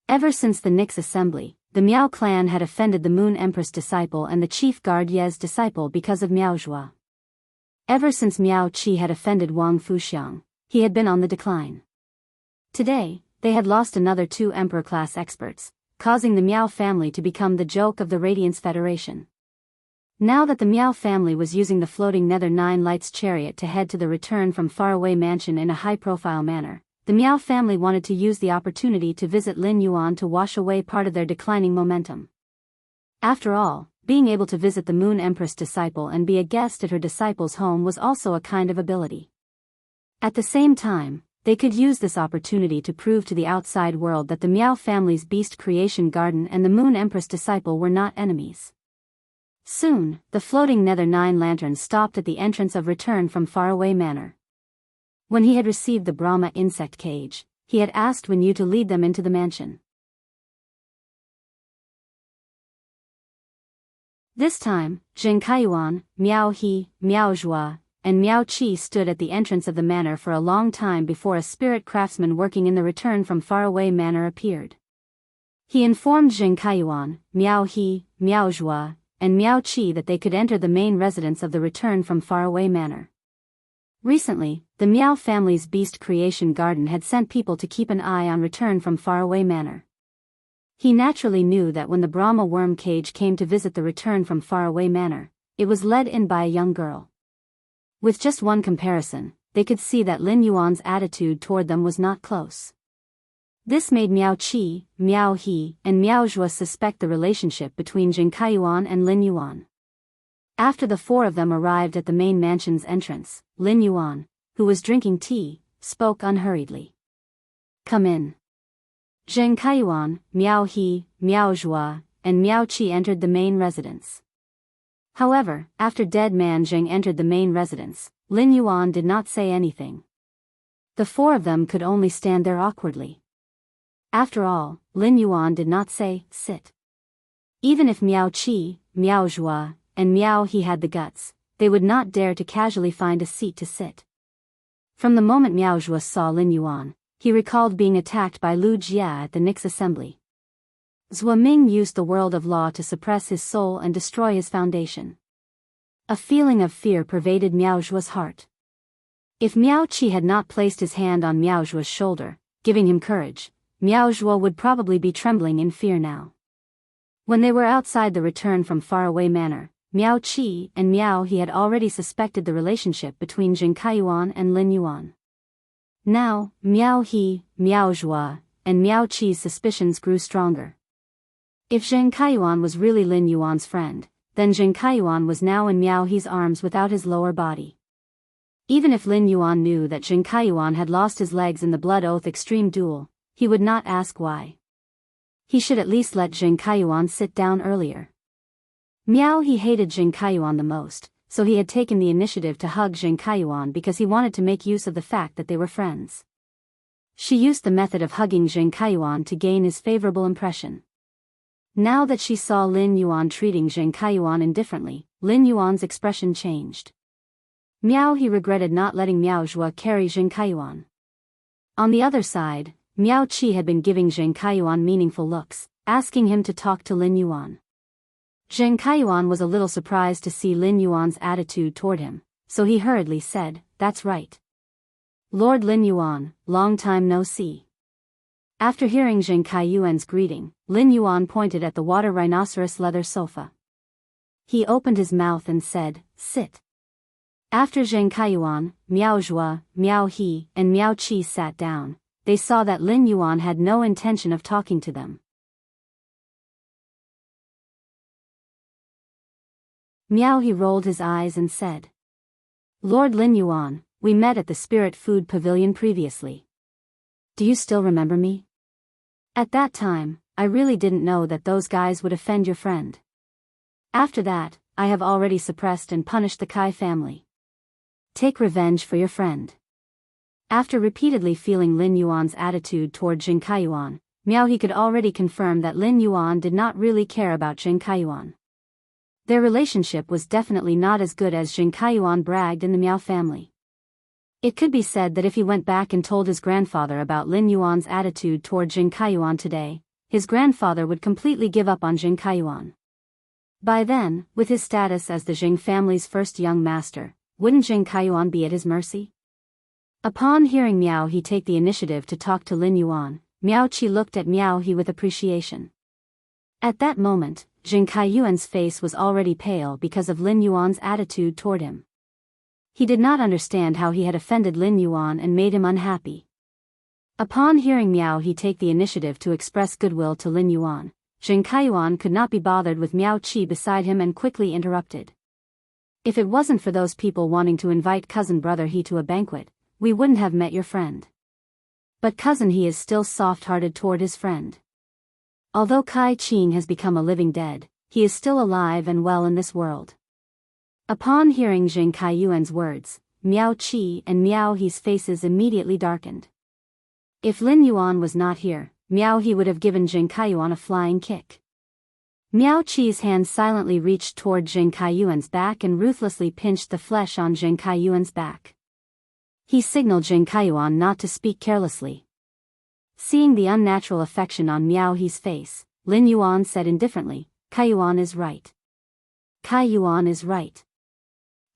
Ever since the Nix assembly, the Miao clan had offended the Moon Empress disciple and the chief guard Ye's disciple because of Miao Zhua. Ever since Miao Qi had offended Wang Fuxiang, he had been on the decline. Today, they had lost another 2 emperor-class experts, causing the Miao family to become the joke of the Radiance Federation. Now that the Miao family was using the floating Nether 9 Lights chariot to head to the return from faraway mansion in a high-profile manner, the Miao family wanted to use the opportunity to visit Lin Yuan to wash away part of their declining momentum. After all, being able to visit the Moon Empress disciple and be a guest at her disciple's home was also a kind of ability. At the same time, they could use this opportunity to prove to the outside world that the Miao family's beast creation garden and the Moon Empress disciple were not enemies. Soon, the floating Nether 9 lanterns stopped at the entrance of return from faraway manor. When he had received the Brahma insect cage, he had asked Wen Yu to lead them into the mansion. This time, Zheng Kaiyuan, Miao He, Miao Zhua, and Miao Qi stood at the entrance of the manor for a long time before a spirit craftsman working in the return from faraway manor appeared. He informed Zheng Kaiyuan, Miao He, Miao Zhua, and Miao Qi that they could enter the main residence of the return from faraway manor. Recently, the Miao family's beast creation garden had sent people to keep an eye on return from faraway manor. He naturally knew that when the Brahma worm cage came to visit the return from faraway manor, it was led in by a young girl. With just one comparison, they could see that Lin Yuan's attitude toward them was not close. This made Miao Qi, Miao He, and Miao Zhua suspect the relationship between Zheng Kaiyuan and Lin Yuan. After the 4 of them arrived at the main mansion's entrance, Lin Yuan, who was drinking tea, spoke unhurriedly. "Come in." Zheng Kaiyuan, Miao He, Miao Zhua, and Miao Qi entered the main residence. However, after dead man Zheng entered the main residence, Lin Yuan did not say anything. The 4 of them could only stand there awkwardly. After all, Lin Yuan did not say, "Sit." Even if Miao Qi, Miao Zhua, and Miao He had the guts, they would not dare to casually find a seat to sit. From the moment Miao Zhua saw Lin Yuan, he recalled being attacked by Lu Jia at the Nix assembly. Zhua Ming used the world of law to suppress his soul and destroy his foundation. A feeling of fear pervaded Miao Zhua's heart. If Miao Qi had not placed his hand on Miao Zhua's shoulder, giving him courage, Miao Zhua would probably be trembling in fear now. When they were outside the return from faraway manor, Miao Qi and Miao He had already suspected the relationship between Zheng Kaiyuan and Lin Yuan. Now, Miao He, Miao Zhua, and Miao Qi's suspicions grew stronger. If Zheng Kaiyuan was really Lin Yuan's friend, then Zheng Kaiyuan was now in Miao He's arms without his lower body. Even if Lin Yuan knew that Zheng Kaiyuan had lost his legs in the Blood Oath Extreme Duel, he would not ask why. He should at least let Zheng Kaiyuan sit down earlier. Miao He hated Zheng Kaiyuan the most, so he had taken the initiative to hug Zheng Kaiyuan because he wanted to make use of the fact that they were friends. She used the method of hugging Zheng Kaiyuan to gain his favorable impression. Now that she saw Lin Yuan treating Zheng Kaiyuan indifferently, Lin Yuan's expression changed. Miao He regretted not letting Miao Zhua carry Zheng Kaiyuan. On the other side, Miao Qi had been giving Zheng Kaiyuan meaningful looks, asking him to talk to Lin Yuan. Zheng Kaiyuan was a little surprised to see Lin Yuan's attitude toward him, so he hurriedly said, "That's right. Lord Lin Yuan, long time no see." After hearing Zheng Kaiyuan's greeting, Lin Yuan pointed at the water rhinoceros leather sofa. He opened his mouth and said, "Sit." After Zheng Kaiyuan, Miao Zhua, Miao He, and Miao Qi sat down, they saw that Lin Yuan had no intention of talking to them. Miao He rolled his eyes and said, "Lord Lin Yuan, we met at the Spirit Food Pavilion previously. Do you still remember me? At that time, I really didn't know that those guys would offend your friend. After that, I have already suppressed and punished the Kai family. Take revenge for your friend. After repeatedly feeling Lin Yuan's attitude toward Jing Kaiyuan, Miao He could already confirm that Lin Yuan did not really care about Jing Kaiyuan. Their relationship was definitely not as good as Jing Kaiyuan bragged in the Miao family. It could be said that if he went back and told his grandfather about Lin Yuan's attitude toward Jing Kaiyuan today, his grandfather would completely give up on Jing Kaiyuan. By then, with his status as the Jing family's first young master, wouldn't Jing Kaiyuan be at his mercy? Upon hearing Miao He take the initiative to talk to Lin Yuan, Miao Qi looked at Miao He with appreciation. At that moment, Jing Kaiyuan's face was already pale because of Lin Yuan's attitude toward him. He did not understand how he had offended Lin Yuan and made him unhappy. Upon hearing Miao He take the initiative to express goodwill to Lin Yuan, Jing Kaiyuan could not be bothered with Miao Qi beside him and quickly interrupted. If it wasn't for those people wanting to invite cousin brother He to a banquet, we wouldn't have met your friend. But cousin He is still soft-hearted toward his friend. Although Kai Qing has become a living dead, he is still alive and well in this world. Upon hearing Jing Kaiyuan's words, Miao Qi and Miao He's faces immediately darkened. If Lin Yuan was not here, Miao He would have given Jing Kaiyuan a flying kick. Miao Qi's hand silently reached toward Jing Kaiyuan's back and ruthlessly pinched the flesh on Jing Kaiyuan's back. He signaled Jing Kaiyuan not to speak carelessly. Seeing the unnatural affection on Miao He's face, Lin Yuan said indifferently, Kaiyuan is right. Kaiyuan is right.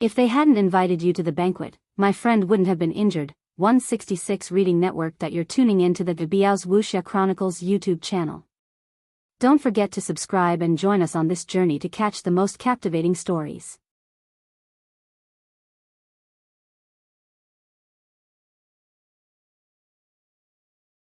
If they hadn't invited you to the banquet, my friend wouldn't have been injured. 166 Reading Network that you're tuning in to the Biyao's Wuxia Chronicles YouTube channel. Don't forget to subscribe and join us on this journey to catch the most captivating stories.